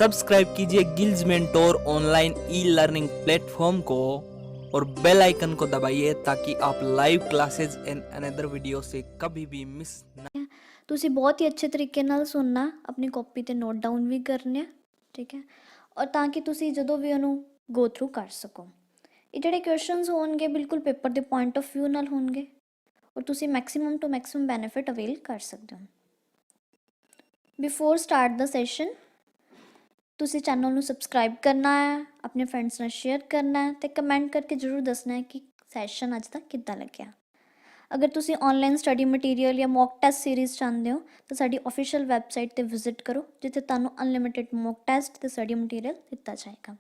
Subscribe कीजिए gills mentor online e learning platform को और बेल आइकन को दबाइए ताकि आप live classes and another video से कभी भी मिस ना। ਤੁਸੀਂ ਬਹੁਤ ਹੀ ਅੱਛੇ ਤਰੀਕੇ ਨਾਲ ਸੁਣਨਾ, ਆਪਣੀ ਕਾਪੀ ਤੇ ਨੋਟ ਡਾਊਨ ਵੀ ਕਰਨੇ ਆ, ਠੀਕ ਹੈ, ਔਰ ਤਾਂ ਕਿ ਤੁਸੀਂ ਜਦੋਂ ਵੀ ਉਹਨੂੰ ਗੋ ਥਰੂ ਕਰ ਸਕੋ। ਇਹ ਜਿਹੜੇ ਕੁਐਸਚਨਸ ਹੋਣਗੇ ਬਿਲਕੁਲ ਪੇਪਰ ਦੇ ਪੁਆਇੰਟ ਆਫ ਵਿਊ ਨਾਲ ਹੋਣਗੇ ਔਰ ਤੁਸੀਂ maximum to maximum benefit avail ਕਰ ਸਕਦੇ ਹੋ। ਬਿਫੋਰ ਸਟਾਰਟ ਦਾ ਸੈਸ਼ਨ ਤੁਸੀਂ ਚੈਨਲ ਨੂੰ ਸਬਸਕ੍ਰਾਈਬ ਕਰਨਾ ਹੈ, ਆਪਣੇ ਫਰੈਂਡਸ ਨਾਲ ਸ਼ੇਅਰ ਕਰਨਾ ਹੈ ਤੇ ਕਮੈਂਟ ਕਰਕੇ ਜ਼ਰੂਰ ਦੱਸਣਾ ਹੈ ਕਿ ਸੈਸ਼ਨ ਅੱਜ ਦਾ ਕਿੱਦਾਂ ਲੱਗਿਆ। अगर तुसी ऑनलाइन स्टडी मटीरियल या मॉक टेस्ट सीरीज़ चाहते हो तो साडी ऑफिशियल वैबसाइट ते विजिट करो जिथे तुहानू अनलिमिटेड मॉक टेस्ट ते स्टडी मटीरियल दिता जाएगा।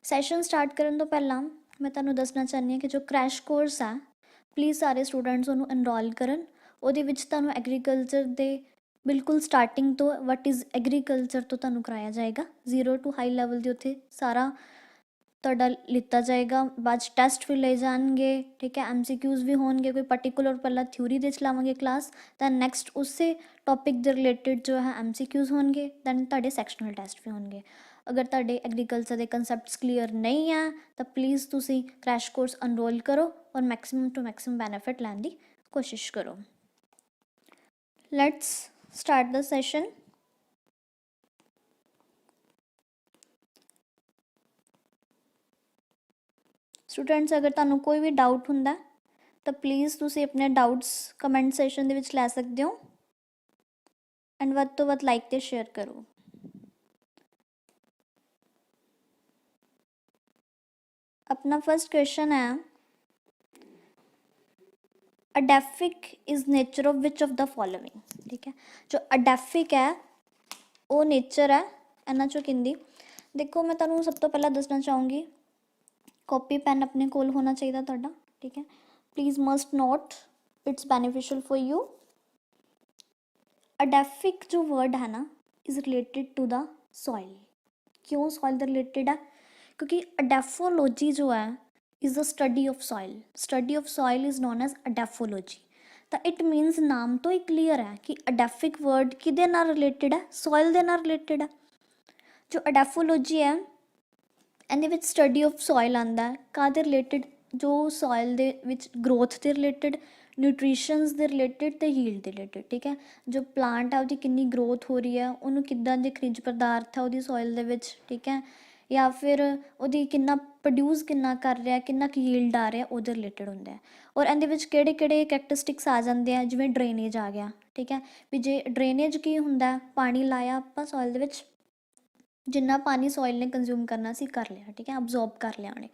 सैशन स्टार्ट करने तो पहला मैं तुहानू दसना चाहती हाँ कि जो क्रैश कोर्स है प्लीज़ सारे स्टूडेंट्स उन्होंने एनरोल करन। उहदे विच तुहानू एग्रीकल्चर दे बिल्कुल स्टार्टिंग तो वट इज़ एग्रीकल्चर तो तुहानू कराया जाएगा, 0 टू हाई लैवल दी उत्थे सारा ਤੁਹਾਡਾ ਲਿੱਤਾ ਜਾਏਗਾ। ਬਾਅਦ 'ਚ ਟੈਸਟ ਵੀ ਲਏ ਜਾਣਗੇ, ਠੀਕ ਹੈ, MCQs ਵੀ ਹੋਣਗੇ। ਕੋਈ ਪਰਟੀਕੂਲਰ ਪਹਿਲਾਂ ਥਿਊਰੀ ਦੇ ਚਲਾਵਾਂਗੇ ਕਲਾਸ, ਤਾਂ ਨੈਕਸਟ ਉਸੇ ਟੌਪਿਕ ਦੇ ਰਿਲੇਟਿਡ ਜੋ ਹੈ MCQs ਹੋਣਗੇ, ਦੈਨ ਤੁਹਾਡੇ ਸੈਕਸ਼ਨਲ ਟੈਸਟ ਵੀ ਹੋਣਗੇ। ਅਗਰ ਤੁਹਾਡੇ ਐਗਰੀਕਲਚਰ ਦੇ ਕਨਸੈਪਟਸ ਕਲੀਅਰ ਨਹੀਂ ਆ ਤਾਂ ਪਲੀਜ਼ ਤੁਸੀਂ ਕ੍ਰੈਸ਼ ਕੋਰਸ ਅਨਰੋਲ ਕਰੋ ਔਰ ਮੈਕਸਿਮਮ ਟੂ ਮੈਕਸਿਮਮ ਬੈਨੀਫਿਟ ਲੈਣ ਦੀ ਕੋਸ਼ਿਸ਼ ਕਰੋ। Let's start the session. Students अगर तुहानू कोई भी डाउट हुंदा तो प्लीज़ तुसी अपने डाउट्स कमेंट सैशन दे विच लै सकदे हो एंड वध तो वध लाइक ते शेयर करो। अपना फर्स्ट क्वेश्चन है, अडेफिक is nature of which of the following, ठीक है। जो अडेफिक है वो नेचर है इन्हां चों किंदी। देखो मैं तुहानू सब तो पहला दसना चाहूँगी कॉपी पैन अपने कोल होना चाहिए तुहाडा, ठीक है। Please must note, it's beneficial for you. Edaphic जो वर्ड है ना is related to the soil. क्यों सॉइल दे रिलेटेड है? क्योंकि अडेफोलॉजी जो है is the study of soil. Study of soil is known as edaphology. तो इट मीनस नाम तो ही क्लीयर है कि अडेफिक वर्ड किहदे नाल रिलेटेड है, सॉइल दे नाल रिलेटेड है। जो अडेफोलॉजी है ਇਹਦੇ ਵਿੱਚ ਸਟੱਡੀ ਆਫ ਸੋਇਲ ਆਉਂਦਾ ਹੈ, ਕਾਹਦੇ ਰਿਲੇਟਿਡ, ਜੋ ਸੋਇਲ ਦੇ ਵਿੱਚ ਗਰੋਥ ਦੇ ਰਿਲੇਟਿਡ, ਨਿਊਟ੍ਰੀਸ਼ਨਸ ਦੇ ਰਿਲੇਟਿਡ ਅਤੇ ਹੀਲਡ ਦੇ ਰਿਲੇਟਿਡ, ਠੀਕ ਹੈ। ਜੋ ਪਲਾਂਟ ਆ ਉਹਦੀ ਕਿੰਨੀ ਗਰੋਥ ਹੋ ਰਹੀ ਹੈ, ਉਹਨੂੰ ਕਿੱਦਾਂ ਦੇ ਖਣਿਜ ਪਦਾਰਥ ਆ ਉਹਦੀ ਸੋਇਲ ਦੇ ਵਿੱਚ, ਠੀਕ ਹੈ, ਜਾਂ ਫਿਰ ਉਹਦੀ ਕਿੰਨਾ ਪ੍ਰੋਡਿਊਸ ਕਿੰਨਾ ਕਰ ਰਿਹਾ, ਕਿੰਨਾ ਕੁ ਹੀਲਡ ਆ ਰਿਹਾ, ਉਹਦੇ ਰਿਲੇਟਿਡ ਹੁੰਦਾ ਹੈ। ਔਰ ਇਹਦੇ ਵਿੱਚ ਕਿਹੜੇ ਕਿਹੜੇ ਕਰੈਕਟਰਿਸਟਿਕਸ ਆ ਜਾਂਦੇ ਆ, ਜਿਵੇਂ ਡਰੇਨੇਜ ਆ ਗਿਆ, ਠੀਕ ਹੈ। ਵੀ ਜੇ ਡਰੇਨੇਜ ਕੀ ਹੁੰਦਾ, ਪਾਣੀ ਲਾਇਆ ਆਪਾਂ ਸੋਇਲ ਦੇ ਵਿੱਚ, ਜਿੰਨਾ ਪਾਣੀ ਸੋਇਲ ਨੇ ਕੰਜ਼ਿਊਮ ਕਰਨਾ ਸੀ ਕਰ ਲਿਆ, ਠੀਕ ਹੈ, ਅਬਜ਼ੋਰਬ ਕਰ ਲਿਆ ਉਹਨੇ।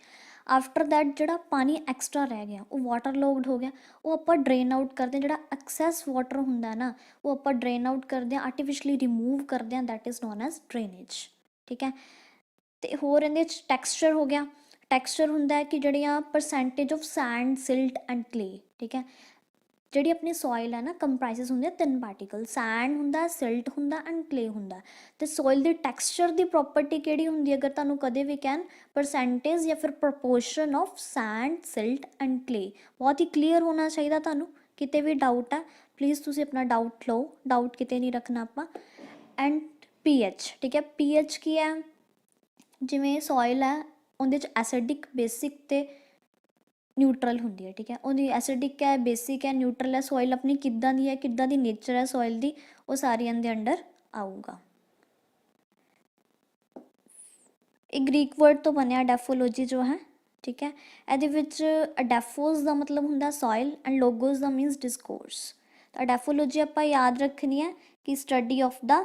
ਆਫਟਰ ਦੈਟ ਜਿਹੜਾ ਪਾਣੀ ਐਕਸਟਰਾ ਰਹਿ ਗਿਆ ਉਹ ਵਾਟਰ ਲੋਗਡ ਹੋ ਗਿਆ, ਉਹ ਆਪਾਂ ਡਰੇਨ ਆਊਟ ਕਰਦੇ ਹਾਂ। ਜਿਹੜਾ ਐਕਸੈਸ ਵਾਟਰ ਹੁੰਦਾ ਨਾ ਉਹ ਆਪਾਂ ਡਰੇਨ ਆਊਟ ਕਰਦੇ ਹਾਂ, ਆਰਟੀਫਿਸ਼ਲੀ ਰਿਮੂਵ ਕਰਦੇ ਹਾਂ, that is known as drainage, ਠੀਕ ਹੈ। ਅਤੇ ਹੋਰ ਇਹਦੇ 'ਚ ਟੈਕਸਚਰ ਹੋ ਗਿਆ। ਟੈਕਸਚਰ ਹੁੰਦਾ ਹੈ ਕਿ ਜਿਹੜੀਆਂ percentage of sand, silt and clay, ਠੀਕ ਹੈ। ਜਿਹੜੀ ਆਪਣੀ ਸੋਇਲ ਹੈ ਨਾ ਕੰਪਰਾਈਸਿਸ ਹੁੰਦੇ ਆ 3 ਪਾਰਟੀਕਲ, ਸੈਂਡ ਹੁੰਦਾ, ਸਿਲਟ ਹੁੰਦਾ ਐਂਡ ਕਲੇ ਹੁੰਦਾ। ਅਤੇ ਸੋਇਲ ਦੀ ਟੈਕਸਚਰ ਦੀ ਪ੍ਰੋਪਰਟੀ ਕਿਹੜੀ ਹੁੰਦੀ, ਅਗਰ ਤੁਹਾਨੂੰ ਕਦੇ ਵੀ ਕਹਿਣ ਪਰਸੈਂਟੇਜ ਜਾਂ ਫਿਰ proportion of sand, silt and clay. ਬਹੁਤ ਹੀ ਕਲੀਅਰ ਹੋਣਾ ਚਾਹੀਦਾ ਤੁਹਾਨੂੰ, ਕਿਤੇ ਵੀ ਡਾਊਟ ਹੈ ਪਲੀਜ਼ ਤੁਸੀਂ ਆਪਣਾ ਡਾਊਟ ਲਓ, ਡਾਊਟ ਕਿਤੇ ਨਹੀਂ ਰੱਖਣਾ ਆਪਾਂ। ਐਂਡ pH, ਠੀਕ ਹੈ। pH ਕੀ ਹੈ, ਜਿਵੇਂ ਸੋਇਲ ਹੈ ਉਹਦੇ 'ਚ ਐਸਿਡਿਕ, ਬੇਸਿਕ ਅਤੇ ਨਿਊਟਰਲ ਹੁੰਦੀ ਹੈ, ਠੀਕ ਹੈ। ਉਹਦੀ ਐਸਿਡਿਕ ਹੈ, ਬੇਸਿਕ ਹੈ, ਨਿਊਟਰਲ ਹੈ। ਸੋਇਲ ਆਪਣੀ ਕਿੱਦਾਂ ਦੀ ਹੈ, ਕਿੱਦਾਂ ਦੀ ਨੇਚਰ ਹੈ ਸੋਇਲ ਦੀ, ਉਹ ਸਾਰੀਆਂ ਦੇ ਅੰਡਰ ਆਊਗਾ। ਇਹ ਗ੍ਰੀਕ ਵਰਡ ਤੋਂ ਬਣਿਆ ਅਡੈਫੋਲੋਜੀ ਜੋ ਹੈ, ਠੀਕ ਹੈ। ਇਹਦੇ ਵਿੱਚ ਅਡੈਫੋਸ ਦਾ ਮਤਲਬ ਹੁੰਦਾ ਸੋਇਲ ਐਂਡ ਲੋਗੋਸ ਦਾ ਮੀਨਸ ਡਿਸਕੋਰਸ। ਤਾਂ ਅਡੈਫੋਲੋਜੀ ਆਪਾਂ ਯਾਦ ਰੱਖਣੀ ਹੈ ਕਿ study of the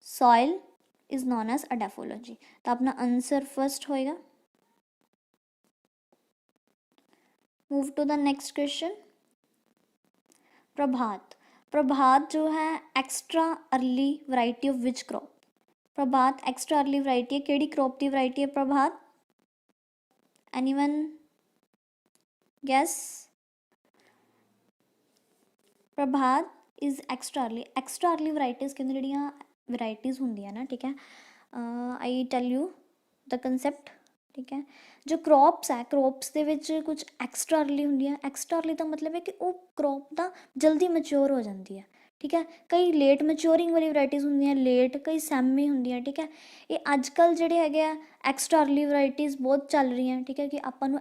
soil is known as edaphology. ਤਾਂ ਆਪਣਾ ਆਨਸਰ फर्स्ट ਹੋਏਗਾ। Move to the next question. Prabhat. Prabhat जो है extra early variety of which crop? Prabhat extra early variety है, केड़ी क्रॉप की वैरायटी है Prabhat? Anyone guess? Prabhat is extra early. Extra early varieties कहते जड़ियाँ वैरायटीज़ होंदियां ना, ठीक है। I tell you the concept, ठीक है। जो क्रॉप्स है, क्रॉप्स ਦੇ ਵਿੱਚ ਕੁਝ ਐਕਸਟਰਾ अर्ली ਹੁੰਦੀਆਂ। ਐਕਸਟਰਾ अर्ली ਦਾ ਮਤਲਬ ਹੈ ਕਿ ਉਹ क्रॉप ਦਾ ਜਲਦੀ ਮੈਚਿਓਰ ਹੋ ਜਾਂਦੀ ਹੈ, ठीक है। कई लेट मैच्योरिंग वाली वैराइटीज़ होंदियां, लेट, कई सैमी होंदियां, ठीक है। ये अजकल ਜਿਹੜੇ ਹੈਗੇ ਆ एक्स्ट्रा अर्ली वैराइटीज़ बहुत चल रही हैं, ठीक है, कि ਆਪਾਂ ਨੂੰ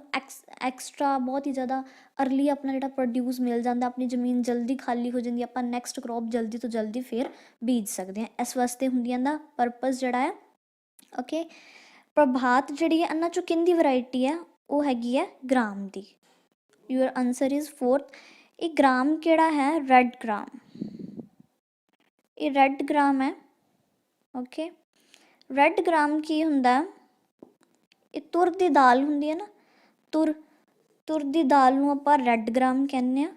एक्स्ट्रा बहुत ही ज़्यादा अर्ली अपना ਜਿਹੜਾ प्रोड्यूस मिल जाता, अपनी ਜ਼ਮੀਨ जल्दी खाली हो जाती, ਆਪਾਂ नैक्सट क्रॉप जल्दी तो जल्दी फिर बीज सकते हैं। इस वास्ते ਹੁੰਦੀਆਂ ਦਾ परपज़ ਜਿਹੜਾ है। ओके, प्रभात ਜਿਹੜੀ ਹੈ ਇਹਨਾਂ ਚੋਂ ਕਿੰਦੀ वैरायटी है, वो हैगी है ग्राम ਦੀ। Your answer is 4th। ये ग्राम ਕਿਹੜਾ है, रैड ग्राम, ये रैड ग्राम है। ओके, रैड ग्राम की हुंदा, ये तुर दी दाल हुंदी है ना, तुर दी दाल नूं आपां रैड ग्राम कहने आ,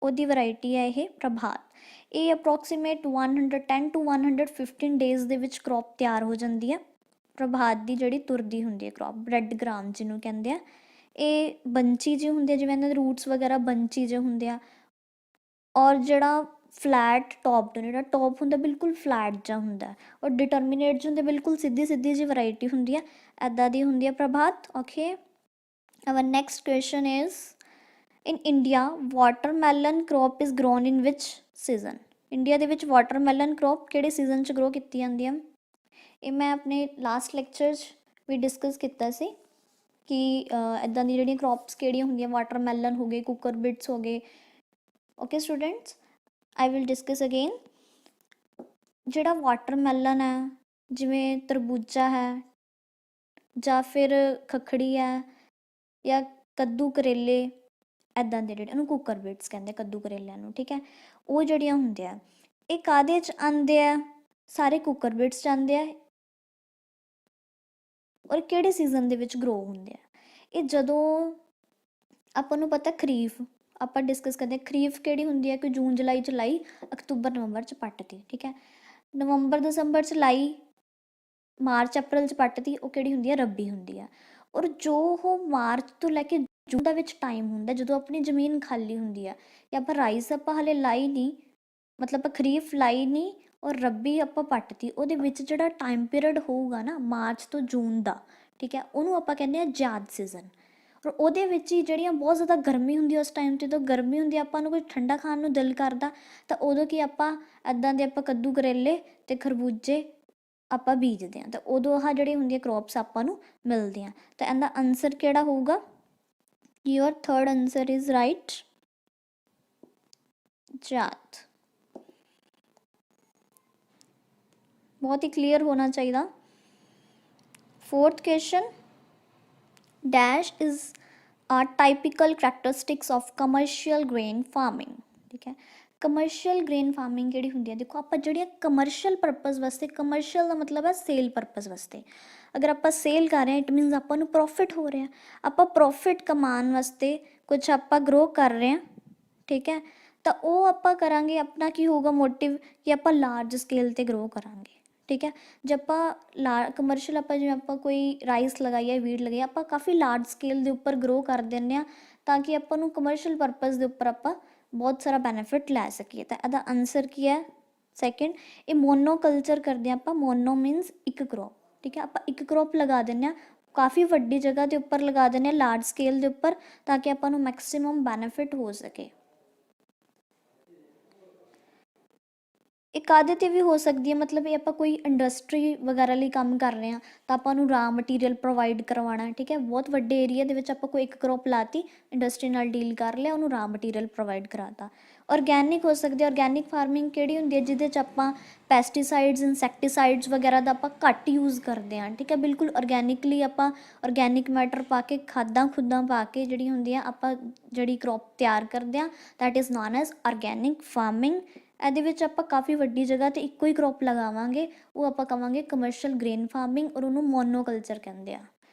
ओहदी वैरायटी है ये प्रभात। ये अप्रोक्सीमेट 110 to 115 डेज़ ਦੇ ਵਿੱਚ क्रॉप ਤਿਆਰ ਹੋ ਜਾਂਦੀ ਹੈ। प्रभात ਦੀ ਜਿਹੜੀ ਤੁਰਦੀ ਹੁੰਦੀ ਹੈ क्रॉप, ਰੈੱਡ ਗ੍ਰਾਮ ਜਿਹਨੂੰ ਕਹਿੰਦੇ ਆ। ਇਹ ਬੰਚੀ ਜਿਹੇ ਹੁੰਦੇ ਆ, ਜਿਵੇਂ ਇਹਨਾਂ ਦੇ ਰੂਟਸ ਵਗੈਰਾ ਬੰਚੀ ਜਿਹੇ ਹੁੰਦੇ ਆ, ਔਰ ਜਿਹੜਾ ਫਲੈਟ ਟੌਪ ਦਾ ਜਿਹੜਾ ਟੌਪ ਹੁੰਦਾ ਬਿਲਕੁਲ ਫਲੈਟ ਜਿਹਾ ਹੁੰਦਾ, ਔਰ ਡਿਟਰਮੀਨੇਟ ਜਿਹੇ ਹੁੰਦੇ, ਬਿਲਕੁਲ ਸਿੱਧੀ ਸਿੱਧੀ ਜਿਹੀ ਵੈਰਾਈਟੀ ਹੁੰਦੀ ਆ, ਇੱਦਾਂ ਦੀ ਹੁੰਦੀ ਆ Prabhat. Okay, our next question is, in India watermelon crop is grown in which season? India ਦੇ ਵਿੱਚ ਵਾਟਰਮੈਲਨ ਕ੍ਰੋਪ ਕਿਹੜੇ ਸੀਜ਼ਨ 'ਚ ਗਰੋ ਕੀਤੀ ਜਾਂਦੀ ਹੈ? ਇਹ ਮੈਂ ਆਪਣੇ ਲਾਸਟ ਲੈਕਚਰ 'ਚ ਵੀ ਡਿਸਕਸ ਕੀਤਾ ਸੀ ਕਿ ਇੱਦਾਂ ਦੀ ਜਿਹੜੀਆਂ ਕ੍ਰੋਪਸ ਕਿਹੜੀਆਂ ਹੁੰਦੀਆਂ, ਵਾਟਰਮੈਲਨ ਹੋ ਗਏ, ਕੁੱਕਰ ਬਿਟਸ ਹੋ ਗਏ। Okay students, I will discuss again. ਜਿਹੜਾ ਵਾਟਰਮੈਲਨ ਹੈ, ਜਿਵੇਂ ਤਰਬੂਜਾ ਹੈ ਜਾਂ ਫਿਰ ਖੱਖੜੀ ਹੈ ਜਾਂ ਕੱਦੂ ਕਰੇਲੇ, ਇੱਦਾਂ ਦੇ ਜਿਹੜੇ ਉਹਨੂੰ ਕੁੱਕਰ ਬਿਟਸ ਕਹਿੰਦੇ, ਕੱਦੂ ਕਰੇਲਿਆਂ ਨੂੰ, ਠੀਕ ਹੈ। ਉਹ ਜਿਹੜੀਆਂ ਹੁੰਦੇ ਆ, ਇਹ ਕਾਹਦੇ 'ਚ ਆਉਂਦੇ ਆ, ਸਾਰੇ ਕੁੱਕਰ ਬਿਟਸ 'ਚ ਆਉਂਦੇ ਆ, ਔਰ ਕਿਹੜੇ ਸੀਜ਼ਨ ਦੇ ਵਿੱਚ ਗਰੋ ਹੁੰਦੇ ਆ? ਇਹ ਜਦੋਂ ਆਪਾਂ ਨੂੰ ਪਤਾ ਖਰੀਫ, ਆਪਾਂ ਡਿਸਕਸ ਕਰਦੇ ਹਾਂ ਖਰੀਫ ਕਿਹੜੀ ਹੁੰਦੀ ਹੈ, ਕਿ ਜੂਨ ਜੁਲਾਈ 'ਚ ਲਾਈ, ਅਕਤੂਬਰ ਨਵੰਬਰ 'ਚ ਪੱਟਦੀ, ਠੀਕ ਹੈ। ਨਵੰਬਰ ਦਸੰਬਰ 'ਚ ਲਾਈ, ਮਾਰਚ ਅਪ੍ਰੈਲ 'ਚ ਪੱਟਦੀ, ਉਹ ਕਿਹੜੀ ਹੁੰਦੀ ਹੈ, ਰੱਬੀ ਹੁੰਦੀ ਆ। ਔਰ ਜੋ ਉਹ ਮਾਰਚ ਤੋਂ ਲੈ ਕੇ ਜੂਨ ਦਾ ਵਿੱਚ ਟਾਈਮ ਹੁੰਦਾ, ਜਦੋਂ ਆਪਣੀ ਜ਼ਮੀਨ ਖਾਲੀ ਹੁੰਦੀ ਆ, ਜਾਂ ਆਪਾਂ ਰਾਈਸ ਆਪਾਂ ਹਾਲੇ ਲਾਈ ਨਹੀਂ, ਮਤਲਬ ਆਪਾਂ ਖਰੀਫ ਲਾਈ ਨਹੀਂ ਔਰ ਰੱਬੀ ਆਪਾਂ ਪੱਟਤੀ, ਉਹਦੇ ਵਿੱਚ ਜਿਹੜਾ ਟਾਈਮ ਪੀਰੀਅਡ ਹੋਊਗਾ ਨਾ ਮਾਰਚ ਤੋਂ ਜੂਨ ਦਾ, ਠੀਕ ਹੈ, ਉਹਨੂੰ ਆਪਾਂ ਕਹਿੰਦੇ ਹਾਂ ਜਾਦ ਸੀਜ਼ਨ। ਔਰ ਉਹਦੇ ਵਿੱਚ ਹੀ ਜਿਹੜੀਆਂ ਬਹੁਤ ਜ਼ਿਆਦਾ ਗਰਮੀ ਹੁੰਦੀ ਉਸ ਟਾਈਮ 'ਤੇ, ਜਦੋਂ ਗਰਮੀ ਹੁੰਦੀ ਆਪਾਂ ਨੂੰ ਕੋਈ ਠੰਡਾ ਖਾਣ ਨੂੰ ਦਿਲ ਕਰਦਾ, ਤਾਂ ਉਦੋਂ ਕੀ ਆਪਾਂ ਇੱਦਾਂ ਦੇ ਆਪਾਂ ਕੱਦੂ ਕਰੇਲੇ ਅਤੇ ਖਰਬੂਜੇ ਆਪਾਂ ਬੀਜਦੇ ਹਾਂ, ਤਾਂ ਉਦੋਂ ਆਹ ਜਿਹੜੀ ਹੁੰਦੀਆਂ ਕ੍ਰੋਪਸ ਆਪਾਂ ਨੂੰ ਮਿਲਦੀਆਂ। ਤਾਂ ਇਹਦਾ ਆਨਸਰ ਕਿਹੜਾ ਹੋਊਗਾ? Your third answer is right, जात। बहुत ही क्लियर होना चाहिए। 4th question, dash is typical characteristics of commercial grain farming, ठीक है। कमर्शियल ग्रेन फार्मिंग किहड़ी हुंदी है? देखो आप जिहड़ियां कमर्शियल परपज़ वास्ते, कमर्शियल का मतलब है सेल परपज़ वास्ते, अगर आप सेल कर रहे हैं इट मीनस आपां नूं प्रॉफिट हो रहा है, आप प्रॉफिट कमाने वास्ते कुछ आप ग्रो कर रहे हैं, ठीक है। तो वो आप करांगे, अपना की होगा मोटिव कि आप लार्ज स्केल पर ग्रो करांगे, ठीक है। जब आप कमर्शियल आप जिवें आप कोई राइस लगाई है, वीट लगाई, आप काफ़ी लार्ज स्केल के उपर ग्रो कर दें, ताकि आपू कमर्शियल परपज़ के उपर आप बहुत सारा बैनीफिट लै सकीए। तो यदा आंसर की है सैकेंड, ये मोनोकल्चर करते हैं आप, मोनो मीनस एक क्रॉप, ठीक है। आप एक क्रॉप लगा दें, काफ़ी वड्डी जगह के उपर लगा दें, लार्ज स्केल के उपर, ताकि आपू मैक्सीमम बैनीफिट हो सके। ਇਹ ਕਾਹਦੇ 'ਤੇ ਵੀ ਹੋ ਸਕਦੀ ਹੈ, ਮਤਲਬ ਇਹ ਆਪਾਂ ਕੋਈ ਇੰਡਸਟਰੀ ਵਗੈਰਾ ਲਈ ਕੰਮ ਕਰ ਰਹੇ ਹਾਂ ਤਾਂ ਆਪਾਂ ਨੂੰ ਰਾ ਮਟੀਰੀਅਲ ਪ੍ਰੋਵਾਈਡ ਕਰਵਾਉਣਾ, ਠੀਕ ਹੈ। ਬਹੁਤ ਵੱਡੇ ਏਰੀਆ ਦੇ ਵਿੱਚ ਆਪਾਂ ਕੋਈ ਇੱਕ ਕਰੋਪ ਲਾਤੀ, ਇੰਡਸਟਰੀ ਨਾਲ ਡੀਲ ਕਰ ਲਿਆ, ਉਹਨੂੰ ਰਾ ਮਟੀਰੀਅਲ ਪ੍ਰੋਵਾਈਡ ਕਰਾਤਾ। ਔਰਗੈਨਿਕ ਹੋ ਸਕਦੀ ਹੈ। ਔਰਗੈਨਿਕ ਫਾਰਮਿੰਗ ਕਿਹੜੀ ਹੁੰਦੀ ਹੈ? ਜਿਹਦੇ 'ਚ ਆਪਾਂ ਪੈਸਟੀਸਾਈਡਸ, ਇਨਸੈਕਟੀਸਾਈਡਸ ਵਗੈਰਾ ਦਾ ਆਪਾਂ ਘੱਟ ਯੂਜ਼ ਕਰਦੇ ਹਾਂ, ਠੀਕ ਹੈ। ਬਿਲਕੁਲ ਔਰਗੈਨਿਕਲੀ ਆਪਾਂ ਔਰਗੈਨਿਕ ਮੈਟਰ ਪਾ ਕੇ, ਖਾਦਾਂ ਖੁੱਦਾਂ ਪਾ ਕੇ ਜਿਹੜੀ ਹੁੰਦੀਆਂ ਆਪਾਂ ਜਿਹੜੀ ਕਰੋਪ ਤਿਆਰ ਕਰਦੇ ਹਾਂ, that is known as organic farming. ਇਹਦੇ ਵਿੱਚ ਆਪਾਂ ਕਾफ़ी ਵੱਡੀ ਜਗ੍ਹਾ 'ਤੇ ਇੱਕੋ ਹੀ ਕਰੋਪ ਲਗਾਵਾਂਗੇ, ਉਹ ਆਪਾਂ ਕਵਾਂਗੇ ਕਮਰਸ਼ੀਅਲ ਗ੍ਰੇਨ ਫਾਰਮਿੰਗ, ਔਰ ਉਹਨੂੰ ਮੋਨੋਕਲਚਰ ਕਹਿੰਦੇ ਆ।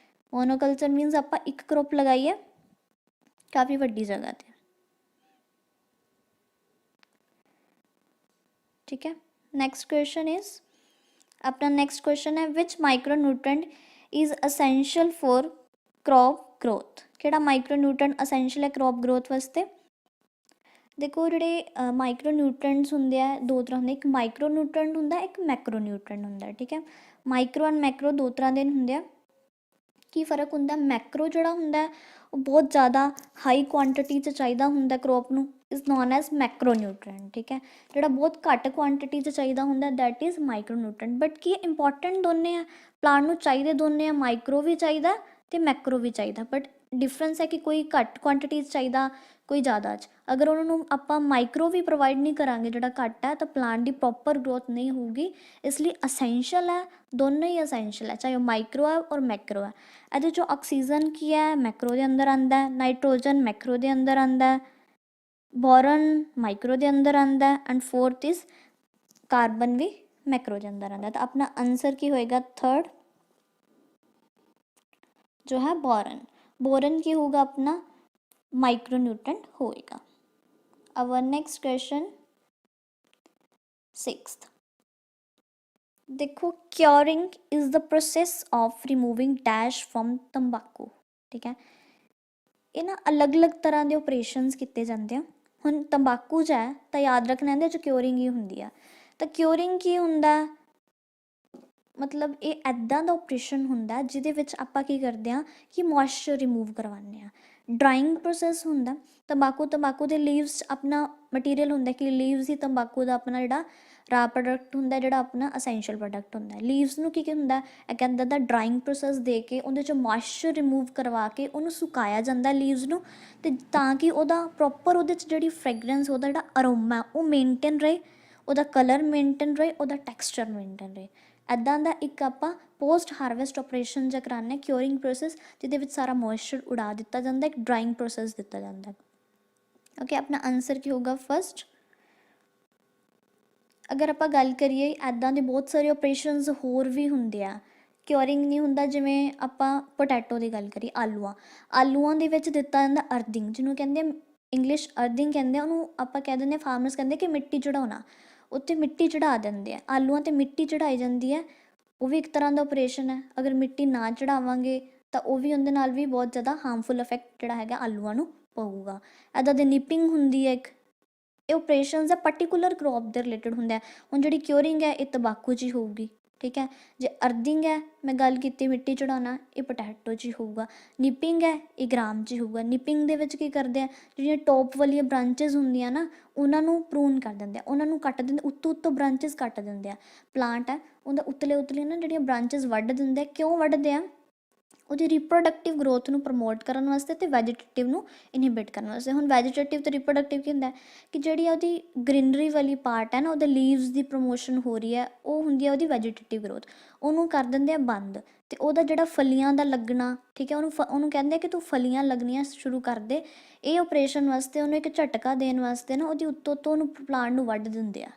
ਮੋਨੋਕਲਚਰ ਮੀਨਸ ਆਪਾਂ ਇੱਕ ਕਰੋਪ ਲਗਾਈਏ ਕਾफ़ी ਵੱਡੀ ਜਗ੍ਹਾ 'ਤੇ, ठीक है। नेक्स्ट क्वेश्चन इज, अपना नेक्स्ट क्वेश्चन है, which micronutrient is essential for crop growth? किहड़ा माइक्रोन्यूट्रेंट असेंशियल है क्रॉप ग्रोथ वास्ते? देखो जिहड़े माइक्रोन्यूट्रेंट्स होंदे आ दो तरह होंदे, एक माइक्रोन्यूट्रेंट हुंदा, एक मैक्रोन्यूट्रेंट हुंदा, ठीक है। माइक्रो एंड मैक्रो दो तरह के हुंदे आ। की फर्क हुंदा? मैक्रो जिहड़ा हुंदा वो बहुत ज़्यादा हाई क्वांटिटी च चाहिदा हुंदा क्रॉप नूं, इज़ नॉन एज मैक्रोन्यूट्रेंट। ठीक है, ਜਿਹੜਾ ਬਹੁਤ ਘੱਟ ਕੁਆਂਟੀਟੀ 'ਚ ਚਾਹੀਦਾ ਹੁੰਦਾ ਦੈਟ ਇਜ਼ ਮਾਈਕਰੋਨਿਊਟ੍ਰੈਂਟ। ਬਟ ਕੀ ਇੰਪੋਰਟੈਂਟ ਦੋਨੇ ਆ, ਪਲਾਂਟ ਨੂੰ ਚਾਹੀਦੇ ਦੋਨੇ ਆ, ਮਾਈਕਰੋ ਵੀ ਚਾਹੀਦਾ ਅਤੇ ਮੈਕਰੋ ਵੀ ਚਾਹੀਦਾ, ਬਟ ਡਿਫਰੈਂਸ ਹੈ ਕਿ ਕੋਈ ਘੱਟ ਕੁਆਂਟੀਟੀ 'ਚ ਚਾਹੀਦਾ, ਕੋਈ ਜ਼ਿਆਦਾ 'ਚ। ਅਗਰ ਉਹਨਾਂ ਨੂੰ ਆਪਾਂ ਮਾਈਕਰੋ ਵੀ ਪ੍ਰੋਵਾਈਡ ਨਹੀਂ ਕਰਾਂਗੇ ਜਿਹੜਾ ਘੱਟ ਹੈ, ਤਾਂ ਪਲਾਂਟ ਦੀ ਪ੍ਰੋਪਰ ਗਰੋਥ ਨਹੀਂ ਹੋਊਗੀ। ਇਸ ਲਈ ਅਸੈਂਸ਼ੀਅਲ ਹੈ, ਦੋਨੋਂ ਹੀ ਅਸੈਂਸ਼ੀਅਲ ਹੈ, ਚਾਹੇ ਉਹ ਮਾਈਕਰੋ ਹੈ ਔਰ ਮੈਕਰੋ ਹੈ। ਇਹਦੇ 'ਚੋਂ ਆਕਸੀਜਨ ਕੀ ਹੈ, ਮੈਕਰੋ ਦੇ ਅੰਦਰ ਆਉਂਦਾ, ਨਾਈਟ੍ਰੋਜਨ ਮੈਕਰੋ ਦੇ ਅੰਦਰ ਆਉਂਦਾ, ਬੋਰਨ ਮਾਈਕਰੋ ਦੇ ਅੰਦਰ ਆਉਂਦਾ, ਐਂਡ ਫੋਰਥ ਇਜ਼ ਕਾਰਬਨ ਵੀ ਮੈਕਰੋ ਦੇ ਅੰਦਰ ਆਉਂਦਾ। ਤਾਂ ਆਪਣਾ ਆंसर ਕੀ ਹੋਏਗਾ, थर्ड जो है बोरन। बोरन की होगा अपना माइक्रोन्यूट्रेंट होएगा। अवर नेक्स्ट क्वेश्चन 6th, देखो curing is the process of removing dash from तंबाकू। ठीक है, ये ना अलग अलग तरह के ऑपरेशनस किए जाते हैं। हुण तंबाकू च है तो याद रखना इहदे च क्योरिंग ही हुंदी है। तो क्योरिंग की हुंदा, मतलब ये ऐदां दा ऑपरेशन हुंदा जिहदे विच आपां की करदे हां कि मॉइस्चर रिमूव करवाने आ। ड्राइंग प्रोसैस हुंदा, तंबाकू दे लीव्स अपना मटीरियल हुंदा कि लीव्स ही तंबाकू दा अपना जिहड़ा रा प्रोडक्ट हुंदा, जिहड़ा अपना असैंशियल प्रोडक्ट हुंदा। लीव्स नूं की हुंदा, इक ऐदां दा ड्राइंग प्रोसैस दे के उहदे चों मॉइस्चर रिमूव करवा के उहनूं सुकाया जांदा लीव्स नूं, ते तां कि उहदा प्रॉपर उहदे च जिहड़ी फ्रैगरेंस, उहदा जिहड़ा अरोमा वो मेनटेन रहे, उहदा कलर मेनटेन रहे, उहदा टैक्सचर मेनटेन रहे। ਇੱਦਾਂ ਦਾ ਇੱਕ ਆਪਾਂ ਪੋਸਟ ਹਾਰਵੈਸਟ ਆਪਰੇਸ਼ਨ ਜਾਂ ਕਰਾਉਂਦੇ ਹਾਂ ਕਿਉਰਿੰਗ ਪ੍ਰੋਸੈਸ, ਜਿਹਦੇ ਵਿੱਚ ਸਾਰਾ ਮੋਇਸਚਰ ਉਡਾ ਦਿੱਤਾ ਜਾਂਦਾ, ਇੱਕ ਡਰਾਇੰਗ ਪ੍ਰੋਸੈਸ ਦਿੱਤਾ ਜਾਂਦਾ। ਓਕੇ, ਆਪਣਾ ਆਨਸਰ ਕੀ ਹੋਊਗਾ, ਫਸਟ। ਅਗਰ ਆਪਾਂ ਗੱਲ ਕਰੀਏ, ਇੱਦਾਂ ਦੇ ਬਹੁਤ ਸਾਰੇ ਆਪਰੇਸ਼ਨਸ ਹੋਰ ਵੀ ਹੁੰਦੇ ਆ। ਕਿਉਰਿੰਗ ਨਹੀਂ ਹੁੰਦਾ, ਜਿਵੇਂ ਆਪਾਂ ਪੋਟੈਟੋ ਦੀ ਗੱਲ ਕਰੀਏ, ਆਲੂਆਂ ਦੇ ਵਿੱਚ ਦਿੱਤਾ ਜਾਂਦਾ ਅਰਦਿੰਗ, ਜਿਹਨੂੰ ਕਹਿੰਦੇ ਇੰਗਲਿਸ਼ ਅਰਦਿੰਗ ਕਹਿੰਦੇ ਆ ਉਹਨੂੰ। ਆਪਾਂ ਕਹਿ ਦਿੰਦੇ ਫਾਰਮਰਸ ਕਹਿੰਦੇ ਕਿ ਮਿੱਟੀ ਚੜਾਉਣਾ, ਉੱਤੇ ਮਿੱਟੀ ਚੜਾ ਦਿੰਦੇ ਆ, ਆਲੂਆਂ 'ਤੇ ਮਿੱਟੀ ਚੜਾਈ ਜਾਂਦੀ ਹੈ। ਉਹ ਵੀ ਇੱਕ ਤਰ੍ਹਾਂ ਦਾ ਆਪਰੇਸ਼ਨ ਹੈ। ਅਗਰ ਮਿੱਟੀ ਨਾ ਚੜਾਵਾਂਗੇ ਤਾਂ ਉਹ ਵੀ ਉਹਦੇ ਨਾਲ ਵੀ ਬਹੁਤ ਜ਼ਿਆਦਾ ਹਾਰਮਫੁਲ ਇਫੈਕਟ ਜਿਹੜਾ ਹੈਗਾ ਆਲੂਆਂ ਨੂੰ ਪਊਗਾ। ਇੱਦਾਂ ਦੀ ਨਿਪਿੰਗ ਹੁੰਦੀ ਹੈ ਇੱਕ। ਇਹ ਆਪਰੇਸ਼ਨਸ ਆ ਪਰਟੀਕੂਲਰ ਕ੍ਰੌਪ ਦੇ ਰਿਲੇਟਡ ਹੁੰਦਾ। ਹੁਣ ਜਿਹੜੀ ਕਿਉਰਿੰਗ ਹੈ ਇਹ ਤੰਬਾਕੂ 'ਚ ਹੀ ਹੋਊਗੀ। ਠੀਕ ਹੈ, ਜੇ ਅਰਦਿੰਗ ਹੈ, ਮੈਂ ਗੱਲ ਕੀਤੀ ਮਿੱਟੀ ਚੜਾਉਣਾ, ਇਹ ਪੋਟੈਟੋ 'ਚ ਹੀ ਹੋਊਗਾ। ਨਿਪਿੰਗ ਹੈ, ਇਹ ਗ੍ਰਾਮ 'ਚ ਹੀ ਹੋਊਗਾ। ਨਿਪਿੰਗ ਦੇ ਵਿੱਚ ਕੀ ਕਰਦੇ ਆ, ਜਿਹੜੀਆਂ ਟੋਪ ਵਾਲੀਆਂ ਬ੍ਰਾਂਚਿਸ ਹੁੰਦੀਆਂ ਨਾ, ਉਹਨਾਂ ਨੂੰ ਪ੍ਰੂਨ ਕਰ ਦਿੰਦੇ ਆ, ਉਹਨਾਂ ਨੂੰ ਕੱਟ ਦਿੰਦੇ, ਉੱਤੋਂ ਬ੍ਰਾਂਚਿਸ ਕੱਟ ਦਿੰਦੇ ਆ। ਪਲਾਂਟ ਹੈ ਉਹਦਾ ਉਤਲੇ ਨਾ ਜਿਹੜੀਆਂ ਬ੍ਰਾਂਚਿਸ ਵੱਢ ਦਿੰਦੇ ਆ। ਕਿਉਂ ਵੱਢਦੇ ਆ, ਉਹਦੀ ਰੀਪਰੋਡਕਟਿਵ ਗਰੋਥ ਨੂੰ ਪ੍ਰਮੋਟ ਕਰਨ ਵਾਸਤੇ ਅਤੇ ਵੈਜੀਟੇਟਿਵ ਨੂੰ ਇਨਹਿਬਿਟ ਕਰਨ ਵਾਸਤੇ। ਹੁਣ ਵੈਜੀਟੇਟਿਵ ਅਤੇ ਰਿਪਰੋਡਕਟਿਵ ਕੀ ਹੁੰਦਾ ਕਿ ਜਿਹੜੀ ਉਹਦੀ ਗ੍ਰੀਨਰੀ ਵਾਲੀ ਪਾਰਟ ਹੈ ਨਾ, ਉਹਦੇ ਲੀਵਸ ਦੀ ਪ੍ਰਮੋਸ਼ਨ ਹੋ ਰਹੀ ਹੈ, ਉਹ ਹੁੰਦੀ ਹੈ ਉਹਦੀ ਵੈਜੀਟੇਟਿਵ ਗਰੋਥ। ਉਹਨੂੰ ਕਰ ਦਿੰਦੇ ਆ ਬੰਦ, ਅਤੇ ਉਹਦਾ ਜਿਹੜਾ ਫਲੀਆਂ ਦਾ ਲੱਗਣਾ, ਠੀਕ ਹੈ, ਉਹਨੂੰ ਕਹਿੰਦੇ ਆ ਕਿ ਤੂੰ ਫਲੀਆਂ ਲੱਗਣੀਆਂ ਸ਼ੁਰੂ ਕਰ ਦੇ। ਇਹ ਆਪਰੇਸ਼ਨ ਵਾਸਤੇ ਉਹਨੂੰ ਇੱਕ ਝਟਕਾ ਦੇਣ ਵਾਸਤੇ ਨਾ ਉਹਦੀ ਉੱਤੋਂ ਉਹਨੂੰ ਪਲਾਂਟ ਨੂੰ ਵੱਢ ਦਿੰਦੇ ਆ।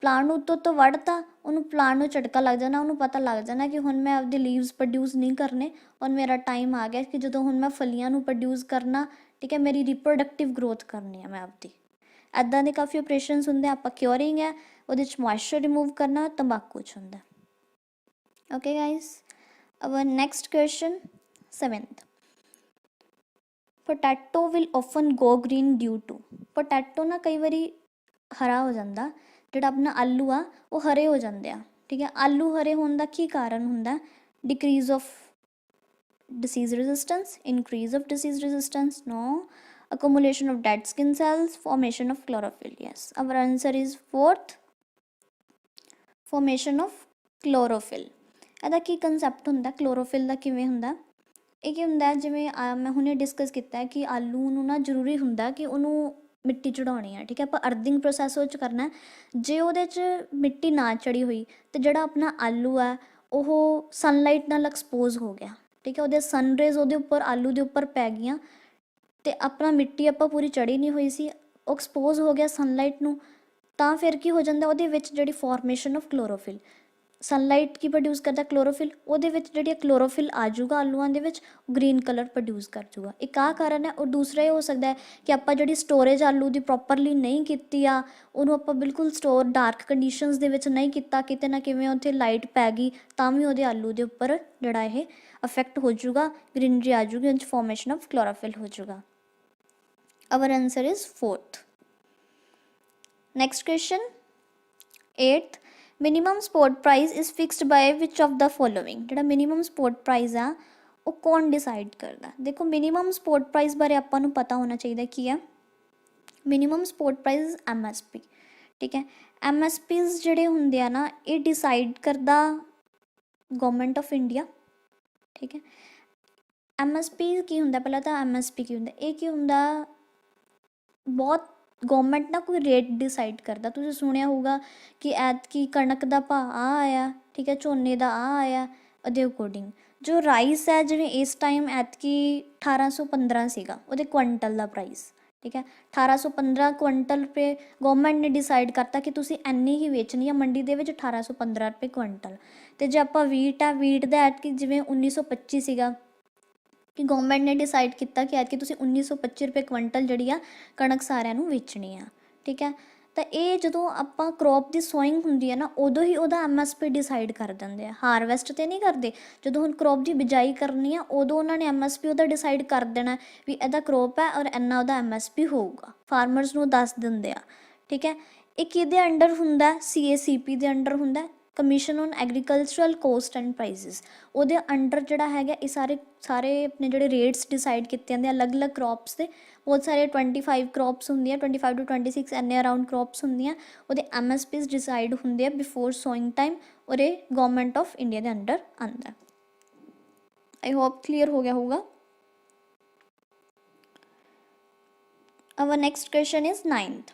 ਪਲਾਂਟ ਨੂੰ ਉੱਤੋਂ ਵੱਢਤਾ, ਉਹਨੂੰ ਪਲਾਂਟ ਨੂੰ ਝਟਕਾ ਲੱਗ ਜਾਣਾ, ਉਹਨੂੰ ਪਤਾ ਲੱਗ ਜਾਣਾ ਕਿ ਹੁਣ ਮੈਂ ਆਪਦੇ ਲੀਵਸ ਪ੍ਰੋਡਿਊਸ ਨਹੀਂ ਕਰਨੇ, ਔਰ ਮੇਰਾ ਟਾਈਮ ਆ ਗਿਆ ਕਿ ਜਦੋਂ ਹੁਣ ਮੈਂ ਫਲੀਆਂ ਨੂੰ ਪ੍ਰੋਡਿਊਸ ਕਰਨਾ। ਠੀਕ ਹੈ, ਮੇਰੀ ਰੀਪਰੋਡਕਟਿਵ ਗਰੋਥ ਕਰਨੀ ਹੈ ਮੈਂ ਆਪਦੀ। ਇੱਦਾਂ ਦੇ ਕਾਫੀ ਆਪਰੇਸ਼ਨਸ ਹੁੰਦੇ। ਆਪਾਂ ਕਿਉਰਿੰਗ ਹੈ, ਉਹਦੇ 'ਚ ਮੋਇਸਚਰ ਰਿਮੂਵ ਕਰਨਾ, ਤੰਬਾਕੂ 'ਚ ਹੁੰਦਾ। Okay guys, our next question 7th, potato will often go green due to. Potato ਨਾ ਕਈ ਵਾਰੀ ਹਰਾ ਹੋ ਜਾਂਦਾ, ਜਿਹੜਾ ਆਪਣਾ ਆਲੂ ਆ ਉਹ ਹਰੇ ਹੋ ਜਾਂਦੇ ਆ। ਠੀਕ ਹੈ, ਆਲੂ ਹਰੇ ਹੋਣ ਦਾ ਕੀ ਕਾਰਨ ਹੁੰਦਾ, decrease of disease resistance, increase of disease resistance, no, accumulation of dead skin cells, formation of chlorophyll. Yes, our answer is 4th, formation of chlorophyll। ਇਹਦਾ ਕੀ ਕੰਸੈਪਟ ਹੁੰਦਾ, ਕਲੋਰੋਫਿਲ ਦਾ ਕਿਵੇਂ ਹੁੰਦਾ। ਇਹ ਕੀ ਹੁੰਦਾ, ਜਿਵੇਂ ਮੈਂ ਹੁਣੇ ਡਿਸਕਸ ਕੀਤਾ ਕਿ ਆਲੂ ਨੂੰ ਨਾ ਜ਼ਰੂਰੀ ਹੁੰਦਾ ਕਿ ਉਹਨੂੰ ਮਿੱਟੀ ਚੜਾਉਣੀ ਆ। ਠੀਕ ਹੈ, ਆਪਾਂ ਅਰਦਿੰਗ ਪ੍ਰੋਸੈਸ ਉਹ 'ਚ ਕਰਨਾ। ਜੇ ਉਹਦੇ 'ਚ ਮਿੱਟੀ ਨਾ ਚੜੀ ਹੋਈ ਤਾਂ ਜਿਹੜਾ ਆਪਣਾ ਆਲੂ ਹੈ ਉਹ ਸਨਲਾਈਟ ਨਾਲ ਐਕਸਪੋਜ਼ ਹੋ ਗਿਆ। ਠੀਕ ਹੈ, ਉਹਦੇ ਸਨਰੇਜ਼ ਉਹਦੇ ਉੱਪਰ, ਆਲੂ ਦੇ ਉੱਪਰ ਪੈ ਗਈਆਂ, ਅਤੇ ਆਪਣਾ ਮਿੱਟੀ ਆਪਾਂ ਪੂਰੀ ਚੜੀ ਨਹੀਂ ਹੋਈ ਸੀ, ਉਹ ਐਕਸਪੋਜ਼ ਹੋ ਗਿਆ ਸਨਲਾਈਟ ਨੂੰ। ਤਾਂ ਫਿਰ ਕੀ ਹੋ ਜਾਂਦਾ, ਉਹਦੇ ਵਿੱਚ ਜਿਹੜੀ formation of chlorophyll, sunlight Ki produce ਕਰਦਾ, ਕਲੋਰੋਫਿਲ, ਉਹਦੇ ਵਿੱਚ ਜਿਹੜੀ ਕਲੋਰੋਫਿਲ ਆ ਜਾਊਗਾ ਆਲੂਆਂ ਦੇ ਵਿੱਚ, ਗ੍ਰੀਨ ਕਲਰ ਪ੍ਰੋਡਿਊਸ ਕਰ ਜੂਗਾ। ਇੱਕ ਆਹ ਕਾਰਨ ਹੈ। ਔਰ ਦੂਸਰਾ ਇਹ ਹੋ ਸਕਦਾ ਹੈ ਕਿ ਆਪਾਂ ਜਿਹੜੀ ਸਟੋਰੇਜ ਆਲੂ ਦੀ ਪ੍ਰੋਪਰਲੀ ਨਹੀਂ ਕੀਤੀ ਆ, ਉਹਨੂੰ ਆਪਾਂ ਬਿਲਕੁਲ ਸਟੋਰ ਡਾਰਕ ਕੰਡੀਸ਼ਨਸ ਦੇ ਵਿੱਚ ਨਹੀਂ ਕੀਤਾ, ਕਿਤੇ ਨਾ ਕਿਵੇਂ ਉੱਥੇ ਲਾਈਟ ਪੈ ਗਈ, ਤਾਂ ਵੀ ਉਹਦੇ ਆਲੂ ਦੇ ਉੱਪਰ ਜਿਹੜਾ ਇਹ ਅਫੈਕਟ ਹੋ ਜੂਗਾ, ਗ੍ਰੀਨਰੀ ਆ ਜੂਗੀ, ਉਹਦੇ 'ਚ ਫੋਰਮੇਸ਼ਨ ਆਫ ਕਲੋਰੋਫਿਲ ਹੋ ਜੂਗਾ। Our answer is 4th। Next question 8th, minimum support price is fixed by which of the following. ਜਿਹੜਾ ਮਿਨੀਮਮ ਸਪੋਰਟ ਪ੍ਰਾਈਸ ਆ ਉਹ ਕੌਣ ਡਿਸਾਈਡ ਕਰਦਾ। ਦੇਖੋ, ਮਿਨੀਮਮ ਸਪੋਰਟ ਪ੍ਰਾਈਸ ਬਾਰੇ ਆਪਾਂ ਨੂੰ ਪਤਾ ਹੋਣਾ ਚਾਹੀਦਾ ਕੀ ਆ। ਮਿਨੀਮਮ ਸਪੋਰਟ ਪ੍ਰਾਈਸ MSP, ਠੀਕ ਹੈ। MSPs ਜਿਹੜੇ ਹੁੰਦੇ ਆ ਨਾ, ਇਹ ਡਿਸਾਈਡ ਕਰਦਾ ਗਵਰਨਮੈਂਟ ਆਫ ਇੰਡੀਆ, ਠੀਕ ਹੈ। MSP ਕੀ ਹੁੰਦਾ, ਪਹਿਲਾਂ ਤਾਂ MSP ਕੀ ਹੁੰਦਾ, ਇਹ ਕੀ ਹੁੰਦਾ, ਬਹੁਤ ਗਵਰਨਮੈਂਟ ਨਾ ਕੋਈ ਰੇਟ ਡਿਸਾਈਡ ਕਰਦਾ। ਤੁਸੀਂ ਸੁਣਿਆ ਹੋਊਗਾ ਕਿ ਐਤਕੀ ਕਣਕ ਦਾ ਭਾਅ ਆ ਆਇਆ, ਠੀਕ ਹੈ, ਝੋਨੇ ਦਾ ਆ ਆਇਆ, ਉਹਦੇ ਅਕੋਰਡਿੰਗ ਜੋ ਰਾਈਸ ਹੈ, ਜਿਵੇਂ ਇਸ ਟਾਈਮ ਐਤਕੀ 1815 ਸੀਗਾ ਉਹਦੇ ਕੁਆਂਟਲ ਦਾ ਪ੍ਰਾਈਸ, ਠੀਕ ਹੈ। 1815 ਕੁਆਂਟਲ ਰੁਪਏ ਗਵਰਨਮੈਂਟ ਨੇ ਡਿਸਾਈਡ ਕਰਤਾ ਕਿ ਤੁਸੀਂ ਇੰਨੀ ਹੀ ਵੇਚਣੀ ਆ ਮੰਡੀ ਦੇ ਵਿੱਚ, 1815 ਰੁਪਏ ਕੁਆਂਟਲ। ਅਤੇ ਜੇ ਆਪਾਂ ਵੀਟ ਆ, ਵੀਟ ਦਾ ਐਤਕੀ ਜਿਵੇਂ 1925 ਸੀਗਾ, ਕਿ ਗਵਰਨਮੈਂਟ ਨੇ ਡਿਸਾਈਡ ਕੀਤਾ ਕਿ ਐਤਕੀ ਤੁਸੀਂ 1925 ਰੁਪਏ ਕੁਆਂਟਲ ਜਿਹੜੀ ਆ ਕਣਕ ਸਾਰਿਆਂ ਨੂੰ ਵੇਚਣੀ ਆ, ਠੀਕ ਹੈ। ਤਾਂ ਇਹ ਜਦੋਂ ਆਪਾਂ ਕਰੋਪ ਦੀ ਸੋਇੰਗ ਹੁੰਦੀ ਹੈ ਨਾ, ਉਦੋਂ ਹੀ ਉਹਦਾ MSP ਡਿਸਾਈਡ ਕਰ ਦਿੰਦੇ ਆ, ਹਾਰਵੈਸਟ ਤਾਂ ਨਹੀਂ ਕਰਦੇ। ਜਦੋਂ ਹੁਣ ਕਰੋਪ ਦੀ ਬਿਜਾਈ ਕਰਨੀ ਆ, ਉਦੋਂ ਉਹਨਾਂ ਨੇ MSP ਉਹਦਾ ਡਿਸਾਈਡ ਕਰ ਦੇਣਾ ਵੀ ਇਹਦਾ ਕਰੋਪ ਹੈ ਔਰ ਇੰਨਾ ਉਹਦਾ MSP ਹੋਊਗਾ, ਫਾਰਮਰਸ ਨੂੰ ਦੱਸ ਦਿੰਦੇ ਆ, ਠੀਕ ਹੈ। ਇਹ ਕਿਹਦੇ ਅੰਡਰ ਹੁੰਦਾ, CACP ਦੇ ਅੰਡਰ ਹੁੰਦਾ, commission on agricultural cost and prices. ਉਹਦੇ ਅੰਡਰ ਜਿਹੜਾ ਹੈਗਾ ਇਹ ਸਾਰੇ ਆਪਣੇ ਜਿਹੜੇ ਰੇਟਸ ਡਿਸਾਈਡ ਕੀਤੇ ਜਾਂਦੇ ਆ ਅਲੱਗ-ਅਲੱਗ ਕ੍ਰੋਪਸ ਦੇ। ਬਹੁਤ ਸਾਰੇ 25 ਕ੍ਰੋਪਸ ਹੁੰਦੀਆਂ, 25 to 26 ਇੰਨੇ ਅਰਾਊਂਡ ਕ੍ਰੋਪਸ ਹੁੰਦੀਆਂ, ਉਹਦੇ MSPs ਡਿਸਾਈਡ ਹੁੰਦੇ ਆ ਬਿਫੋਰ ਸੋਇੰਗ ਟਾਈਮ, ਔਰ ਇਹ ਗਵਰਨਮੈਂਟ ਆਫ ਇੰਡੀਆ ਦੇ ਅੰਡਰ ਆਉਂਦਾ। ਆਈ ਹੋਪ ਕਲੀਅਰ ਹੋ ਗਿਆ ਹੋਊਗਾ। Our next question is 9th.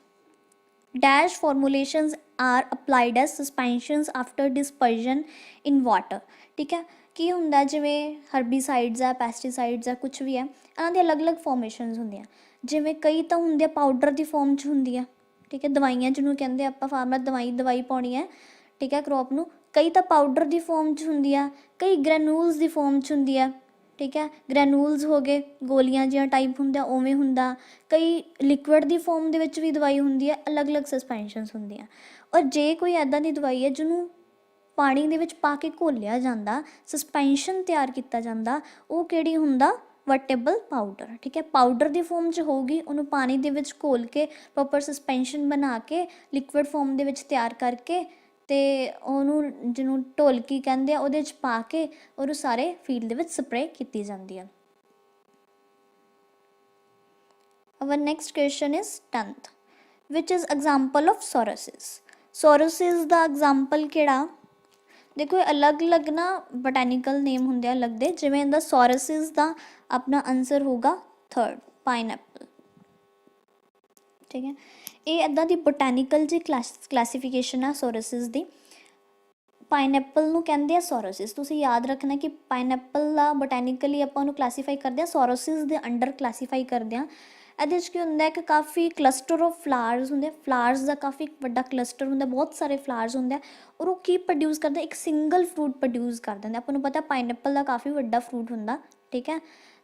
Dash formulations are applied as suspensions after dispersion in water, ਠੀਕ ਹੈ। ਕੀ ਹੁੰਦਾ, ਜਿਵੇਂ ਹਰਬੀਸਾਈਡਸ ਆ, ਪੈਸਟੀਸਾਈਡਸ ਆ, ਕੁਛ ਵੀ ਹੈ, ਇਹਨਾਂ ਦੀ ਅਲੱਗ-ਅਲੱਗ ਫੋਰਮੇਸ਼ਨਸ ਹੁੰਦੀਆਂ। ਜਿਵੇਂ ਕਈ ਤਾਂ ਹੁੰਦੇ ਆ ਪਾਊਡਰ ਦੀ ਫੋਰਮ 'ਚ ਹੁੰਦੀ ਆ, ਠੀਕ ਹੈ, ਦਵਾਈਆਂ ਜਿਹਨੂੰ ਕਹਿੰਦੇ ਆਪਾਂ, ਫਾਰਮਰ ਦਵਾਈ ਪਾਉਣੀ ਹੈ, ਠੀਕ ਹੈ, ਕਰੋਪ ਨੂੰ। ਕਈ ਤਾਂ ਪਾਊਡਰ ਦੀ ਫੋਰਮ 'ਚ ਹੁੰਦੀ ਆ, ਕਈ ਗ੍ਰੈਨੂਲਸ ਦੀ ਫੋਰਮ 'ਚ ਹੁੰਦੀ ਆ, ਠੀਕ ਹੈ। ਗ੍ਰੈਨੂਲਸ ਹੋ ਗਏ, ਗੋਲੀਆਂ ਜਿਹੀਆਂ ਟਾਈਪ ਹੁੰਦਾ, ਉਵੇਂ ਹੁੰਦਾ। ਕਈ ਲਿਕੁਇਡ ਦੀ ਫੋਰਮ ਦੇ ਵਿੱਚ ਵੀ ਦਵਾਈ ਹੁੰਦੀ ਹੈ, ਅਲੱਗ-ਅਲੱਗ ਸਸਪੈਂਸ਼ਨਸ ਹੁੰਦੀਆਂ। ਔਰ ਜੇ ਕੋਈ ਇੱਦਾਂ ਦੀ ਦਵਾਈ ਹੈ ਜਿਹਨੂੰ ਪਾਣੀ ਦੇ ਵਿੱਚ ਪਾ ਕੇ ਘੋਲਿਆ ਜਾਂਦਾ, ਸਸਪੈਂਸ਼ਨ ਤਿਆਰ ਕੀਤਾ ਜਾਂਦਾ, ਉਹ ਕਿਹੜੀ ਹੁੰਦਾ, ਵਟੇਬਲ ਪਾਊਡਰ, ਠੀਕ ਹੈ। ਪਾਊਡਰ ਦੀ ਫੋਰਮ 'ਚ ਹੋਊਗੀ, ਉਹਨੂੰ ਪਾਣੀ ਦੇ ਵਿੱਚ ਘੋਲ ਕੇ ਪ੍ਰੋਪਰ ਸਸਪੈਂਸ਼ਨ ਬਣਾ ਕੇ ਲਿਕੁਇਡ ਫੋਰਮ ਦੇ ਵਿੱਚ ਤਿਆਰ ਕਰਕੇ, ਅਤੇ ਉਹਨੂੰ ਜਿਹਨੂੰ ਢੋਲਕੀ ਕਹਿੰਦੇ ਆ, ਉਹਦੇ 'ਚ ਪਾ ਕੇ ਉਹਨੂੰ ਸਾਰੇ ਫੀਲਡ ਦੇ ਵਿੱਚ ਸਪਰੇਅ ਕੀਤੀ ਜਾਂਦੀ ਹੈ। Our next question is 10th. Which is example of saurosis? Saurosis the example ਕਿਹੜਾ, ਦੇਖੋ ਇਹ ਅਲੱਗ-ਅਲੱਗ ਨਾ ਬੋਟੈਨੀਕਲ ਨੇਮ ਹੁੰਦੇ ਆ ਅਲੱਗ ਦੇ। ਜਿਵੇਂ ਇਹਦਾ ਸੌਰਸਿਸ ਦਾ ਆਪਣਾ ਆਨਸਰ ਹੋਊਗਾ 3rd, ਪਾਈਨਐਪਲ, ਠੀਕ ਹੈ। ਇਹ ਇੱਦਾਂ ਦੀ ਬੋਟੈਨੀਕਲ ਜੀ ਕਲਾਸੀਫਿਕੇਸ਼ਨ ਆ ਸੌਰਸਿਸ ਦੀ। ਪਾਈਨਐਪਲ ਨੂੰ ਕਹਿੰਦੇ ਆ ਸੌਰਸਿਸ। ਤੁਸੀਂ ਯਾਦ ਰੱਖਣਾ ਕਿ ਪਾਈਨਐਪਲ ਦਾ ਬੋਟੈਨੀਕਲੀ ਆਪਾਂ ਉਹਨੂੰ ਕਲਾਸੀਫਾਈ ਕਰਦੇ ਹਾਂ, ਸੌਰਸਿਸ ਦੇ ਅੰਡਰ ਕਲਾਸੀਫਾਈ ਕਰਦੇ ਹਾਂ। ਇਹਦੇ 'ਚ ਕੀ ਹੁੰਦਾ ਕਿ ਕਾਫੀ ਕਲਸਟਰ ਆਫ ਫਲਾਵਰਸ ਹੁੰਦੇ, ਫਲਾਵਰਸ ਦਾ ਕਾਫੀ ਵੱਡਾ ਕਲਸਟਰ ਹੁੰਦਾ, ਬਹੁਤ ਸਾਰੇ ਫਲਾਵਰਸ ਹੁੰਦੇ ਆ, ਔਰ ਉਹ ਕੀ ਪ੍ਰੋਡਿਊਸ ਕਰਦਾ, ਇੱਕ ਸਿੰਗਲ ਫਰੂਟ ਪ੍ਰੋਡਿਊਸ ਕਰ ਦਿੰਦਾ। ਆਪਾਂ ਨੂੰ ਪਤਾ ਪਾਈਨਐਪਲ ਦਾ ਕਾਫੀ ਵੱਡਾ ਫਰੂਟ ਹੁੰਦਾ, ਠੀਕ ਹੈ।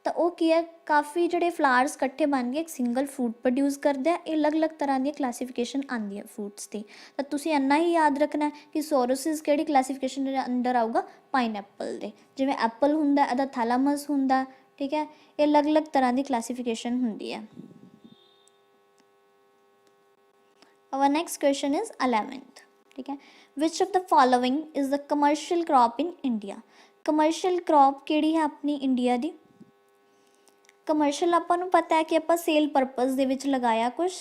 ਤਾਂ ਉਹ ਕੀ ਹੈ, ਕਾਫੀ ਜਿਹੜੇ ਫਲਾਵਰਸ ਇਕੱਠੇ ਬਣ ਕੇ ਇੱਕ ਸਿੰਗਲ ਫਰੂਟ ਪ੍ਰੋਡਿਊਸ ਕਰਦੇ ਆ। ਇਹ ਅਲੱਗ-ਅਲੱਗ ਤਰ੍ਹਾਂ ਦੀ ਕਲਾਸੀਫਿਕੇਸ਼ਨ ਆਉਂਦੀ ਹੈ ਫਰੂਟਸ ਦੀ। ਤਾਂ ਤੁਸੀਂ ਇੰਨਾ ਹੀ ਯਾਦ ਰੱਖਣਾ ਕਿ ਸੌਰਸਿਸ ਕਿਹੜੀ ਕਲਾਸੀਫਿਕੇਸ਼ਨ ਦੇ ਅੰਡਰ ਆਊਗਾ, ਪਾਈਨਐਪਲ ਦੇ। ਜਿਵੇਂ ਐਪਲ ਹੁੰਦਾ, ਇਹਦਾ ਥੈਲਾਮਸ ਹੁੰਦਾ, ਠੀਕ ਹੈ। ਇਹ ਅਲੱਗ-ਅਲੱਗ ਤਰ੍ਹਾਂ ਦੀ ਕਲਾਸੀਫਿਕੇਸ਼ਨ ਹੁੰਦੀ ਹੈ। Our next question is 11th, ਠੀਕ ਹੈ। Which of the following is the commercial crop in India? Commercial crop ਕਿਹੜੀ ਹੈ ਆਪਣੀ ਇੰਡੀਆ ਦੀ? ਕਮਰਸ਼ੀਅਲ ਆਪਾਂ ਨੂੰ ਪਤਾ ਹੈ ਕਿ ਆਪਾਂ ਸੇਲ ਪਰਪਸ ਦੇ ਵਿੱਚ ਲਗਾਇਆ ਕੁਛ,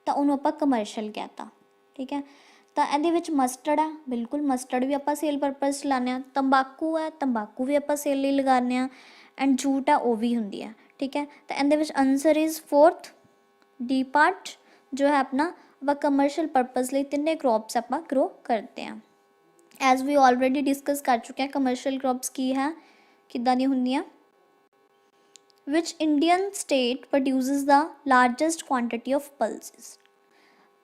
ਤਾਂ ਉਹਨੂੰ ਆਪਾਂ ਕਮਰਸ਼ੀਅਲ ਕਹਿਤਾ, ਠੀਕ ਹੈ। ਤਾਂ ਇਹਦੇ ਵਿੱਚ ਮਸਟਰਡ ਆ, ਬਿਲਕੁਲ ਮਸਟਰਡ ਵੀ ਆਪਾਂ ਸੇਲ ਪਰਪਸ ਲਾਉਂਦੇ ਹਾਂ। ਤੰਬਾਕੂ ਹੈ, ਤੰਬਾਕੂ ਵੀ ਆਪਾਂ ਸੇਲ ਲਈ ਲਗਾਉਂਦੇ ਹਾਂ। ਐਂਡ ਜੂਟ ਆ, ਉਹ ਵੀ ਹੁੰਦੀ ਆ, ਠੀਕ ਹੈ। ਤਾਂ ਇਹਦੇ ਵਿੱਚ answer is 4th, D part, ਜੋ ਹੈ ਆਪਣਾ ਆਪਾਂ ਕਮਰਸ਼ੀਅਲ ਪਰਪਸ ਲਈ ਤਿੰਨੇ ਕ੍ਰੌਪਸ ਆਪਾਂ ਗਰੋ ਕਰਦੇ ਹਾਂ। ਐਜ਼ ਵੀ ਆਲਰੇਡੀ ਡਿਸਕਸ ਕਰ ਚੁੱਕੇ ਹਾਂ ਕਮਰਸ਼ੀਅਲ ਕ੍ਰੌਪਸ ਕੀ ਹੈ, ਕਿੱਦਾਂ ਦੀਆਂ ਹੁੰਦੀਆਂ। Which Indian state produces the largest quantity of pulses?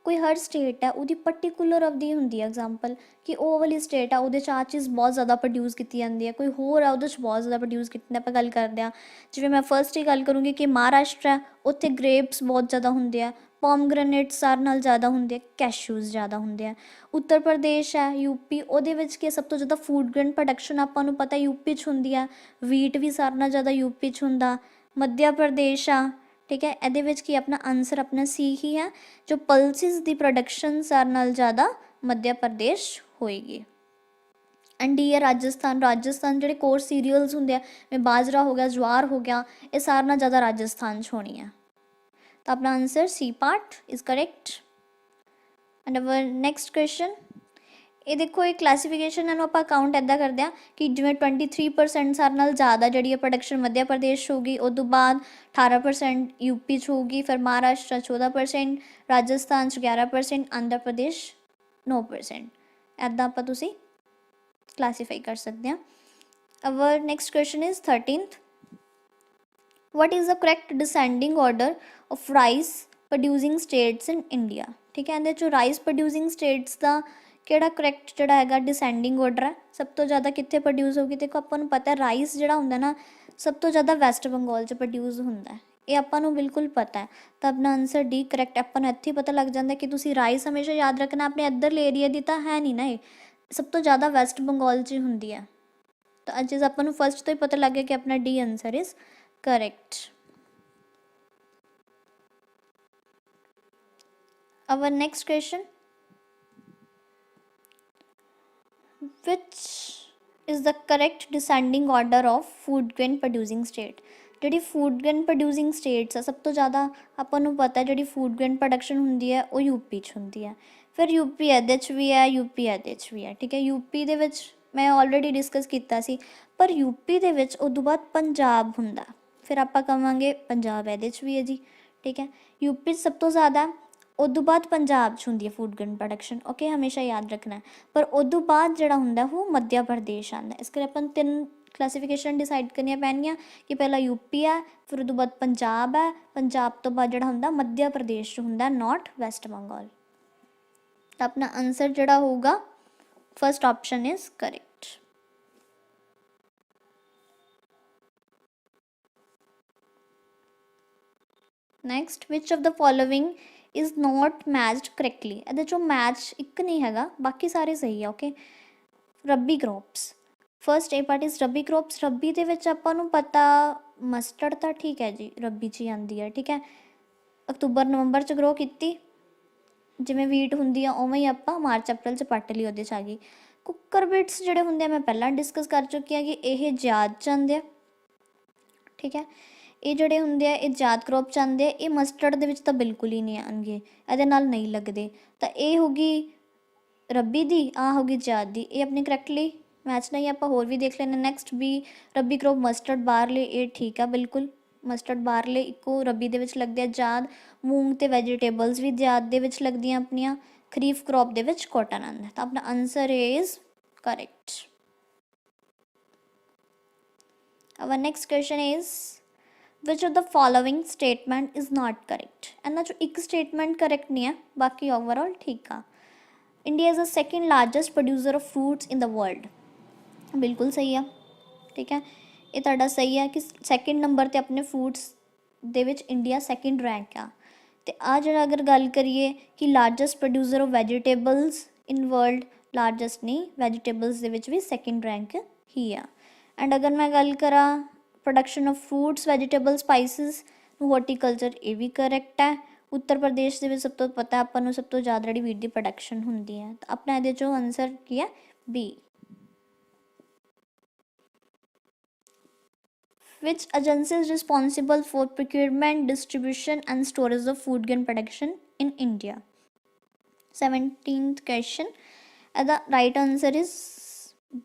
ਕੋਈ ਹਰ ਸਟੇਟ ਹੈ ਉਹਦੀ ਪਰਟੀਕੂਲਰ ਆਪਦੀ ਹੁੰਦੀ ਹੈ ਐਗਜ਼ਾਮਪਲ, ਕਿ ਉਹ ਵਾਲੀ ਸਟੇਟ ਆ ਉਹਦੇ 'ਚ ਆਹ ਚੀਜ਼ ਬਹੁਤ ਜ਼ਿਆਦਾ ਪ੍ਰੋਡਿਊਸ ਕੀਤੀ ਜਾਂਦੀ ਹੈ, ਕੋਈ ਹੋਰ ਆ ਉਹਦੇ 'ਚ ਬਹੁਤ ਜ਼ਿਆਦਾ ਪ੍ਰੋਡਿਊਸ ਕੀਤੀ। ਆਪਾਂ ਗੱਲ ਕਰਦੇ ਹਾਂ, ਜਿਵੇਂ ਮੈਂ ਫਸਟ ਹੀ ਗੱਲ ਕਰੂੰਗੀ ਕਿ ਮਹਾਰਾਸ਼ਟਰ ਹੈ, ਉੱਥੇ ਗ੍ਰੇਪਸ ਬਹੁਤ ਜ਼ਿਆਦਾ ਹੁੰਦੇ ਆ, ਪੋਮਗ੍ਰੇਨੇਟ ਸਾਰਿਆਂ ਨਾਲ ਜ਼ਿਆਦਾ ਹੁੰਦੇ ਆ, ਕੈਸ਼ੂਜ਼ ਜ਼ਿਆਦਾ ਹੁੰਦੇ ਆ। ਉੱਤਰ ਪ੍ਰਦੇਸ਼ ਹੈ, ਯੂਪੀ, ਉਹਦੇ ਵਿੱਚ ਕੀ ਸਭ ਤੋਂ ਜ਼ਿਆਦਾ ਫੂਡ ਗ੍ਰੇਨ ਪ੍ਰੋਡਕਸ਼ਨ ਆਪਾਂ ਨੂੰ ਪਤਾ ਯੂਪੀ 'ਚ ਹੁੰਦੀ ਆ। ਵੀਟ ਵੀ ਸਾਰਿਆਂ ਨਾਲ ਜ਼ਿਆਦਾ ਯੂਪੀ 'ਚ ਹੁੰਦਾ। ਮੱਧ ਪ੍ਰਦੇਸ਼ ਆ, ਠੀਕ ਹੈ। ਇਹਦੇ ਵਿੱਚ ਕੀ ਆਪਣਾ ਆਨਸਰ ਆਪਣਾ ਸੀ ਹੀ ਹੈ, ਜੋ ਪਲਸਿਸ ਦੀ ਪ੍ਰੋਡਕਸ਼ਨ ਸਾਰਿਆਂ ਨਾਲ ਜ਼ਿਆਦਾ ਮੱਧ ਪ੍ਰਦੇਸ਼ ਹੋਏਗੀ। ਐਂਡ ਡੀ ਹੈ ਰਾਜਸਥਾਨ। ਰਾਜਸਥਾਨ ਜਿਹੜੇ ਕੋਰ ਸੀਰੀਅਲਸ ਹੁੰਦੇ ਆ, ਜਿਵੇਂ ਬਾਜਰਾ ਹੋ ਗਿਆ, ਜਵਾਰ ਹੋ ਗਿਆ, ਇਹ ਸਾਰਿਆਂ ਨਾਲ ਜ਼ਿਆਦਾ ਰਾਜਸਥਾਨ 'ਚ ਹੋਣੀ ਆ। तो अपना answer C part is correct. And our next question, ਇਹ ਦੇਖੋ ਇਹ ਕਲਾਸੀਫਿਕੇਸ਼ਨ ਇਹਨੂੰ ਆਪਾਂ ਕਾਊਂਟ ਇੱਦਾਂ ਕਰਦੇ ਹਾਂ ਕਿ ਜਿਵੇਂ 23% ਸਾਰ ਨਾਲ ਜ਼ਿਆਦਾ ਜਿਹੜੀ ਹੈ ਪ੍ਰੋਡਕਸ਼ਨ ਮੱਧ ਪ੍ਰਦੇਸ਼ ਹੋਊਗੀ, ਉਹ ਤੋਂ ਬਾਅਦ 18% ਯੂਪੀ 'ਚ ਹੋਊਗੀ, ਫਿਰ ਮਹਾਰਾਸ਼ਟਰ 14%, ਰਾਜਸਥਾਨ 'ਚ 11%, ਆਂਧਰਾ ਪ੍ਰਦੇਸ਼ 9%। ਇੱਦਾਂ ਆਪਾਂ ਤੁਸੀਂ ਕਲਾਸੀਫਾਈ ਕਰ ਸਕਦੇ ਹਾਂ। Our next question is 13th, what is the correct descending order of rice producing states in India? ठीक है, ਇਹਦੇ 'ਚੋਂ ਰਾਈਸ ਪ੍ਰੋਡਿਊਸਿੰਗ ਸਟੇਟਸ ਦਾ ਕਿਹੜਾ ਕਰੈਕਟ ਜਿਹੜਾ ਹੈਗਾ ਡਿਸੈਂਡਿੰਗ ਆਰਡਰ ਹੈ, ਸਭ ਤੋਂ ਜ਼ਿਆਦਾ ਕਿੱਥੇ ਪ੍ਰੋਡਿਊਸ ਹੋਊਗੀ? ਦੇਖੋ ਆਪਾਂ ਨੂੰ ਪਤਾ ਰਾਈਸ ਜਿਹੜਾ ਹੁੰਦਾ ਨਾ ਸਭ ਤੋਂ ਜ਼ਿਆਦਾ ਵੈਸਟ ਬੰਗਾਲ 'ਚ ਪ੍ਰੋਡਿਊਸ ਹੁੰਦਾ, ਇਹ ਆਪਾਂ ਨੂੰ ਬਿਲਕੁਲ ਪਤਾ ਹੈ। ਤਾਂ ਆਪਣਾ ਆਨਸਰ ਡੀ ਕਰੈਕਟ। ਆਪਾਂ ਨੂੰ ਇੱਥੇ ਹੀ ਪਤਾ ਲੱਗ ਜਾਂਦਾ ਕਿ ਤੁਸੀਂ ਰਾਈਸ ਹਮੇਸ਼ਾ ਯਾਦ ਰੱਖਣਾ, ਆਪਣੇ ਇੱਧਰਲੇ ਏਰੀਆ ਦੀ ਤਾਂ ਹੈ ਨਹੀਂ ਨਾ, ਇਹ ਸਭ ਤੋਂ ਜ਼ਿਆਦਾ ਵੈਸਟ ਬੰਗਾਲ 'ਚ ਹੁੰਦੀ ਹੈ। ਤਾਂ ਅੱਜ ਆਪਾਂ ਨੂੰ ਫਸਟ ਤੋਂ ਹੀ ਪਤਾ ਲੱਗ ਗਿਆ ਕਿ ਆਪਣਾ D answer is correct. Our next question, which is the correct descending order of food grain producing state? ਜਿਹੜੀ ਫੂਡ ਗ੍ਰੇਨ ਪ੍ਰੋਡਿਊਸਿੰਗ ਸਟੇਟਸ ਆ ਸਭ ਤੋਂ ਜ਼ਿਆਦਾ ਆਪਾਂ ਨੂੰ ਪਤਾ ਜਿਹੜੀ ਫੂਡ ਗ੍ਰੇਨ ਪ੍ਰੋਡਕਸ਼ਨ ਹੁੰਦੀ ਹੈ ਉਹ ਯੂਪੀ 'ਚ ਹੁੰਦੀ ਹੈ, ਫਿਰ ਯੂਪੀ ਇਹਦੇ 'ਚ ਵੀ ਹੈ, ਯੂਪੀ ਇਹਦੇ 'ਚ ਵੀ ਹੈ। ਠੀਕ ਹੈ, ਯੂਪੀ ਦੇ ਵਿੱਚ ਮੈਂ ਆਲਰੇਡੀ ਡਿਸਕਸ ਕੀਤਾ ਸੀ, ਪਰ ਯੂਪੀ ਦੇ ਵਿੱਚ ਉਦੋਂ ਬਾਅਦ ਪੰਜਾਬ ਹੁੰਦਾ, ਫਿਰ ਆਪਾਂ ਕਹਾਂਗੇ ਪੰਜਾਬ ਇਹਦੇ 'ਚ ਵੀ ਹੈ ਜੀ। ਠੀਕ ਹੈ, ਯੂਪੀ 'ਚ ਸਭ ਤੋਂ ਜ਼ਿਆਦਾ, ਉਦੋਂ ਬਾਅਦ ਪੰਜਾਬ 'ਚ ਹੁੰਦੀ ਹੈ ਫੂਡ ਗ੍ਰੇਨ ਪ੍ਰੋਡਕਸ਼ਨ। ਓਕੇ, ਹਮੇਸ਼ਾ ਯਾਦ ਰੱਖਣਾ। ਪਰ ਉਦੋਂ ਬਾਅਦ ਜਿਹੜਾ ਹੁੰਦਾ ਉਹ ਮੱਧ ਪ੍ਰਦੇਸ਼ ਆਉਂਦਾ। ਇਸ ਕਰਕੇ ਆਪਾਂ ਨੂੰ 3 ਕਲਾਸੀਫਿਕੇਸ਼ਨ ਡਿਸਾਈਡ ਕਰਨੀਆਂ ਪੈਣੀਆਂ ਕਿ ਪਹਿਲਾਂ ਯੂਪੀ ਹੈ, ਫਿਰ ਉਦੋਂ ਬਾਅਦ ਪੰਜਾਬ ਹੈ, ਪੰਜਾਬ ਤੋਂ ਬਾਅਦ ਜਿਹੜਾ ਹੁੰਦਾ ਮੱਧ ਪ੍ਰਦੇਸ਼ 'ਚ ਹੁੰਦਾ, ਨਾਟ ਵੈਸਟ ਬੰਗਾਲ। ਤਾਂ ਆਪਣਾ ਆਨਸਰ ਜਿਹੜਾ ਹੋਊਗਾ first option is correct. Next, which of the following is not matched correctly? ਇਹਦੇ 'ਚੋਂ ਮੈਚ ਇੱਕ ਨਹੀਂ ਹੈਗਾ, ਬਾਕੀ ਸਾਰੇ ਸਹੀ ਆ। ਓਕੇ, ਰੱਬੀ crops, first A part is ਰੱਬੀ ਕਰੋਪਸ। ਰੱਬੀ ਦੇ ਵਿੱਚ ਆਪਾਂ ਨੂੰ ਪਤਾ ਮਸਟਰਡ ਤਾਂ ਠੀਕ ਹੈ ਜੀ, ਰੱਬੀ 'ਚ ਹੀ ਆਉਂਦੀ ਹੈ। ਠੀਕ ਹੈ, ਅਕਤੂਬਰ ਨਵੰਬਰ 'ਚ ਗਰੋ ਕੀਤੀ, ਜਿਵੇਂ ਵੀਟ ਹੁੰਦੀ ਆ ਉਵੇਂ ਹੀ ਆਪਾਂ ਮਾਰਚ ਅਪ੍ਰੈਲ 'ਚ ਪੱਟ ਲਈ, ਉਹਦੇ 'ਚ ਆ ਗਈ। ਕੁੱਕਰ ਬੀਟਸ ਜਿਹੜੇ ਹੁੰਦੇ ਆ ਮੈਂ ਪਹਿਲਾਂ ਡਿਸਕਸ ਕਰ ਚੁੱਕੀ ਹਾਂ ਕਿ ਇਹ ਜਾਦ 'ਚ ਆਉਂਦੇ ਆ। ਠੀਕ ਹੈ, ਇਹ ਜਿਹੜੇ ਹੁੰਦੇ ਆ ਇਹ ਜਾਦ ਕਰੋਪ 'ਚ ਆਉਂਦੇ ਆ, ਇਹ ਮਸਟਰਡ ਦੇ ਵਿੱਚ ਤਾਂ ਬਿਲਕੁਲ ਹੀ ਨਹੀਂ ਆਉਣਗੇ, ਇਹਦੇ ਨਾਲ ਨਹੀਂ ਲੱਗਦੇ। ਤਾਂ ਇਹ ਹੋ ਗਈ ਰੱਬੀ ਦੀ, ਆਹ ਹੋ ਗਈ ਜਾਦ ਦੀ, ਇਹ ਆਪਣੀ ਕਰੈਕਟਲੀ ਮੈਚ ਨਹੀਂ। ਆਪਾਂ ਹੋਰ ਵੀ ਦੇਖ ਲੈਂਦੇ। ਨੈਕਸਟ ਵੀ ਰੱਬੀ ਕਰੋਪ ਮਸਟਰਡ ਬਾਰਲੇ, ਇਹ ਠੀਕ ਆ ਬਿਲਕੁਲ, ਮਸਟਰਡ ਬਾਰਲੇ ਇੱਕੋ ਰੱਬੀ ਦੇ ਵਿੱਚ ਲੱਗਦੇ ਆ। ਜਾਦ, ਮੂੰਗ ਅਤੇ ਵੈਜੀਟੇਬਲਸ ਵੀ ਜਾਦ ਦੇ ਵਿੱਚ ਲੱਗਦੀਆਂ ਆਪਣੀਆਂ। ਖਰੀਫ ਕਰੋਪ ਦੇ ਵਿੱਚ ਕੋਟਨ ਆਉਂਦਾ। ਤਾਂ ਆਪਣਾ answer is correct. Our next question is which of the following statement is not correct? ਇਹਨਾਂ 'ਚੋਂ ਇੱਕ ਸਟੇਟਮੈਂਟ ਕਰੈਕਟ ਨਹੀਂ ਹੈ, ਬਾਕੀ ਓਵਰਆਲ ਠੀਕ ਆ। India is the second largest producer of fruits in the world, ਬਿਲਕੁਲ ਸਹੀ ਆ। ਠੀਕ ਹੈ, ਇਹ ਤੁਹਾਡਾ ਸਹੀ ਹੈ ਕਿ ਸੈਕਿੰਡ ਨੰਬਰ 'ਤੇ ਆਪਣੇ ਫੂਡਸ ਦੇ ਵਿੱਚ ਇੰਡੀਆ ਸੈਕਿੰਡ ਰੈਂਕ ਆ। ਅਤੇ ਆਹ ਜਿਹੜਾ ਅਗਰ ਗੱਲ ਕਰੀਏ ਕਿ largest producer of vegetables in world, largest ਨਹੀਂ, ਵੈਜੀਟੇਬਲਸ ਦੇ ਵਿੱਚ ਵੀ ਸੈਕਿੰਡ ਰੈਂਕ ਹੀ ਆ। ਐਂਡ ਅਗਰ ਮੈਂ ਗੱਲ ਕਰਾਂ production of fruits, vegetable, spices, horticulture, ਇਹ ਵੀ ਕਰੈਕਟ ਹੈ। ਉੱਤਰ ਪ੍ਰਦੇਸ਼ ਦੇ ਵਿੱਚ ਸਭ ਤੋਂ ਪਤਾ ਆਪਾਂ ਨੂੰ ਸਭ ਤੋਂ ਜ਼ਿਆਦਾ ਜਿਹੜੀ ਵੀਟ ਦੀ ਪ੍ਰੋਡਕਸ਼ਨ ਹੁੰਦੀ ਹੈ। ਤਾਂ ਆਪਣਾ ਇਹਦੇ 'ਚੋਂ ਆਨਸਰ ਕੀ ਹੈ? B. Which agency is responsible for procurement, distribution and storage of food grain production in India? 17th question. The right answer is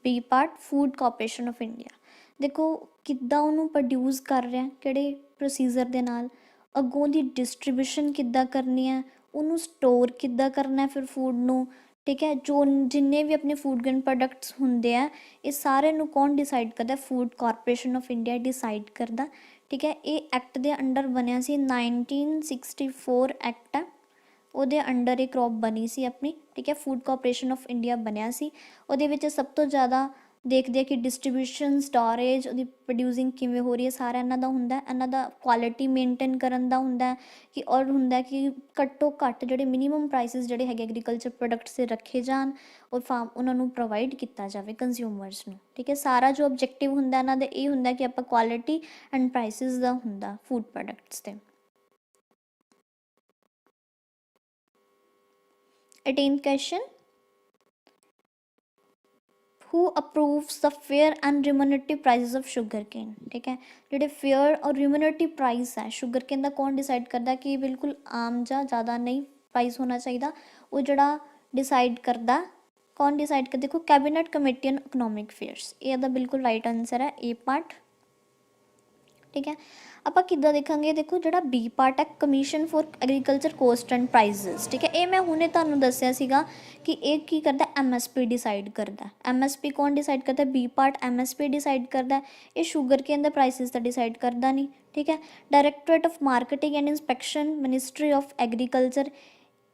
B part, Food Corporation of India. ਦੇਖੋ ਕਿੱਦਾਂ ਉਹਨੂੰ ਪ੍ਰੋਡਿਊਸ ਕਰ ਰਿਹਾ, ਕਿਹੜੇ ਪ੍ਰੋਸੀਜਰ ਦੇ ਨਾਲ, ਅੱਗੋਂ ਦੀ ਡਿਸਟਰੀਬਿਊਸ਼ਨ ਕਿੱਦਾਂ ਕਰਨੀ ਹੈ, ਉਹਨੂੰ ਸਟੋਰ ਕਿੱਦਾਂ ਕਰਨਾ ਫਿਰ ਫੂਡ ਨੂੰ। ਠੀਕ ਹੈ, ਜੋ ਜਿੰਨੇ ਵੀ ਆਪਣੇ ਫੂਡ ਗ੍ਰੇਨ ਪ੍ਰੋਡਕਟਸ ਹੁੰਦੇ ਆ ਇਹ ਸਾਰੇ ਨੂੰ ਕੌਣ ਡਿਸਾਈਡ ਕਰਦਾ? Food corporation of India decide ਕਰਦਾ। ਠੀਕ ਹੈ, ਇਹ ਐਕਟ ਦੇ ਅੰਡਰ ਬਣਿਆ ਸੀ, 1964 ਐਕਟ ਹੈ, ਉਹਦੇ ਅੰਡਰ ਇਹ ਕ੍ਰੌਪ ਬਣੀ ਸੀ ਆਪਣੀ। ਠੀਕ ਹੈ, ਫੂਡ ਕਾਰਪੋਰੇਸ਼ਨ ਆਫ ਇੰਡੀਆ ਬਣਿਆ ਸੀ। ਉਹਦੇ ਵਿੱਚ ਸਭ ਤੋਂ ਜ਼ਿਆਦਾ ਦੇਖਦੇ ਆ ਕਿ ਡਿਸਟਰੀਬਿਊਸ਼ਨ, ਸਟੋਰੇਜ, ਉਹਦੀ ਪ੍ਰੋਡਿਊਸਿੰਗ ਕਿਵੇਂ ਹੋ ਰਹੀ ਹੈ, ਸਾਰਾ ਇਹਨਾਂ ਦਾ ਹੁੰਦਾ। ਇਹਨਾਂ ਦਾ ਕੁਆਲਿਟੀ ਮੇਨਟੇਨ ਕਰਨ ਦਾ ਹੁੰਦਾ ਕਿ ਔਰ ਹੁੰਦਾ ਕਿ ਘੱਟੋ ਘੱਟ ਜਿਹੜੇ ਮਿਨੀਮਮ ਪ੍ਰਾਈਸਿਸ ਜਿਹੜੇ ਹੈਗੇ ਐਗਰੀਕਲਚਰ ਪ੍ਰੋਡਕਟਸ ਦੇ ਰੱਖੇ ਜਾਣ ਔਰ ਉਹਨਾਂ ਨੂੰ ਪ੍ਰੋਵਾਈਡ ਕੀਤਾ ਜਾਵੇ ਕੰਜ਼ਿਊਮਰਸ ਨੂੰ। ਠੀਕ ਹੈ, ਸਾਰਾ ਜੋ ਆਬਜੈਕਟਿਵ ਹੁੰਦਾ ਇਹਨਾਂ ਦਾ ਇਹ ਹੁੰਦਾ ਕਿ ਆਪਾਂ ਕੁਆਲਿਟੀ ਐਂਡ ਪ੍ਰਾਈਸਿਸ ਦਾ ਹੁੰਦਾ ਫੂਡ ਪ੍ਰੋਡਕਟਸ 'ਤੇ। 18th question. Who approves the fair and remunerative prices of sugarcane. ठीक है, ਜਿਹੜੇ फेयर और रिम्यूनरेटिव प्राइस है शुगर केन का कौन डिसाइड करता कि बिल्कुल आम ਜਾਂ ज़्यादा नहीं प्राइस होना चाहिए, वो जड़ा डिसाइड करता कौन डिसाइड कर, देखो cabinet committee on economic affairs, ये बिल्कुल राइट आंसर है ए पार्ट। ठीक है, ਆਪਾਂ ਕਿੱਦਾਂ ਦੇਖਾਂਗੇ, ਦੇਖੋ ਜਿਹੜਾ ਬੀ ਪਾਰਟ ਹੈ commission for agriculture cost and prices. ਠੀਕ ਹੈ, ਇਹ ਮੈਂ ਹੁਣੇ ਤੁਹਾਨੂੰ ਦੱਸਿਆ ਸੀਗਾ ਕਿ ਇਹ ਕੀ ਕਰਦਾ, ਐਮਐਸਪੀ ਡਿਸਾਈਡ ਕਰਦਾ। ਐਮਐਸਪੀ ਕੌਣ ਡਿਸਾਈਡ ਕਰਦਾ, ਬੀ ਪਾਰਟ ਐਮਐਸਪੀ ਡਿਸਾਈਡ ਕਰਦਾ, ਇਹ ਸ਼ੂਗਰ ਕੇਨ ਦੇ ਪ੍ਰਾਈਸਿਸ ਤਾਂ ਡਿਸਾਈਡ ਕਰਦਾ ਨਹੀਂ। ਠੀਕ ਹੈ, directorate of marketing and inspection ministry of agriculture,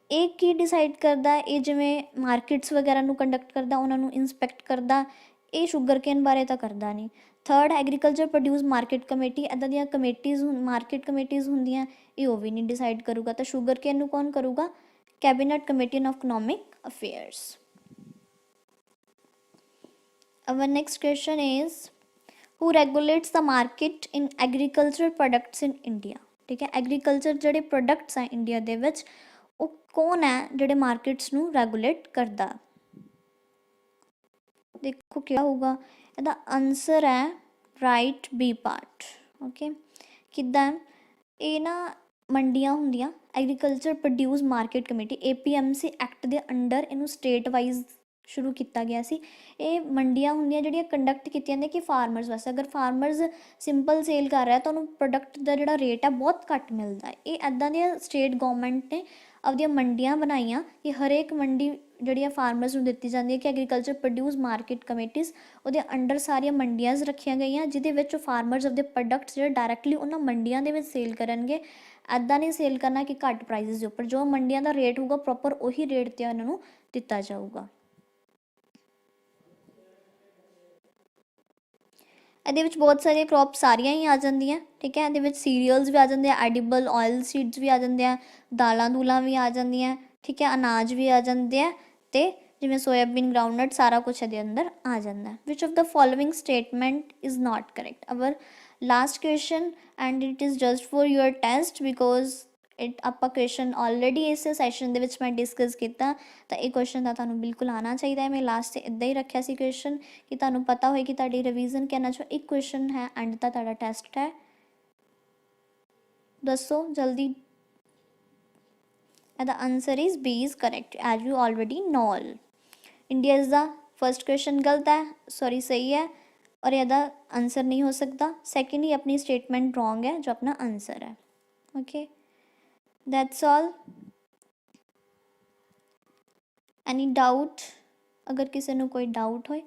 ਇਹ ਕੀ ਡਿਸਾਈਡ ਕਰਦਾ, ਇਹ ਜਿਵੇਂ ਮਾਰਕੀਟਸ ਵਗੈਰਾ ਨੂੰ ਕੰਡਕਟ ਕਰਦਾ, ਉਹਨਾਂ ਨੂੰ ਇੰਸਪੈਕਟ ਕਰਦਾ, ਇਹ ਸ਼ੂਗਰ ਕੇਨ ਬਾਰੇ ਤਾਂ ਕਰਦਾ ਨਹੀਂ। Third agriculture produce market committee, ਇੱਦਾਂ ਦੀਆਂ ਕਮੇਟੀਜ਼ ਮਾਰਕੀਟ ਕਮੇਟੀਜ਼ ਹੁੰਦੀਆਂ, ਇਹ ਉਹ ਵੀ ਨਹੀਂ ਡਿਸਾਈਡ ਕਰੂਗਾ। ਤਾਂ ਸ਼ੂਗਰ ਕੇਨ ਨੂੰ ਕੌਣ ਕਰੂਗਾ, cabinet committee of economic affairs. our next question is who regulates the market in agricultural products in India। ठीक है, एग्रीकल्चर ਜਿਹੜੇ ਪ੍ਰੋਡਕਟਸ ਆ ਇੰਡੀਆ ਦੇ ਵਿੱਚ ਉਹ ਕੌਣ ਹੈ ਜਿਹੜੇ ਮਾਰਕੀਟਸ ਨੂੰ ਰੈਗੂਲੇਟ ਕਰਦਾ। ਦੇਖੋ क्या ਹੋਊਗਾ, ਇਹਦਾ ਆਨਸਰ ਹੈ ਰਾਈਟ ਬੀ ਪਾਰਟ। ਓਕੇ, ਕਿੱਦਾਂ, ਇਹ ਨਾ ਮੰਡੀਆਂ ਹੁੰਦੀਆਂ, agriculture produce market committee APMC act ਦੇ ਅੰਡਰ ਇਹਨੂੰ ਸਟੇਟ ਵਾਈਜ਼ ਸ਼ੁਰੂ ਕੀਤਾ ਗਿਆ ਸੀ। ਇਹ ਮੰਡੀਆਂ ਹੁੰਦੀਆਂ ਜਿਹੜੀਆਂ ਕੰਡਕਟ ਕੀਤੀਆਂ ਜਾਂਦੀਆਂ ਕਿ ਫਾਰਮਰਸ ਵਾਸਤੇ, ਅਗਰ ਫਾਰਮਰਸ ਸਿੰਪਲ ਸੇਲ ਕਰ ਰਿਹਾ ਤਾਂ ਉਹਨੂੰ ਪ੍ਰੋਡਕਟ ਦਾ ਜਿਹੜਾ ਰੇਟ ਹੈ ਬਹੁਤ ਘੱਟ ਮਿਲਦਾ। ਇਹ ਇੱਦਾਂ ਦੀਆਂ ਸਟੇਟ ਗੌਰਮੈਂਟ ਨੇ ਆਪਦੀਆਂ ਮੰਡੀਆਂ ਬਣਾਈਆਂ ਕਿ ਹਰੇਕ ਮੰਡੀ ਜਿਹੜੀ ਆ ਫਾਰਮਰਸ ਨੂੰ ਦਿੱਤੀ ਜਾਂਦੀ ਹੈ ਕਿ ਐਗਰੀਕਲਚਰ ਪ੍ਰੋਡਿਊਸ ਮਾਰਕੀਟ ਕਮੇਟੀਜ਼, ਉਹਦੇ ਅੰਡਰ ਸਾਰੀਆਂ ਮੰਡੀਆਂ ਰੱਖੀਆਂ ਗਈਆਂ ਜਿਹਦੇ ਵਿੱਚ ਫਾਰਮਰਸ ਆਪਦੇ ਪ੍ਰੋਡਕਟਸ ਜਿਹੜੇ ਡਾਇਰੈਕਟਲੀ ਉਹਨਾਂ ਮੰਡੀਆਂ ਦੇ ਵਿੱਚ ਸੇਲ ਕਰਨਗੇ। ਇੱਦਾਂ ਨਹੀਂ ਸੇਲ ਕਰਨਾ ਕਿ ਘੱਟ ਪ੍ਰਾਈਸਿਸ ਦੇ ਉੱਪਰ, ਜੋ ਮੰਡੀਆਂ ਦਾ ਰੇਟ ਹੋਊਗਾ ਪ੍ਰੋਪਰ ਉਹੀ ਰੇਟ 'ਤੇ ਉਹਨਾਂ ਨੂੰ ਦਿੱਤਾ ਜਾਊਗਾ। ਇਹਦੇ ਵਿੱਚ ਬਹੁਤ ਸਾਰੀਆਂ ਕ੍ਰੌਪ ਸਾਰੀਆਂ ਹੀ ਆ ਜਾਂਦੀਆਂ। ਠੀਕ ਹੈ, ਇਹਦੇ ਵਿੱਚ ਸੀਰੀਅਲਸ ਵੀ ਆ ਜਾਂਦੇ ਆ, ਐਡੀਬਲ ਆਇਲ ਸੀਡਸ ਵੀ ਆ ਜਾਂਦੇ ਆ, ਦਾਲਾਂ ਦੂਲਾਂ ਵੀ ਆ ਜਾਂਦੀਆਂ। ਠੀਕ ਹੈ, ਅਨਾਜ ਵੀ ਆ ਜਾਂਦੇ ਆ, ਅਤੇ ਜਿਵੇਂ ਸੋਇਆਬੀਨ ਗਰਾਊਂਡਨਟ ਸਾਰਾ ਕੁਛ ਇਹਦੇ ਅੰਦਰ ਆ ਜਾਂਦਾ। Which of the following statement is not correct. Our last question and it is just for your test because ਆਪਾਂ ਕੁਐਸਚਨ ਆਲਰੇਡੀ ਇਸ ਸੈਸ਼ਨ ਦੇ ਵਿੱਚ ਮੈਂ ਡਿਸਕਸ ਕੀਤਾ, ਤਾਂ ਇਹ ਕੁਐਸਚਨ ਤਾਂ ਤੁਹਾਨੂੰ ਬਿਲਕੁਲ ਆਉਣਾ ਚਾਹੀਦਾ ਹੈ। ਮੈਂ ਲਾਸਟ 'ਤੇ ਇੱਦਾਂ ਹੀ ਰੱਖਿਆ ਸੀ ਕੁਐਸਚਨ ਕਿ ਤੁਹਾਨੂੰ ਪਤਾ ਹੋਏ ਕਿ ਤੁਹਾਡੀ ਰਿਵੀਜ਼ਨ ਕਰਨਾ ਚਾਹੋ। ਇੱਕ ਕੁਐਸਚਨ ਹੈ ਐਂਡ ਦਾ ਤੁਹਾਡਾ ਟੈਸਟ ਹੈ, ਦੱਸੋ ਜਲਦੀ। ਇਹਦਾ answer is B is correct as you already no. India is the first question गलत है, सॉरी सही है, और ਇਹਦਾ आंसर नहीं हो सकता। सेकंड ही अपनी स्टेटमेंट रॉन्ग है जो अपना आंसर है। Okay, that's all. Any doubt, अगर किसी ਨੂੰ कोई डाउट होए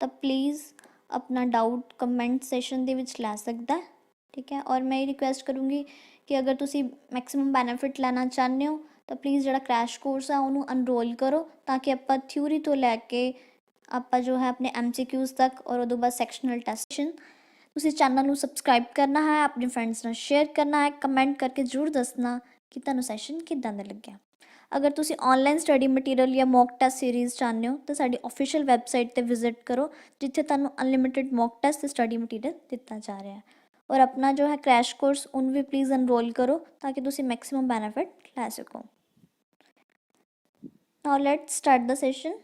तो प्लीज़ अपना डाउट कमेंट सैशन ਦੇ ਵਿੱਚ ਲੈ ਸਕਦਾ। ठीक है, और मैं ये रिक्वेस्ट करूँगी कि अगर तुसी मैक्सिमम बेनिफिट लेना चाहते हो तो प्लीज़ ਜਿਹੜਾ क्रैश कोर्स है ਉਹਨੂੰ अनरोल करो ताकि ਆਪਾਂ थ्योरी तो लैके ਆਪਾਂ जो है अपने MCQs तक और उदों बाद सैक्शनल टैस्ट। तुसी चैनल ਨੂੰ सब्सक्राइब करना है, अपने फ्रेंड्स ਨਾਲ शेयर करना है, कमेंट करके जरूर दसना कि ਤੁਹਾਨੂੰ सैशन किदां दा लग्या। अगर तुसी ऑनलाइन स्टडी मटीरियल या मॉक टेस्ट सीरीज़ चाहते हो तो साडी ऑफिशियल वैबसाइट ते विजिट करो जिथे तुहानू अनलिमिटेड मॉक टेस्ट ते स्टडी मटीरियल दिता जा रहा है। और अपना जो है क्रैश कोर्स उन भी प्लीज़ अनरोल करो ताकि तुसी मैक्सिमम बेनिफिट लै सको। Now let's start the session.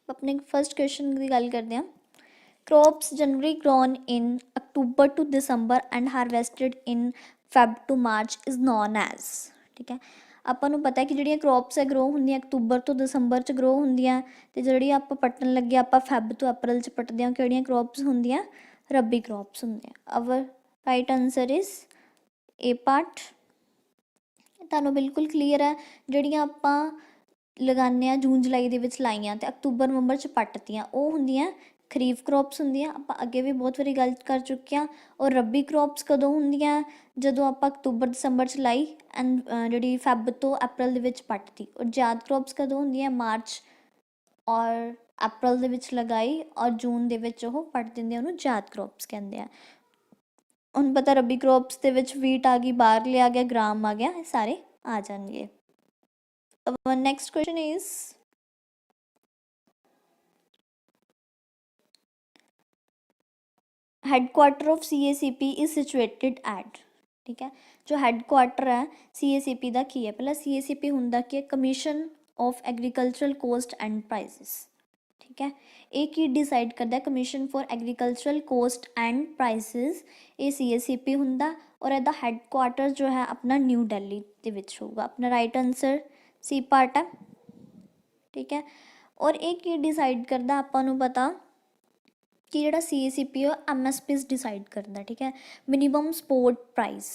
अपने फर्स्ट क्वेश्चन की गल करते हैं। Crops generally grown in October to December and harvested in Feb to March is known as. ठीक है, ਆਪਾਂ ਨੂੰ ਪਤਾ ਕਿ ਜਿਹੜੀਆਂ ਕ੍ਰੌਪਸ ਹੈ ਗਰੋ ਹੁੰਦੀਆਂ ਅਕਤੂਬਰ ਤੋਂ ਦਸੰਬਰ 'ਚ ਗਰੋ ਹੁੰਦੀਆਂ, ਅਤੇ ਜਿਹੜੀ ਆਪਾਂ ਪੱਟਣ ਲੱਗੇ ਆਪਾਂ ਫੈਬ ਤੋਂ ਅਪ੍ਰੈਲ 'ਚ ਪੱਟਦੇ ਹਾਂ। ਕਿਹੜੀਆਂ ਕ੍ਰੌਪਸ ਹੁੰਦੀਆਂ, ਰੱਬੀ ਕ੍ਰੌਪਸ ਹੁੰਦੀਆਂ। Our right answer is A part. ਤੁਹਾਨੂੰ ਬਿਲਕੁਲ ਕਲੀਅਰ ਹੈ, ਜਿਹੜੀਆਂ ਆਪਾਂ ਲਗਾਉਂਦੇ ਹਾਂ ਜੂਨ ਜੁਲਾਈ ਦੇ ਵਿੱਚ ਲਾਈਆਂ ਅਤੇ ਅਕਤੂਬਰ ਨਵੰਬਰ 'ਚ ਪੱਟਤੀਆਂ, ਉਹ ਹੁੰਦੀਆਂ ਖਰੀਫ ਕ੍ਰੌਪਸ ਹੁੰਦੀਆਂ। ਆਪਾਂ ਅੱਗੇ ਵੀ ਬਹੁਤ ਵਾਰੀ ਗੱਲ ਕਰ ਚੁੱਕੇ ਹਾਂ। ਔਰ ਰੱਬੀ ਕ੍ਰੌਪਸ ਕਦੋਂ ਹੁੰਦੀਆਂ, ਜਦੋਂ ਆਪਾਂ ਅਕਤੂਬਰ ਦਸੰਬਰ 'ਚ ਲਾਈ ਐਂਡ ਜਿਹੜੀ ਫੈਬ ਤੋਂ ਅਪ੍ਰੈਲ ਦੇ ਵਿੱਚ ਪੱਟਤੀ। ਔਰ ਜਾਦ ਕ੍ਰੌਪਸ ਕਦੋਂ ਹੁੰਦੀਆਂ, ਮਾਰਚ ਔਰ ਅਪ੍ਰੈਲ ਦੇ ਵਿੱਚ ਲਗਾਈ ਔਰ ਜੂਨ ਦੇ ਵਿੱਚ ਉਹ ਪੱਟ ਦਿੰਦੇ, ਉਹਨੂੰ ਜਾਦ ਕ੍ਰੌਪਸ ਕਹਿੰਦੇ ਆ। ਹੁਣ ਪਤਾ ਰੱਬੀ ਕ੍ਰੌਪਸ ਦੇ ਵਿੱਚ ਵੀਟ ਆ ਗਈ, ਬਾਰਲੇ ਆ ਗਿਆ, ਗ੍ਰਾਮ ਆ ਗਿਆ, ਇਹ ਸਾਰੇ ਆ ਜਾਣਗੇ। Next question is headquarter of CACP is situated at. ठीक है, जो हेडक्वार्टर है CACP का की है, पहला CACP हुंदा की commission of agricultural cost and prices. ठीक है। ये की डिसाइड करता commission for agricultural cost and prices, ये CACP हुंदा और ਇਹਦਾ हैडक्वार्टर जो है अपना न्यू दिल्ली ਦੇ ਵਿੱਚ ਹੋਊਗਾ। अपना राइट आंसर सी पार्ट है, ठीक है। और ये की डिसाइड करता ਆਪਾਂ ਨੂੰ पता कि ਜਿਹੜਾ CACP है MSPs डिसाइड करता, ठीक है। मिनिमम सपोर्ट प्राइस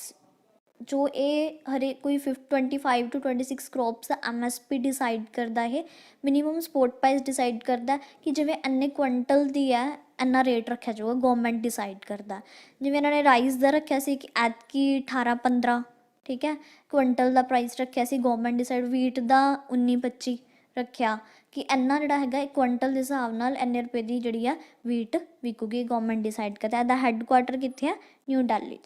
जो ये हरे कोई 25 to 26 क्रॉप्स MSP डिसाइड करता है, मिनिमम सपोर्ट प्राइस डिसाइड करता कि जिमें इन्ने कुंटल दी है इन्ना रेट रखा जाऊगा, गवर्नमेंट डिसाइड करता। जिमें इन्होंने राइस का रखा सी कि ऐतकी 18-15, ठीक है, कुंटल का प्राइस रखा सी गवर्नमेंट डिसाइड, वीट का 19-25 रखा कि इन्ना जोड़ा है कुंटल के हिसाब नाल इन्ने रुपए की जी है वीट विकूगी, गवर्नमेंट डिसाइड करता। इसका हैडक्वार्टर कितने है? New Delhi.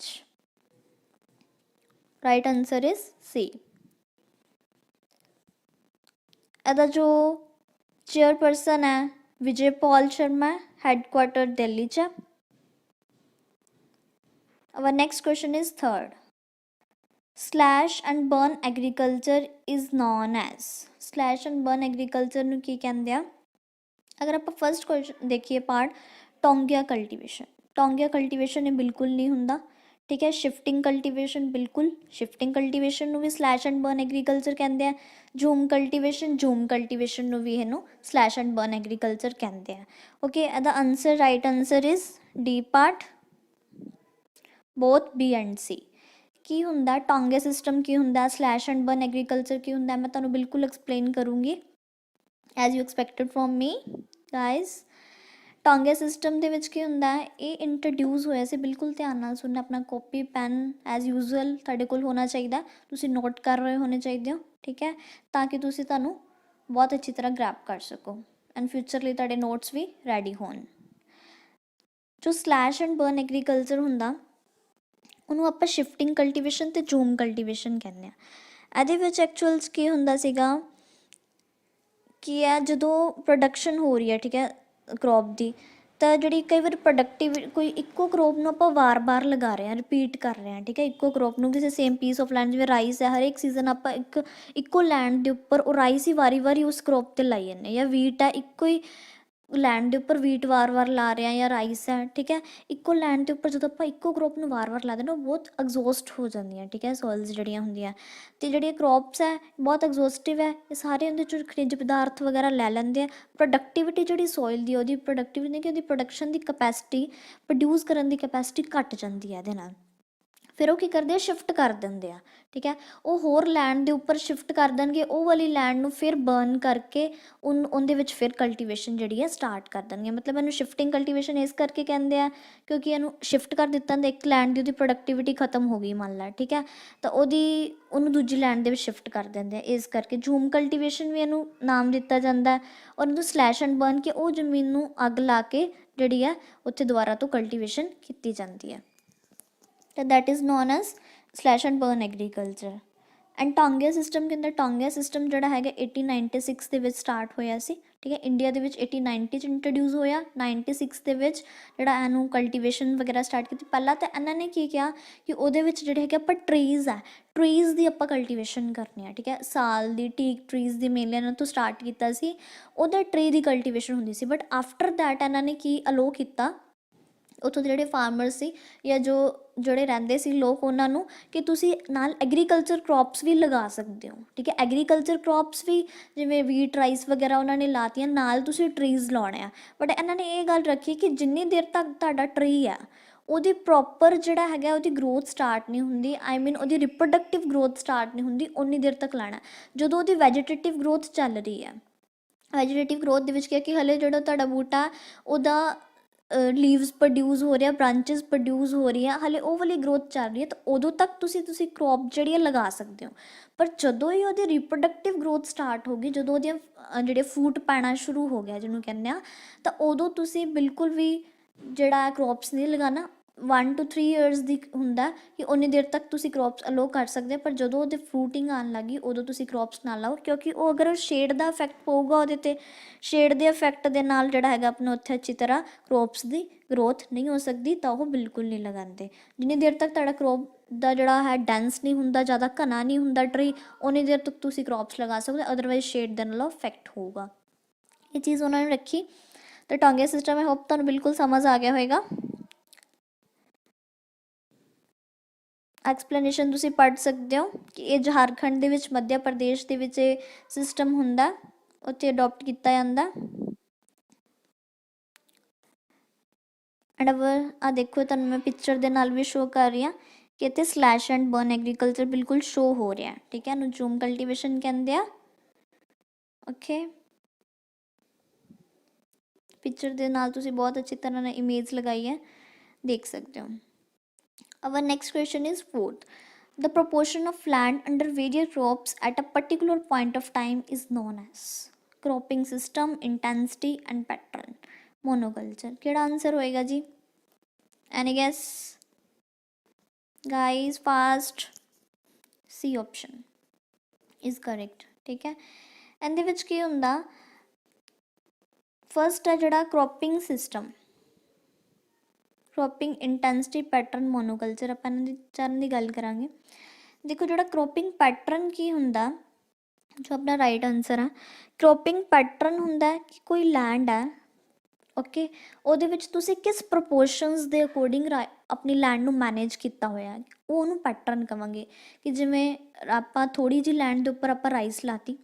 Right answer is C. ਇਹਦਾ जो चेयरपर्सन है विजय पॉल शर्मा, हैडक्वार्टर दिल्ली च। our next question is third, slash and burn agriculture is known as, slash and burn agriculture ਨੂੰ ਕੀ ਕਹਿੰਦੇ ਆ? अगर आप फर्स्ट क्वेश्चन देखिए part, taungya cultivation, taungya cultivation ये बिल्कुल नहीं हुंदा, ठीक है। शिफ्टिंग कल्टीवेशन बिल्कुल, शिफ्टिंग कल्टीवेशन ਨੂੰ ਵੀ स्लैश एंड बर्न एग्रीकल्चर ਕਹਿੰਦੇ ਆ। जूम कल्टीवेशन, जूम कल्टीवेशन ਨੂੰ ਵੀ ਇਹਨੂੰ स्लैश एंड बर्न एग्रीकल्चर ਕਹਿੰਦੇ ਆ। ओके, ਇਹਦਾ answer right answer is D part, both B and C. की हुंदा टोंगिया सिस्टम, की हुंदा स्लैश एंड बर्न एग्रीकल्चर, की हुंदा मैं ਤੁਹਾਨੂੰ बिल्कुल एक्सप्लेन करूँगी as you expected from me guys. Taungya system ਦੇ ਵਿੱਚ ਕੀ ਹੁੰਦਾ ਹੈ, ਇਹ ਇੰਟਰੋਡਿਊਸ ਹੋਇਆ ਸੀ, ਬਿਲਕੁਲ ਧਿਆਨ ਨਾਲ ਸੁਣਨਾ, ਆਪਣਾ ਕਾਪੀ ਪੈਨ ਐਜ਼ ਯੂਜ਼ੁਅਲ ਤੁਹਾਡੇ ਕੋਲ ਹੋਣਾ ਚਾਹੀਦਾ, ਤੁਸੀਂ ਨੋਟ ਕਰ ਰਹੇ ਹੋਣੇ ਚਾਹੀਦੇ ਹੋ, ਠੀਕ ਹੈ, ਤਾਂ ਕਿ ਤੁਸੀਂ ਤੁਹਾਨੂੰ ਬਹੁਤ ਅੱਛੀ ਤਰ੍ਹਾਂ ਗ੍ਰੈਬ ਕਰ ਸਕੋ ਐਂਡ ਫਿਊਚਰ ਲਈ ਤੁਹਾਡੇ ਨੋਟਸ ਵੀ ਰੈਡੀ ਹੋਣ। ਜੋ ਸਲੈਸ਼ ਐਂਡ ਬਰਨ ਐਗਰੀਕਲਚਰ ਹੁੰਦਾ ਉਹਨੂੰ ਆਪਾਂ ਸ਼ਿਫਟਿੰਗ ਕਲਟੀਵੇਸ਼ਨ ਅਤੇ ਜੂਮ ਕਲਟੀਵੇਸ਼ਨ ਕਹਿੰਦੇ ਆ। ਇਹਦੇ ਵਿੱਚ ਐਕਚੁਅਲ 'ਚ ਕੀ ਹੁੰਦਾ ਸੀਗਾ ਕਿ ਇਹ ਜਦੋਂ ਪ੍ਰੋਡਕਸ਼ਨ ਹੋ ਰਹੀ ਹੈ, ਠੀਕ ਹੈ, ਕਰੋਪ ਦੀ, ਤਾਂ ਜਿਹੜੀ ਕਈ ਵਾਰ ਪ੍ਰੋਡਕਟਿਵ ਕੋਈ ਇੱਕੋ ਕਰੋਪ ਨੂੰ ਆਪਾਂ ਵਾਰ-ਵਾਰ ਲਗਾ ਰਹੇ ਹਾਂ, ਰਿਪੀਟ ਕਰ ਰਹੇ ਹਾਂ, ਠੀਕ ਹੈ, ਇੱਕੋ ਕਰੋਪ ਨੂੰ ਕਿਸੇ ਸੇਮ ਪੀਸ ਆਫ ਲੈਂਡ, ਜਿਵੇਂ ਰਾਈਸ ਹੈ, ਹਰੇਕ ਸੀਜ਼ਨ ਆਪਾਂ ਇੱਕੋ ਲੈਂਡ ਦੇ ਉੱਪਰ ਉਹ ਰਾਈਸ ਹੀ ਵਾਰੀ-ਵਾਰੀ ਉਸ ਕਰੋਪ 'ਤੇ ਲਾਈ ਜਾਂਦੇ, ਜਾਂ ਵੀਟ ਹੈ ਇੱਕੋ ਹੀ ਲੈਂਡ ਦੇ ਉੱਪਰ ਵੀਟ ਵਾਰ-ਵਾਰ ਲਾ ਰਹੇ ਹਾਂ, ਜਾਂ ਰਾਈਸ ਹੈ, ਠੀਕ ਹੈ, ਇੱਕੋ ਲੈਂਡ ਦੇ ਉੱਪਰ ਜਦੋਂ ਆਪਾਂ ਇੱਕੋ ਕਰੋਪ ਨੂੰ ਵਾਰ-ਵਾਰ ਲਾ ਦਿੰਦੇ ਉਹ ਬਹੁਤ ਐਗਜ਼ੋਸਟ ਹੋ ਜਾਂਦੀਆਂ, ਠੀਕ ਹੈ, ਸੋਇਲਸ ਜਿਹੜੀਆਂ ਹੁੰਦੀਆਂ, ਅਤੇ ਜਿਹੜੀਆਂ ਕਰੋਪਸ ਹੈ ਬਹੁਤ ਐਗਜ਼ੋਸਟਿਵ ਹੈ, ਇਹ ਸਾਰੇ ਉਹਦੇ 'ਚੋਂ ਖਣਿਜ ਪਦਾਰਥ ਵਗੈਰਾ ਲੈ ਲੈਂਦੇ ਆ। ਪ੍ਰੋਡਕਟਿਵਿਟੀ ਜਿਹੜੀ ਸੋਇਲ ਦੀ, ਉਹਦੀ ਪ੍ਰੋਡਕਟਿਵਿਟੀ ਨਹੀਂ ਕਿ ਉਹਦੀ ਪ੍ਰੋਡਕਸ਼ਨ ਦੀ ਕਪੈਸਿਟੀ, ਪ੍ਰੋਡਿਊਸ ਕਰਨ ਦੀ ਕਪੈਸਿਟੀ ਘੱਟ ਜਾਂਦੀ ਹੈ ਇਹਦੇ ਨਾਲ। ਫਿਰ ਉਹ ਕੀ ਕਰਦੇ ਆ, ਸ਼ਿਫਟ ਕਰ ਦਿੰਦੇ ਆ, ਠੀਕ ਹੈ, ਉਹ ਹੋਰ ਲੈਂਡ ਦੇ ਉੱਪਰ ਸ਼ਿਫਟ ਕਰ ਦੇਣਗੇ, ਉਹ ਵਾਲੀ ਲੈਂਡ ਨੂੰ ਫਿਰ ਬਰਨ ਕਰਕੇ ਉਹਦੇ ਵਿੱਚ ਫਿਰ ਕਲਟੀਵੇਸ਼ਨ ਜਿਹੜੀ ਹੈ ਸਟਾਰਟ ਕਰ ਦੇਣਗੇ। ਮਤਲਬ ਇਹਨੂੰ ਸ਼ਿਫਟਿੰਗ ਕਲਟੀਵੇਸ਼ਨ ਇਸ ਕਰਕੇ ਕਹਿੰਦੇ ਆ ਕਿਉਂਕਿ ਇਹਨੂੰ ਸ਼ਿਫਟ ਕਰ ਦਿੱਤਾ ਤਾਂ ਇੱਕ ਲੈਂਡ ਦੀ ਉਹਦੀ ਪ੍ਰੋਡਕਟਿਵਿਟੀ ਖਤਮ ਹੋ ਗਈ ਮੰਨ ਲਾ, ਠੀਕ ਹੈ, ਤਾਂ ਉਹਨੂੰ ਦੂਜੀ ਲੈਂਡ ਦੇ ਵਿੱਚ ਸ਼ਿਫਟ ਕਰ ਦਿੰਦੇ ਆ, ਇਸ ਕਰਕੇ। ਜੂਮ ਕਲਟੀਵੇਸ਼ਨ ਵੀ ਇਹਨੂੰ ਨਾਮ ਦਿੱਤਾ ਜਾਂਦਾ ਔਰ ਇਹਨੂੰ ਸਲੈਸ਼ ਐਂਡ ਬਰਨ ਕੇ ਉਹ ਜ਼ਮੀਨ ਨੂੰ ਅੱਗ ਲਾ ਕੇ ਜਿਹੜੀ ਹੈ ਉੱਥੇ ਦੁਬਾਰਾ ਤੋਂ ਕਲਟੀਵੇਸ਼ਨ ਕੀਤੀ ਜਾਂਦੀ ਹੈ, that is known as slash and burn agriculture। And taungya system ਕਹਿੰਦਾ, ਟੋਂਗਿਆ ਸਿਸਟਮ ਜਿਹੜਾ ਹੈਗਾ 1896 ਦੇ ਵਿੱਚ ਸਟਾਰਟ ਹੋਇਆ ਸੀ, ਠੀਕ ਹੈ, ਇੰਡੀਆ ਦੇ ਵਿੱਚ 1890 'ਚ ਇੰਟਰੋਡਿਊਸ ਹੋਇਆ, 96 ਦੇ ਵਿੱਚ ਜਿਹੜਾ ਇਹਨੂੰ ਕਲਟੀਵੇਸ਼ਨ ਵਗੈਰਾ ਸਟਾਰਟ ਕੀਤੀ। ਪਹਿਲਾਂ ਤਾਂ ਇਹਨਾਂ ਨੇ ਕੀ ਕਿਹਾ ਕਿ ਉਹਦੇ ਵਿੱਚ ਜਿਹੜੇ ਹੈਗੇ ਆਪਾਂ ਟਰੀਜ਼ ਹੈ, ਟਰੀਜ਼ ਦੀ ਆਪਾਂ ਕਲਟੀਵੇਸ਼ਨ ਕਰਨੀ ਆ, ਠੀਕ ਹੈ, ਸਾਲ ਦੀ ਟੀਕ ਟਰੀਜ਼ ਦੀ ਮੇਲੇ ਇਹਨਾਂ ਤੋਂ ਸਟਾਰਟ ਕੀਤਾ ਸੀ, ਉਹਦਾ ਟਰੀ ਦੀ ਕਲਟੀਵੇਸ਼ਨ ਹੁੰਦੀ ਸੀ। ਬਟ ਆਫਟਰ ਦੈਟ ਇਹਨਾਂ ਨੇ ਕੀ ਅਲੋ ਕੀਤਾ ਉੱਥੋਂ ਦੇ ਜਿਹੜੇ ਫਾਰਮਰ ਸੀ ਜਾਂ ਜਿਹੜੇ ਰਹਿੰਦੇ ਸੀ ਲੋਕ, ਉਹਨਾਂ ਨੂੰ ਕਿ ਤੁਸੀਂ ਨਾਲ ਐਗਰੀਕਲਚਰ ਕ੍ਰੋਪਸ ਵੀ ਲਗਾ ਸਕਦੇ ਹੋ, ਠੀਕ ਹੈ, ਐਗਰੀਕਲਚਰ ਕ੍ਰੋਪਸ ਵੀ ਜਿਵੇਂ ਵੀਟ ਰਾਈਸ ਵਗੈਰਾ ਉਹਨਾਂ ਨੇ ਲਾਤੀਆਂ, ਨਾਲ ਤੁਸੀਂ ਟਰੀਜ਼ ਲਾਉਣੇ ਆ। ਬਟ ਇਹਨਾਂ ਨੇ ਇਹ ਗੱਲ ਰੱਖੀ ਕਿ ਜਿੰਨੀ ਦੇਰ ਤੱਕ ਤੁਹਾਡਾ ਟਰੀ ਆ ਉਹਦੀ ਪ੍ਰੋਪਰ ਜਿਹੜਾ ਹੈਗਾ ਉਹਦੀ ਗਰੋਥ ਸਟਾਰਟ ਨਹੀਂ ਹੁੰਦੀ, ਆਈ ਮੀਨ ਉਹਦੀ ਰਿਪਰੋਡਕਟਿਵ ਗਰੋਥ ਸਟਾਰਟ ਨਹੀਂ ਹੁੰਦੀ, ਉਨੀ ਦੇਰ ਤੱਕ ਲਾਣਾ। ਜਦੋਂ ਉਹਦੀ ਵੈਜੀਟੇਟਿਵ ਗਰੋਥ ਚੱਲ ਰਹੀ ਹੈ, ਵੈਜੀਟੇਟਿਵ ਗਰੋਥ ਦੇ ਵਿੱਚ ਕੀ ਹੈ ਕਿ ਹਲੇ ਜਿਹੜਾ ਤੁਹਾਡਾ ਬੂਟਾ ਉਹਦਾ ਲੀਵਸ ਪ੍ਰੋਡਿਊਸ ਹੋ ਰਿਹਾ, ਬ੍ਰਾਂਚਿਸ ਪ੍ਰੋਡਿਊਸ ਹੋ ਰਹੀਆਂ, ਹਲੇ ਉਹ ਵਾਲੀ ਗਰੋਥ ਚੱਲ ਰਹੀ ਹੈ, ਤਾਂ ਉਦੋਂ ਤੱਕ ਤੁਸੀਂ ਕ੍ਰੋਪ ਜਿਹੜੀ ਹੈ ਲਗਾ ਸਕਦੇ ਹੋ। ਪਰ ਜਦੋਂ ਹੀ ਉਹਦੀ ਰਿਪਰੋਡਕਟਿਵ ਗਰੋਥ ਸਟਾਰਟ ਹੋ ਗਈ, ਜਦੋਂ ਉਹਦੀਆਂ ਜਿਹੜੇ ਫੂਟ ਪੈਣਾ ਸ਼ੁਰੂ ਹੋ ਗਿਆ ਜਿਹਨੂੰ ਕਹਿੰਦੇ ਆ, ਤਾਂ ਉਦੋਂ ਤੁਸੀਂ ਬਿਲਕੁਲ ਵੀ ਜਿਹੜਾ ਕ੍ਰੋਪਸ ਨਹੀਂ ਲਗਾਉਣਾ। 1 to 3 years ਦੀ ਹੁੰਦਾ ਕਿ ਉਨੀ ਦੇਰ ਤੱਕ ਤੁਸੀਂ ਕ੍ਰੋਪਸ ਅਲੋ ਕਰ ਸਕਦੇ, ਪਰ ਜਦੋਂ ਉਹਦੇ ਫਰੂਟਿੰਗ ਆਉਣ ਲੱਗੀ ਉਦੋਂ ਤੁਸੀਂ ਕ੍ਰੋਪਸ ਨਾ ਲਾਓ, ਕਿਉਂਕਿ ਉਹ ਅਗਰ ਸ਼ੇਡ ਦਾ ਇਫੈਕਟ ਪਊਗਾ ਉਹਦੇ 'ਤੇ, ਸ਼ੇਡ ਦੇ ਇਫੈਕਟ ਦੇ ਨਾਲ ਜਿਹੜਾ ਹੈਗਾ ਆਪਣਾ ਉੱਥੇ ਅੱਛੀ ਤਰ੍ਹਾਂ ਕ੍ਰੋਪਸ ਦੀ ਗਰੋਥ ਨਹੀਂ ਹੋ ਸਕਦੀ, ਤਾਂ ਉਹ ਬਿਲਕੁਲ ਨਹੀਂ ਲਗਾਉਂਦੇ। ਜਿੰਨੀ ਦੇਰ ਤੱਕ ਤੁਹਾਡਾ ਕ੍ਰੋਪ ਦਾ ਜਿਹੜਾ ਹੈ ਡੈਂਸ ਨਹੀਂ ਹੁੰਦਾ, ਜ਼ਿਆਦਾ ਘਣਾ ਨਹੀਂ ਹੁੰਦਾ ਟਰੀ, ਉਨੀ ਦੇਰ ਤੱਕ ਤੁਸੀਂ ਕ੍ਰੋਪਸ ਲਗਾ ਸਕਦੇ, ਅਦਰਵਾਈਜ਼ ਸ਼ੇਡ ਦੇ ਨਾਲ ਇਫੈਕਟ ਹੋਊਗਾ। ये चीज़ उन्होंने रखी। तो टोंगिया सिस्टम आई होप तुहानूं बिल्कुल समझ आ गया होएगा। एक्सप्लेनेशन तुसीं पढ़ सकते हो कि ये झारखंड ਦੇ ਵਿੱਚ ਮੱਧ ਪ੍ਰਦੇਸ਼ ਦੇ ਵਿੱਚ ਇਹ ਸਿਸਟਮ ਹੁੰਦਾ, ਉੱਥੇ ਅਡੋਪਟ ਕੀਤਾ ਜਾਂਦਾ। ਐਂਡ ਅਵਰ ਆ ਦੇਖੋ ਤੁਹਾਨੂੰ ਮੈਂ ਪਿਕਚਰ ਦੇ ਨਾਲ ਵੀ ਸ਼ੋ ਕਰ ਰਹੀ ਹਾਂ ਕਿ ਇੱਥੇ ਸਲੈਸ਼ ਐਂਡ ਬਰਨ ਐਗਰੀਕਲਚਰ ਬਿਲਕੁਲ ਸ਼ੋ ਹੋ ਰਿਹਾ, ਠੀਕ ਹੈ, ਇਹਨੂੰ ਜ਼ੂਮ ਕਲਟੀਵੇਸ਼ਨ ਕਹਿੰਦੇ ਆ। ਓਕੇ, ਪਿਕਚਰ ਦੇ ਨਾਲ ਤੁਸੀਂ ਬਹੁਤ ਅੱਛੀ ਤਰ੍ਹਾਂ ਨਾਲ ਇਮੇਜ ਲਗਾਈ ਹੈ, ਦੇਖ ਸਕਦੇ ਹੋ। Our next question is fourth. The proportion of land under various crops at a particular point of time is known as cropping system, intensity and pattern. Monoculture. ਕਿਹੜਾ ਆਨਸਰ ਹੋਏਗਾ ਜੀ? Any guess? Guys, fast. C option is correct. ਠੀਕ ਹੈ, ਇਹਦੇ ਵਿੱਚ ਕੀ ਹੁੰਦਾ? First ਹੈ ਜਿਹੜਾ cropping system, cropping intensity pattern, monoculture. ਆਪਾਂ ਇਹਨਾਂ ਦੀ ਚਾਰਾਂ ਦੀ ਗੱਲ ਕਰਾਂਗੇ। ਦੇਖੋ ਜਿਹੜਾ ਕ੍ਰੋਪਿੰਗ ਪੈਟਰਨ ਕੀ ਹੁੰਦਾ, ਜੋ ਆਪਣਾ ਰਾਈਟ ਆਨਸਰ ਆ, ਕ੍ਰੋਪਿੰਗ ਪੈਟਰਨ ਹੁੰਦਾ ਕਿ ਕੋਈ ਲੈਂਡ ਹੈ, ਓਕੇ, ਉਹਦੇ ਵਿੱਚ ਤੁਸੀਂ ਕਿਸ ਪ੍ਰਪੋਰਸ਼ਨਸ ਦੇ ਅਕੋਰਡਿੰਗ ਆਪਣੀ ਲੈਂਡ ਨੂੰ ਮੈਨੇਜ ਕੀਤਾ ਹੋਇਆ, ਉਹ ਉਹਨੂੰ ਪੈਟਰਨ ਕਹਾਂਗੇ। ਕਿ ਜਿਵੇਂ ਆਪਾਂ ਥੋੜ੍ਹੀ ਜਿਹੀ ਲੈਂਡ ਦੇ ਉੱਪਰ ਆਪਾਂ ਰਾਈਸ ਲਾਤੀ,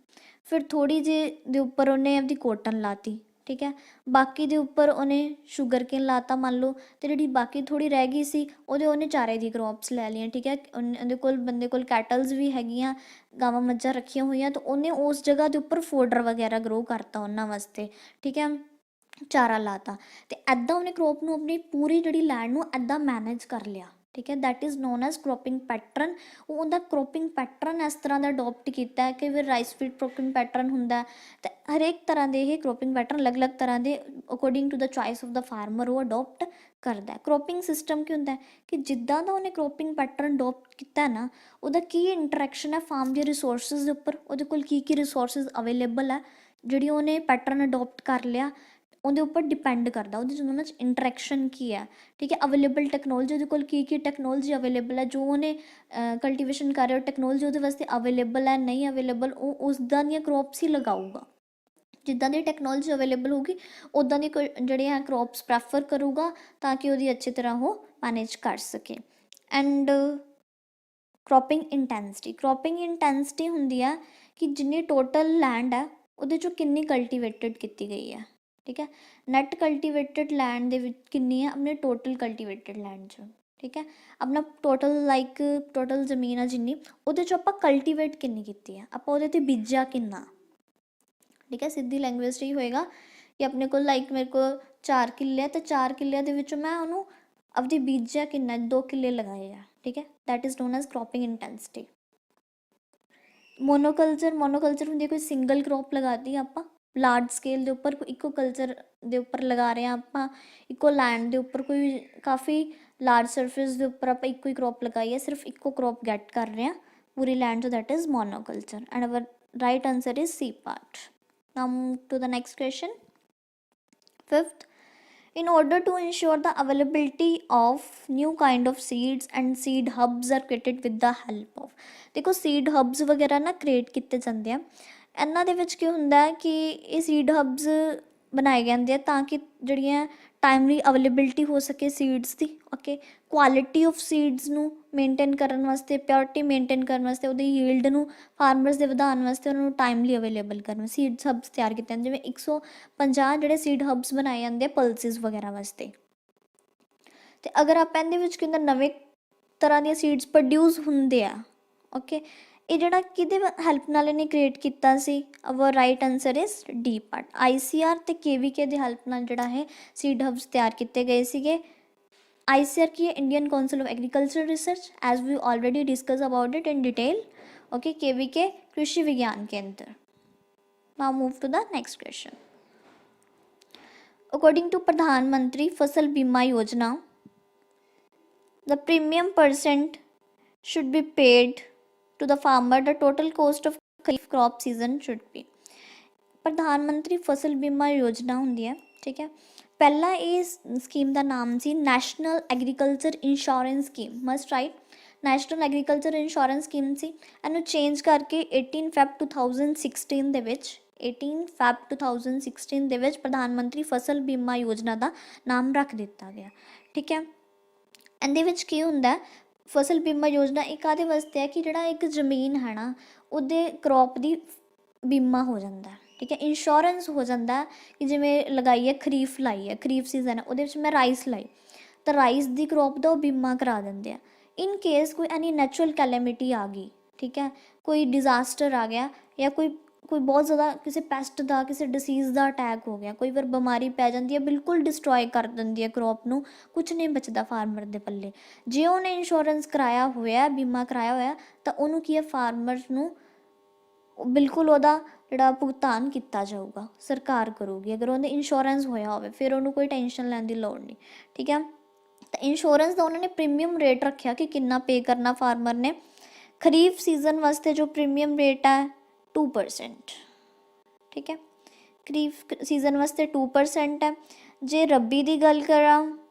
ਫਿਰ ਥੋੜ੍ਹੀ ਜਿਹੀ ਦੇ ਉੱਪਰ ਉਹਨੇ ਆਪਦੀ ਕੋਟਨ ਲਾਤੀ, ਠੀਕ ਹੈ, ਬਾਕੀ ਦੇ ਉੱਪਰ ਉਹਨੇ ਸ਼ੂਗਰ ਕੇਨ ਲਾਤਾ ਮੰਨ ਲਓ, ਅਤੇ ਜਿਹੜੀ ਬਾਕੀ ਥੋੜ੍ਹੀ ਰਹਿ ਗਈ ਸੀ ਉਹਨੇ ਚਾਰੇ ਦੀ ਕਰੋਪਸ ਲੈ ਲਈਆਂ, ਠੀਕ ਹੈ। ਉਹਦੇ ਕੋਲ ਬੰਦੇ ਕੋਲ ਕੈਟਲਸ ਵੀ ਹੈਗੀਆਂ, ਗਾਵਾਂ ਮੱਝਾਂ ਰੱਖੀਆਂ ਹੋਈਆਂ, ਤਾਂ ਉਹਨੇ ਉਸ ਜਗ੍ਹਾ ਦੇ ਉੱਪਰ ਫੋਡਰ ਵਗੈਰਾ ਗਰੋ ਕਰਤਾ ਉਹਨਾਂ ਵਾਸਤੇ, ਠੀਕ ਹੈ, ਚਾਰਾ ਲਾਤਾ, ਅਤੇ ਇੱਦਾਂ ਉਹਨੇ ਕਰੋਪ ਨੂੰ ਆਪਣੀ ਪੂਰੀ ਜਿਹੜੀ ਲੈਂਡ ਨੂੰ ਇੱਦਾਂ ਮੈਨੇਜ ਕਰ ਲਿਆ, ਠੀਕ ਹੈ। That is known as cropping pattern. ਉਹ ਉਹਦਾ ਕ੍ਰੋਪਿੰਗ ਪੈਟਰਨ ਇਸ ਤਰ੍ਹਾਂ ਦਾ ਅਡੋਪਟ ਕੀਤਾ ਹੈ ਕਿ ਫਿਰ ਰਾਈਸ ਫੀਲਡ ਕ੍ਰੋਪਿੰਗ ਪੈਟਰਨ ਹੁੰਦਾ, ਅਤੇ ਹਰੇਕ ਤਰ੍ਹਾਂ ਦੇ ਇਹ ਕ੍ਰੋਪਿੰਗ ਪੈਟਰਨ ਅਲੱਗ-ਅਲੱਗ ਤਰ੍ਹਾਂ ਦੇ according to the choice of the farmer ਉਹ ਅਡੋਪਟ ਕਰਦਾ। ਕ੍ਰੋਪਿੰਗ ਸਿਸਟਮ ਕੀ ਹੁੰਦਾ ਕਿ ਜਿੱਦਾਂ ਦਾ ਉਹਨੇ ਕ੍ਰੋਪਿੰਗ ਪੈਟਰਨ ਅਡੋਪਟ ਕੀਤਾ ਨਾ, ਉਹਦਾ ਕੀ ਇੰਟਰੈਕਸ਼ਨ ਹੈ ਫਾਰਮ ਦੇ ਰਿਸੋਰਸਿਸ ਦੇ ਉੱਪਰ, ਉਹਦੇ ਕੋਲ ਕੀ ਰਿਸੋਰਸਿਸ ਅਵੇਲੇਬਲ ਹੈ, ਜਿਹੜੀ ਉਹਨੇ ਪੈਟਰਨ ਅਡੋਪਟ ਕਰ ਲਿਆ ਉਹਦੇ ਉੱਪਰ ਡਿਪੈਂਡ ਕਰਦਾ। ਉਹਦੇ 'ਚ ਉਹਨਾਂ 'ਚ ਇੰਟਰੈਕਸ਼ਨ ਕੀ ਹੈ, ਠੀਕ ਹੈ। ਅਵੇਲੇਬਲ ਟੈਕਨੋਲੋਜੀ, ਉਹਦੇ ਕੋਲ ਕੀ ਟੈਕਨੋਲੋਜੀ ਅਵੇਲੇਬਲ ਹੈ, ਜੋ ਉਹਨੇ ਕਲਟੀਵੇਸ਼ਨ ਕਰ ਰਿਹਾ ਟੈਕਨੋਲੋਜੀ ਉਹਦੇ ਵਾਸਤੇ ਅਵੇਲੇਬਲ ਹੈ, ਨਹੀਂ ਅਵੇਲੇਬਲ, ਉਹ ਉਸਦਾਂ ਦੀਆਂ ਕਰੋਪਸ ਹੀ ਲਗਾਊਗਾ। ਜਿੱਦਾਂ ਦੀ ਟੈਕਨੋਲੋਜੀ ਅਵੇਲੇਬਲ ਹੋਊਗੀ ਉੱਦਾਂ ਦੀ ਜਿਹੜੀਆਂ ਕਰੋਪਸ ਪ੍ਰੈਫਰ ਕਰੂਗਾ, ਤਾਂ ਕਿ ਉਹਦੀ ਅੱਛੀ ਤਰ੍ਹਾਂ ਉਹ ਮੈਨੇਜ ਕਰ ਸਕੇ। And cropping intensity, cropping intensity ਹੁੰਦੀ ਆ ਕਿ ਜਿੰਨੀ ਟੋਟਲ ਲੈਂਡ ਹੈ ਉਹਦੇ 'ਚੋਂ ਕਿੰਨੀ ਕਲਟੀਵੇਟਡ ਕੀਤੀ ਗਈ ਹੈ, ਠੀਕ ਹੈ। ਨੈਟ ਕਲਟੀਵੇਟਡ ਲੈਂਡ ਦੇ ਵਿੱਚ ਕਿੰਨੀ ਹੈ ਆਪਣੇ ਟੋਟਲ ਕਲਟੀਵੇਟਡ ਲੈਂਡ 'ਚ, ਠੀਕ ਹੈ। ਆਪਣਾ ਟੋਟਲ ਜ਼ਮੀਨ ਆ ਜਿੰਨੀ, ਉਹਦੇ 'ਚੋਂ ਆਪਾਂ ਕਲਟੀਵੇਟ ਕਿੰਨੀ ਕੀਤੀ ਆ, ਆਪਾਂ ਉਹਦੇ 'ਤੇ ਬੀਜਿਆ ਕਿੰਨਾ, ਠੀਕ ਹੈ। ਸਿੱਧੀ ਲੈਂਗੁਏਜ 'ਚ ਹੀ ਹੋਏਗਾ ਕਿ ਆਪਣੇ ਕੋਲ ਮੇਰੇ ਕੋਲ 4 ਕਿੱਲੇ, ਅਤੇ 4 ਕਿੱਲਿਆਂ ਦੇ ਵਿੱਚੋਂ ਮੈਂ ਉਹਨੂੰ ਆਪਦੀ ਬੀਜਿਆ ਕਿੰਨਾ, 2 ਕਿੱਲੇ ਲਗਾਏ ਆ, ਠੀਕ ਹੈ। That is known as cropping intensity. Monoculture ਹੁੰਦੀ ਕੋਈ ਸਿੰਗਲ ਕਰੋਪ ਲਗਾਤੀ ਆਪਾਂ ਲਾਰਜ ਸਕੇਲ ਦੇ ਉੱਪਰ, ਕੋਈ ਇੱਕੋ ਕਲਚਰ ਦੇ ਉੱਪਰ ਲਗਾ ਰਹੇ ਹਾਂ ਆਪਾਂ, ਇੱਕੋ ਲੈਂਡ ਦੇ ਉੱਪਰ ਕੋਈ ਕਾਫੀ ਲਾਰਜ ਸਰਫੇਸ ਦੇ ਉੱਪਰ ਆਪਾਂ ਇੱਕੋ ਹੀ ਕਰੋਪ ਲਗਾਈ ਹੈ, ਸਿਰਫ ਇੱਕੋ ਕਰੋਪ ਗੈਟ ਕਰ ਰਹੇ ਹਾਂ ਪੂਰੀ ਲੈਂਡ 'ਚ, that is monoculture. And our right answer is C part. Now move to the next question. Fifth, in order to ensure the availability of new kind of seeds and seed hubs are created with the help of, ਦੇਖੋ seed ਹਬਸ ਵਗੈਰਾ ਨਾ create ਕੀਤੇ ਜਾਂਦੇ ਆ। ਇਹਨਾਂ ਦੇ ਵਿੱਚ ਕੀ ਹੁੰਦਾ ਕਿ ਇਹ ਸੀਡ ਹਬਸ ਬਣਾਏ ਜਾਂਦੇ ਆ ਤਾਂ ਕਿ ਜਿਹੜੀਆਂ ਟਾਈਮਲੀ ਅਵੇਲੇਬਿਲਿਟੀ ਹੋ ਸਕੇ seeds the, okay, quality of seeds ਨੂੰ ਮੇਨਟੇਨ ਕਰਨ ਵਾਸਤੇ, ਪਿਓਰਿਟੀ ਮੇਨਟੇਨ ਕਰਨ ਵਾਸਤੇ, ਉਹਦੀ ਯੀਲਡ ਨੂੰ ਫਾਰਮਰਸ ਦੇ ਵਧਾਉਣ ਵਾਸਤੇ, ਉਹਨਾਂ ਨੂੰ ਟਾਈਮਲੀ ਅਵੇਲੇਬਲ ਕਰਨ, ਸੀਡਸ ਹਬਸ ਤਿਆਰ ਕੀਤੇ ਜਾਂਦੇ। ਜਿਵੇਂ 150 ਜਿਹੜੇ ਸੀਡ ਹਬਸ ਬਣਾਏ ਜਾਂਦੇ ਆ ਪਲਸਿਸ ਵਗੈਰਾ ਵਾਸਤੇ। ਅਤੇ ਅਗਰ ਆਪਾਂ ਇਹਦੇ ਵਿੱਚ ਕਹਿੰਦਾ ਨਵੇਂ ਤਰ੍ਹਾਂ ਦੀਆਂ ਸੀਡਸ ਪ੍ਰੋਡਿਊਸ ਹੁੰਦੇ ਆ, ਓਕੇ, ਇਹ ਜਿਹੜਾ ਕਿਹਦੇ ਹੈਲਪ ਨਾਲ ਇਹਨੇ ਕ੍ਰੀਏਟ ਕੀਤਾ ਸੀ, our right answer is D part. ICR ਅਤੇ KVK ਦੀ ਹੈਲਪ ਨਾਲ ਜਿਹੜਾ ਹੈ ਸੀਡ ਹਬਸ ਤਿਆਰ ਕੀਤੇ ਗਏ ਸੀਗੇ। ICR ਕੀ ਹੈ, Indian council of agriculture research, as we already discuss about it in detail, okay. KVK Krishi Vigyan Kendra. Now move to the next question. According to प्रधानमंत्री फसल बीमा योजना, the premium percent should be paid to the farmer. The total cost of kharif crop season should be. ਪ੍ਰਧਾਨਮੰਤਰੀ ਫਸਲ ਬੀਮਾ ਯੋਜਨਾ ਹੁੰਦੀ ਹੈ, ਠੀਕ ਹੈ। ਪਹਿਲਾਂ ਇਹ ਸਕੀਮ ਦਾ ਨਾਮ ਸੀ national agriculture insurance scheme, must right, national agriculture insurance scheme ਸੀ। ਇਹਨੂੰ ਚੇਂਜ ਕਰਕੇ 18 Feb 2016 ਦੇ ਵਿੱਚ 18 ਫੈਬ 2016 ਦੇ ਵਿੱਚ ਪ੍ਰਧਾਨ ਮੰਤਰੀ ਫਸਲ ਬੀਮਾ ਯੋਜਨਾ ਦਾ ਨਾਮ ਰੱਖ ਦਿੱਤਾ ਗਿਆ। ਠੀਕ ਹੈ, ਇਹਦੇ ਵਿੱਚ ਕੀ ਹੁੰਦਾ, ਫਸਲ ਬੀਮਾ ਯੋਜਨਾ ਇੱਕ ਕਾਹਦੇ ਵਾਸਤੇ ਹੈ ਕਿ ਜਿਹੜਾ ਇੱਕ ਜ਼ਮੀਨ ਹੈ ਨਾ ਉਹਦੇ ਕਰੋਪ ਦੀ ਬੀਮਾ ਹੋ ਜਾਂਦਾ। ਠੀਕ ਹੈ, ਇੰਸ਼ੋਰੈਂਸ ਹੋ ਜਾਂਦਾ ਕਿ ਜਿਵੇਂ ਲਗਾਈ ਹੈ ਖਰੀਫ, ਲਾਈ ਹੈ ਖਰੀਫ ਸੀਜ਼ਨ ਹੈ, ਉਹਦੇ ਵਿੱਚ ਮੈਂ ਰਾਈਸ ਲਾਈ ਤਾਂ ਰਾਈਸ ਦੀ ਕਰੋਪ ਦਾ ਉਹ ਬੀਮਾ ਕਰਾ ਦਿੰਦੇ ਆ। ਇਨ ਕੇਸ ਕੋਈ ਐਨੀ ਨੈਚੁਰਲ ਕੈਲੈਮਿਟੀ ਆ ਗਈ, ਠੀਕ ਹੈ, ਕੋਈ ਡਿਜ਼ਾਸਟਰ ਆ ਗਿਆ ਜਾਂ ਕੋਈ ਬਹੁਤ ਜ਼ਿਆਦਾ ਕਿਸੇ ਪੈਸਟ ਦਾ, ਕਿਸੇ ਡਿਸੀਜ਼ ਦਾ ਅਟੈਕ ਹੋ ਗਿਆ, ਕੋਈ ਵਾਰ ਬਿਮਾਰੀ ਪੈ ਜਾਂਦੀ ਹੈ, ਬਿਲਕੁਲ ਡਿਸਟਰੋਏ ਕਰ ਦਿੰਦੀ ਹੈ ਕਰੋਪ ਨੂੰ, ਕੁਝ ਨਹੀਂ ਬਚਦਾ ਫਾਰਮਰ ਦੇ ਪੱਲੇ। ਜੇ ਉਹਨੇ ਇੰਸ਼ੋਰੈਂਸ ਕਰਾਇਆ ਹੋਇਆ, ਬੀਮਾ ਕਰਾਇਆ ਹੋਇਆ, ਤਾਂ ਉਹਨੂੰ ਕੀ ਹੈ, ਫਾਰਮਰ ਨੂੰ ਬਿਲਕੁਲ ਉਹਦਾ ਜਿਹੜਾ ਭੁਗਤਾਨ ਕੀਤਾ ਜਾਊਗਾ, ਸਰਕਾਰ ਕਰੂਗੀ ਅਗਰ ਉਹਨੇ ਇੰਸ਼ੋਰੈਂਸ ਹੋਇਆ ਹੋਵੇ, ਫਿਰ ਉਹਨੂੰ ਕੋਈ ਟੈਨਸ਼ਨ ਲੈਣ ਦੀ ਲੋੜ ਨਹੀਂ। ਠੀਕ ਹੈ, ਤਾਂ ਇੰਸ਼ੋਰੈਂਸ ਦਾ ਉਹਨਾਂ ਨੇ ਪ੍ਰੀਮੀਅਮ ਰੇਟ ਰੱਖਿਆ ਕਿ ਕਿੰਨਾ ਪੇ ਕਰਨਾ ਫਾਰਮਰ ਨੇ। ਖਰੀਫ ਸੀਜ਼ਨ ਵਾਸਤੇ ਜੋ ਪ੍ਰੀਮੀਅਮ ਰੇਟ ਹੈ 2%। ਠੀਕ ਹੈ, ਖਰੀਫ ਸੀਜ਼ਨ ਵਾਸਤੇ 2% ਹੈ। ਜੇ ਰੱਬੀ ਦੀ ਗੱਲ ਕਰਾਂ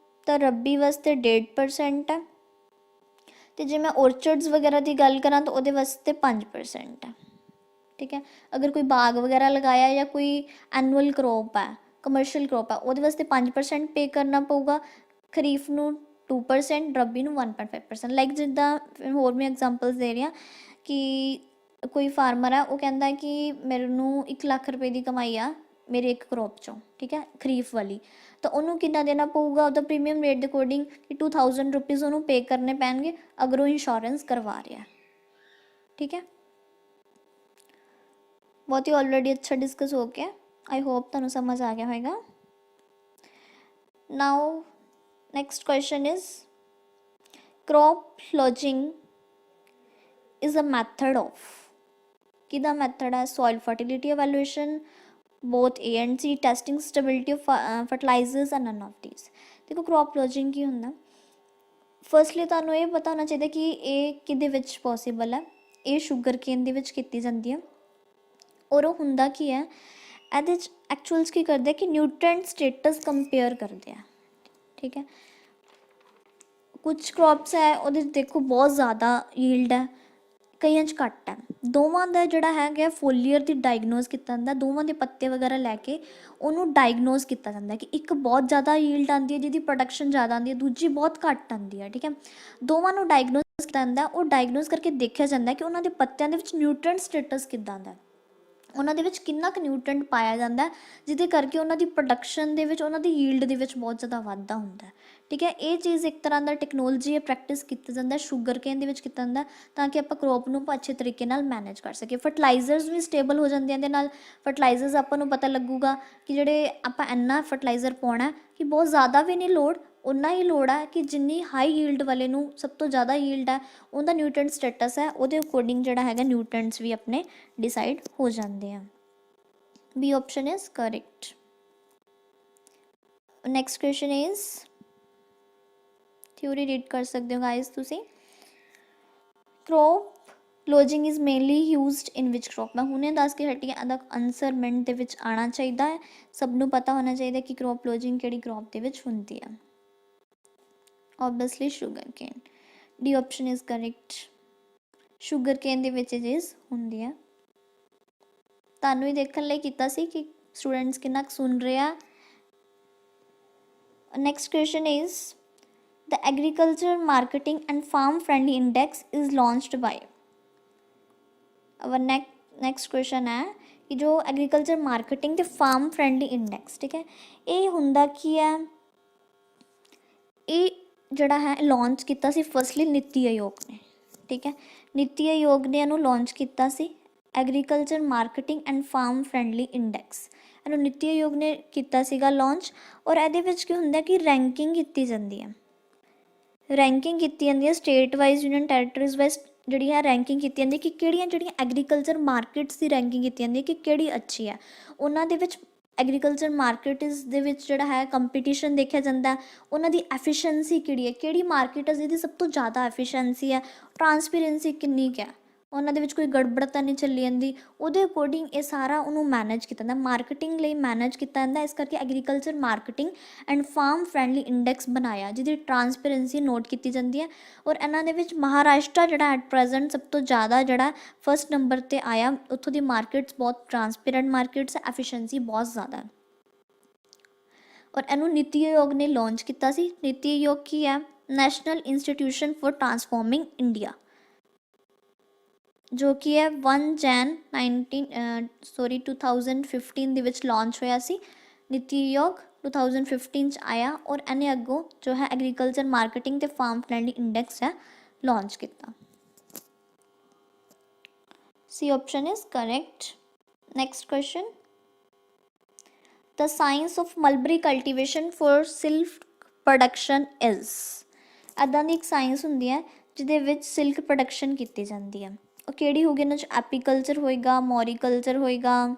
ਤਾਂ ਰੱਬੀ ਵਾਸਤੇ 1.5% ਹੈ, ਅਤੇ ਜੇ ਮੈਂ ਔਰਚਰਡਸ ਵਗੈਰਾ ਦੀ ਗੱਲ ਕਰਾਂ ਤਾਂ ਉਹਦੇ ਵਾਸਤੇ 5% ਹੈ। ਠੀਕ ਹੈ, ਅਗਰ ਕੋਈ ਬਾਗ ਵਗੈਰਾ ਲਗਾਇਆ ਜਾਂ ਕੋਈ ਐਨੂਅਲ ਕਰੋਪ ਹੈ, ਕਮਰਸ਼ੀਅਲ ਕਰੋਪ ਹੈ, ਉਹਦੇ ਵਾਸਤੇ 5% ਪੇ ਕਰਨਾ ਪਊਗਾ, ਖਰੀਫ ਨੂੰ 2%, ਰੱਬੀ ਨੂੰ 1.5%। ਲਾਈਕ ਜਿੱਦਾਂ ਹੋਰ ਮੈਂ ਐਗਜ਼ਾਮਪਲਸ ਦੇ ਰਹੀ ਹਾਂ ਕਿ ਕੋਈ ਫਾਰਮਰ ਹੈ, ਉਹ ਕਹਿੰਦਾ ਕਿ ਮੈਨੂੰ 1 ਲੱਖ ਰੁਪਏ ਦੀ ਕਮਾਈ ਆ ਮੇਰੇ ਇੱਕ ਕਰੋਪ 'ਚੋਂ, ਠੀਕ ਹੈ, ਖਰੀਫ ਵਾਲੀ, ਤਾਂ ਉਹਨੂੰ ਕਿੰਨਾ ਦੇਣਾ ਪਊਗਾ, ਉਹਦਾ ਪ੍ਰੀਮੀਅਮ ਰੇਟ ਦੇ ਅਕੋਰਡਿੰਗ ਕਿ 2000 ਰੁਪੀਜ਼ ਉਹਨੂੰ ਪੇ ਕਰਨੇ ਪੈਣਗੇ ਅਗਰ ਉਹ ਇੰਸ਼ੋਰੈਂਸ ਕਰਵਾ ਰਿਹਾ। ਠੀਕ ਹੈ, बहुत ही ऑलरेडी अच्छा डिस्कस हो गया, आई होप ਤੁਹਾਨੂੰ समझ आ गया होगा। Now next question is crop lodging is a method of, किदा मैथड है, soil fertility evaluation, both A and C, testing stability of fertilizers and none of these. देखो क्रॉप लॉजिंग की होंदा, फर्स्टली ਤੁਹਾਨੂੰ ਇਹ ਪਤਾ ਹੋਣਾ ਚਾਹੀਦਾ ਕਿ ਇਹ ਕਿਹਦੇ ਵਿੱਚ ਪੋਸੀਬਲ ਹੈ। ਇਹ ਸ਼ੂਗਰ ਕੇਨ ਦੇ ਵਿੱਚ ਕੀਤੀ ਜਾਂਦੀ ਹੈ, ਔਰ ਉਹ ਹੁੰਦਾ ਕੀ ਹੈ, ਇਹਦੇ 'ਚ ਐਕਚੁਅਲ 'ਚ ਕੀ ਕਰਦੇ ਆ ਕਿ ਨਿਊਟ੍ਰੀਐਂਟ ਸਟੇਟਸ ਕੰਪੇਅਰ ਕਰਦੇ ਆ। ਠੀਕ ਹੈ, ਕੁਛ ਕ੍ਰੌਪਸ ਹੈ ਉਹਦੇ 'ਚ ਦੇਖੋ ਬਹੁਤ ਜ਼ਿਆਦਾ ਯੀਲਡ ਹੈ, ਕਈਆਂ 'ਚ ਘੱਟ ਹੈ। ਦੋਵਾਂ ਦਾ ਜਿਹੜਾ ਹੈਗਾ ਫੋਲੀਅਰ ਦੀ ਡਾਇਗਨੋਸ ਕੀਤਾ ਜਾਂਦਾ, ਦੋਵਾਂ ਦੇ ਪੱਤੇ ਵਗੈਰਾ ਲੈ ਕੇ ਉਹਨੂੰ ਡਾਇਗਨੋਸ ਕੀਤਾ ਜਾਂਦਾ ਕਿ ਇੱਕ ਬਹੁਤ ਜ਼ਿਆਦਾ ਯੀਲਡ ਆਉਂਦੀ ਹੈ ਜਿਹਦੀ ਪ੍ਰੋਡਕਸ਼ਨ ਜ਼ਿਆਦਾ ਆਉਂਦੀ ਹੈ, ਦੂਜੀ ਬਹੁਤ ਘੱਟ ਆਉਂਦੀ ਹੈ। ਠੀਕ ਹੈ, ਦੋਵਾਂ ਨੂੰ ਡਾਇਗਨੋਸ ਕੀਤਾ ਜਾਂਦਾ, ਉਹ ਡਾਇਗਨੋਸ ਕਰਕੇ ਦੇਖਿਆ ਜਾਂਦਾ ਕਿ ਉਹਨਾਂ ਦੇ ਪੱਤਿਆਂ ਦੇ ਵਿੱਚ ਨਿਊਟ੍ਰੀਐਂਟ ਸਟੇਟਸ ਕਿੱਦਾਂ ਦਾ, ਉਹਨਾਂ ਦੇ ਵਿੱਚ ਕਿੰਨਾ ਕੁ ਨਿਊਟ੍ਰੀਐਂਟ ਪਾਇਆ ਜਾਂਦਾ, ਜਿਹਦੇ ਕਰਕੇ ਉਹਨਾਂ ਦੀ ਪ੍ਰੋਡਕਸ਼ਨ ਦੇ ਵਿੱਚ, ਉਹਨਾਂ ਦੀ ਯੀਲਡ ਦੇ ਵਿੱਚ ਬਹੁਤ ਜ਼ਿਆਦਾ ਵਾਧਾ ਹੁੰਦਾ। ਠੀਕ ਹੈ, ਇਹ ਚੀਜ਼ ਇੱਕ ਤਰ੍ਹਾਂ ਦਾ ਟੈਕਨੋਲੋਜੀ ਹੈ, ਪ੍ਰੈਕਟਿਸ ਕੀਤਾ ਜਾਂਦਾ ਸ਼ੂਗਰ ਕੇਨ ਦੇ ਵਿੱਚ ਕੀਤਾ ਜਾਂਦਾ, ਤਾਂ ਕਿ ਆਪਾਂ ਕਰੋਪ ਨੂੰ ਅੱਛੇ ਤਰੀਕੇ ਨਾਲ ਮੈਨੇਜ ਕਰ ਸਕੀਏ। ਫਰਟੀਲਾਈਜ਼ਰਸ ਵੀ ਸਟੇਬਲ ਹੋ ਜਾਂਦੇ ਇਹਦੇ ਨਾਲ। ਫਰਟੀਲਾਈਜ਼ਰਸ ਆਪਾਂ ਨੂੰ ਪਤਾ ਲੱਗੂਗਾ ਕਿ ਜਿਹੜੇ ਆਪਾਂ ਇੰਨਾ ਫਰਟੀਲਾਈਜ਼ਰ ਪਾਉਣਾ ਕਿ ਬਹੁਤ ਜ਼ਿਆਦਾ ਵੀ ਨਹੀਂ ਲੋੜ, ਉਨਾ ਹੀ ਲੋੜ ਹੈ ਕਿ ਜਿੰਨੀ ਹਾਈ ਯੀਲਡ ਵਾਲੇ ਨੂੰ ਸਭ ਤੋਂ ਜ਼ਿਆਦਾ ਯੀਲਡ ਹੈ, ਉਹਦਾ ਨਿਊਟ੍ਰੀਐਂਟ ਸਟੇਟਸ ਹੈ, ਉਹਦੇ ਅਕੋਰਡਿੰਗ ਜਿਹੜਾ ਹੈਗਾ ਨਿਊਟ੍ਰੀਐਂਟਸ ਵੀ ਆਪਣੇ ਡਿਸਾਈਡ ਹੋ ਜਾਂਦੇ ਆ। B option is correct. Next question is theory read कर सकते हो गाइस तुसी। Crop lodging is mainly used in which crop, मैं हुणे दस के हटी अदा आंसर मिनट दे विच आना चाहिए है, सबनों पता होना चाहिए कि क्रॉप लॉजिंग किहड़ी क्रॉप दे विच हुंदी है। Obviously sugarcane, D option is correct, sugarcane दे विच चीज़ हुंदी है। ਤੁਹਾਨੂੰ ਹੀ ਦੇਖਣ ਲਈ ਕੀਤਾ ਸੀ ਕਿ ਸਟੂਡੈਂਟਸ ਕਿੰਨਾ ਕੁ ਸੁਣ ਰਹੇ ਆ। Next question is the agriculture marketing and farm friendly index is launched by. Our next question ਹੈ ਕਿ ਜੋ ਐਗਰੀਕਲਚਰ ਮਾਰਕੀਟਿੰਗ ਤੇ ਫਾਰਮ ਫਰੈਂਡਲੀ ਇੰਡੈਕਸ, ਠੀਕ ਹੈ, ਇਹ ਹੁੰਦਾ ਕੀ ਹੈ, ਇਹ ਜਿਹੜਾ ਹੈ ਲਾਂਚ ਕੀਤਾ ਸੀ ਫਸਟਲੀ ਨੀਤੀ ਆਯੋਗ ਨੇ। ਠੀਕ ਹੈ, ਨੀਤੀ ਆਯੋਗ ਨੇ ਇਹਨੂੰ ਲਾਂਚ ਕੀਤਾ ਸੀ agriculture marketing and farm friendly index, ਇਹਨੂੰ ਨੀਤੀ ਆਯੋਗ ਨੇ ਕੀਤਾ ਸੀਗਾ ਲਾਂਚ। ਔਰ ਇਹਦੇ ਵਿੱਚ ਕੀ ਹੁੰਦਾ ਕਿ ਰੈਂਕਿੰਗ ਕੀਤੀ ਜਾਂਦੀ ਹੈ, ਰੈਂਕਿੰਗ ਕੀਤੀ ਜਾਂਦੀ ਹੈ state wise, union territories wise ਜਿਹੜੀ ਹੈ ਰੈਂਕਿੰਗ ਕੀਤੀ ਜਾਂਦੀ ਕਿ ਜਿਹੜੀਆਂ ਐਗਰੀਕਲਚਰ ਮਾਰਕੀਟਸ ਦੀ ਰੈਂਕਿੰਗ ਕੀਤੀ ਜਾਂਦੀ ਹੈ ਕਿ ਕਿਹੜੀ ਅੱਛੀ ਹੈ। ਉਹਨਾਂ ਦੇ ਵਿੱਚ ਐਗਰੀਕਲਚਰ ਮਾਰਕੀਟਸ ਦੇ ਵਿੱਚ ਜਿਹੜਾ ਹੈ ਕੰਪੀਟੀਸ਼ਨ ਦੇਖਿਆ ਜਾਂਦਾ, ਉਹਨਾਂ ਦੀ ਐਫੀਸ਼ੀਐਂਸੀ ਕਿਹੜੀ ਹੈ, ਕਿਹੜੀ ਮਾਰਕੀਟ ਹੈ ਜਿਹਦੀ ਸਭ ਤੋਂ ਜ਼ਿਆਦਾ ਐਫੀਸ਼ੀਐਂਸੀ ਹੈ, ਟਰਾਂਸਪੇਰੈਂਸੀ ਕਿੰਨੀ ਕੁ ਹੈ, ਉਹਨਾਂ ਦੇ ਵਿੱਚ ਕੋਈ ਗੜਬੜ ਤਾਂ ਨਹੀਂ ਚੱਲੀ ਜਾਂਦੀ, ਉਹਦੇ ਅਕੋਰਡਿੰਗ ਇਹ ਸਾਰਾ ਉਹਨੂੰ ਮੈਨੇਜ ਕੀਤਾ ਜਾਂਦਾ, ਮਾਰਕੀਟਿੰਗ ਲਈ ਮੈਨੇਜ ਕੀਤਾ ਜਾਂਦਾ। ਇਸ ਕਰਕੇ agriculture marketing and farm friendly index ਬਣਾਇਆ, ਜਿਹਦੀ ਟਰਾਂਸਪੇਰੈਂਸੀ ਨੋਟ ਕੀਤੀ ਜਾਂਦੀ ਹੈ। ਔਰ ਇਹਨਾਂ ਦੇ ਵਿੱਚ ਮਹਾਰਾਸ਼ਟਰ ਜਿਹੜਾ ਐਟ ਪ੍ਰੈਜ਼ੈਂਟ ਸਭ ਤੋਂ ਜ਼ਿਆਦਾ ਜਿਹੜਾ ਫਸਟ ਨੰਬਰ 'ਤੇ ਆਇਆ, ਉੱਥੋਂ ਦੀ ਮਾਰਕੀਟਸ ਬਹੁਤ ਟਰਾਂਸਪੇਰੈਂਟ ਮਾਰਕੀਟਸ, ਐਫੀਸ਼ੀਐਂਸੀ ਬਹੁਤ ਜ਼ਿਆਦਾ ਹੈ। ਔਰ ਇਹਨੂੰ ਨੀਤੀ ਆਯੋਗ ਨੇ ਲਾਂਚ ਕੀਤਾ ਸੀ। ਨੀਤੀ ਆਯੋਗ ਕੀ ਹੈ? National institution for transforming India, ਜੋ ਕਿ ਹੈ 1 ਜਨ 2015 ਦੇ ਵਿੱਚ ਲਾਂਚ ਹੋਇਆ ਸੀ। ਨੀਤੀ ਆਯੋਗ 2015 'ਚ ਆਇਆ ਔਰ ਇਹਨੇ ਅੱਗੋਂ ਜੋ ਹੈ ਐਗਰੀਕਲਚਰ ਮਾਰਕੀਟਿੰਗ ਤੇ ਫਾਰਮ ਫਰੈਂਡਲੀ ਇੰਡੈਕਸ ਹੈ ਲਾਂਚ ਕੀਤਾ। C option is correct. Next question, the science of mulberry cultivation for silk production is. ਇੱਦਾਂ ਦੀ ਇੱਕ ਸਾਇੰਸ ਹੁੰਦੀ ਹੈ ਜਿਹਦੇ ਵਿੱਚ ਸਿਲਕ ਪ੍ਰੋਡਕਸ਼ਨ ਕੀਤੀ ਜਾਂਦੀ ਹੈ, ਉਹ ਕਿਹੜੀ ਹੋਊਗੀ? ਇਹਨਾਂ 'ਚ ਐਪੀਕਲਚਰ ਹੋਏਗਾ, ਮੋਰੀਕਲਚਰ ਹੋਏਗਾ,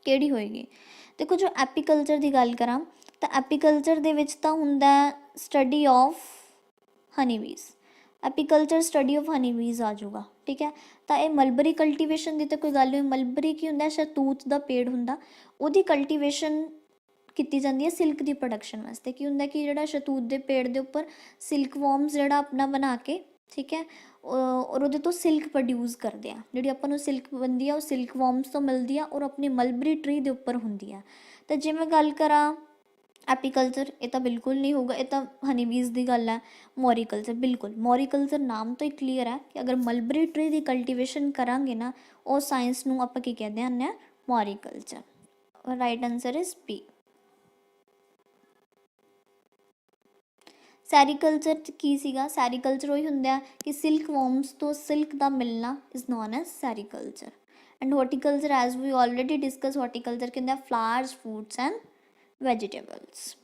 ਕਿਹੜੀ ਹੋਏਗੀ? ਦੇਖੋ, ਜੋ ਐਪੀਕਲਚਰ ਦੀ ਗੱਲ ਕਰਾਂ ਤਾਂ ਐਪੀਕਲਚਰ ਦੇ ਵਿੱਚ ਤਾਂ ਹੁੰਦਾ study of honeybees, apiculture study of honeybees ਆ ਜਾਊਗਾ, ਠੀਕ ਹੈ। ਤਾਂ ਇਹ ਮਲਬਰੀ ਕਲਟੀਵੇਸ਼ਨ ਦੀ ਤਾਂ ਕੋਈ ਗੱਲ ਨਹੀਂ। ਮਲਬਰੀ ਕੀ ਹੁੰਦਾ? ਸ਼ਹਿਤੂਤ ਦਾ ਪੇੜ ਹੁੰਦਾ, ਉਹਦੀ ਕਲਟੀਵੇਸ਼ਨ ਕੀਤੀ ਜਾਂਦੀ ਹੈ ਸਿਲਕ ਦੀ ਪ੍ਰੋਡਕਸ਼ਨ ਵਾਸਤੇ। ਕੀ ਹੁੰਦਾ ਕਿ ਜਿਹੜਾ ਸ਼ਹਿਤੂਤ ਦੇ ਪੇੜ ਦੇ ਉੱਪਰ ਸਿਲਕ ਵੋਰਮਸ ਜਿਹੜਾ ਆਪਣਾ ਬਣਾ ਕੇ, ਠੀਕ ਹੈ, ਔਰ ਉਹਦੇ ਤੋਂ ਸਿਲਕ ਪ੍ਰੋਡਿਊਸ ਕਰਦੇ ਆ। ਜਿਹੜੀ ਆਪਾਂ ਨੂੰ ਸਿਲਕ ਬਣਦੀ ਆ ਉਹ ਸਿਲਕ ਵੋਰਮਸ ਤੋਂ ਮਿਲਦੀ ਆ ਔਰ ਆਪਣੀ ਮਲਬਰੀ ਟਰੀ ਦੇ ਉੱਪਰ ਹੁੰਦੀ ਆ। ਤਾਂ ਜੇ ਮੈਂ ਗੱਲ ਕਰਾਂ ਐਪੀਕਲਚਰ, ਇਹ ਤਾਂ ਬਿਲਕੁਲ ਨਹੀਂ ਹੋਊਗਾ, ਇਹ ਤਾਂ ਹਨੀਬੀਜ਼ ਦੀ ਗੱਲ ਹੈ। ਮੋਰੀਕਲਚਰ, ਬਿਲਕੁਲ, ਮੋਰੀਕਲਚਰ ਨਾਮ ਤੋਂ ਹੀ ਕਲੀਅਰ ਹੈ ਕਿ ਅਗਰ ਮਲਬਰੀ ਟਰੀ ਦੀ ਕਲਟੀਵੇਸ਼ਨ ਕਰਾਂਗੇ ਨਾ, ਉਹ ਸਾਇੰਸ ਨੂੰ ਆਪਾਂ ਕੀ ਕਹਿੰਦੇ ਹਾਂ? Moriculture. Right answer is B. Sericulture ਕੀ ਸੀਗਾ? ਸੈਰੀਕਲਚਰ ਉਹੀ ਹੁੰਦਾ ਕਿ ਸਿਲਕ ਵੋਰਮਸ ਤੋਂ ਸਿਲਕ ਦਾ ਮਿਲਣਾ is known as sericulture. And horticulture, as we already discuss, horticulture ਕਹਿੰਦਾ flowers, fruits and vegetables.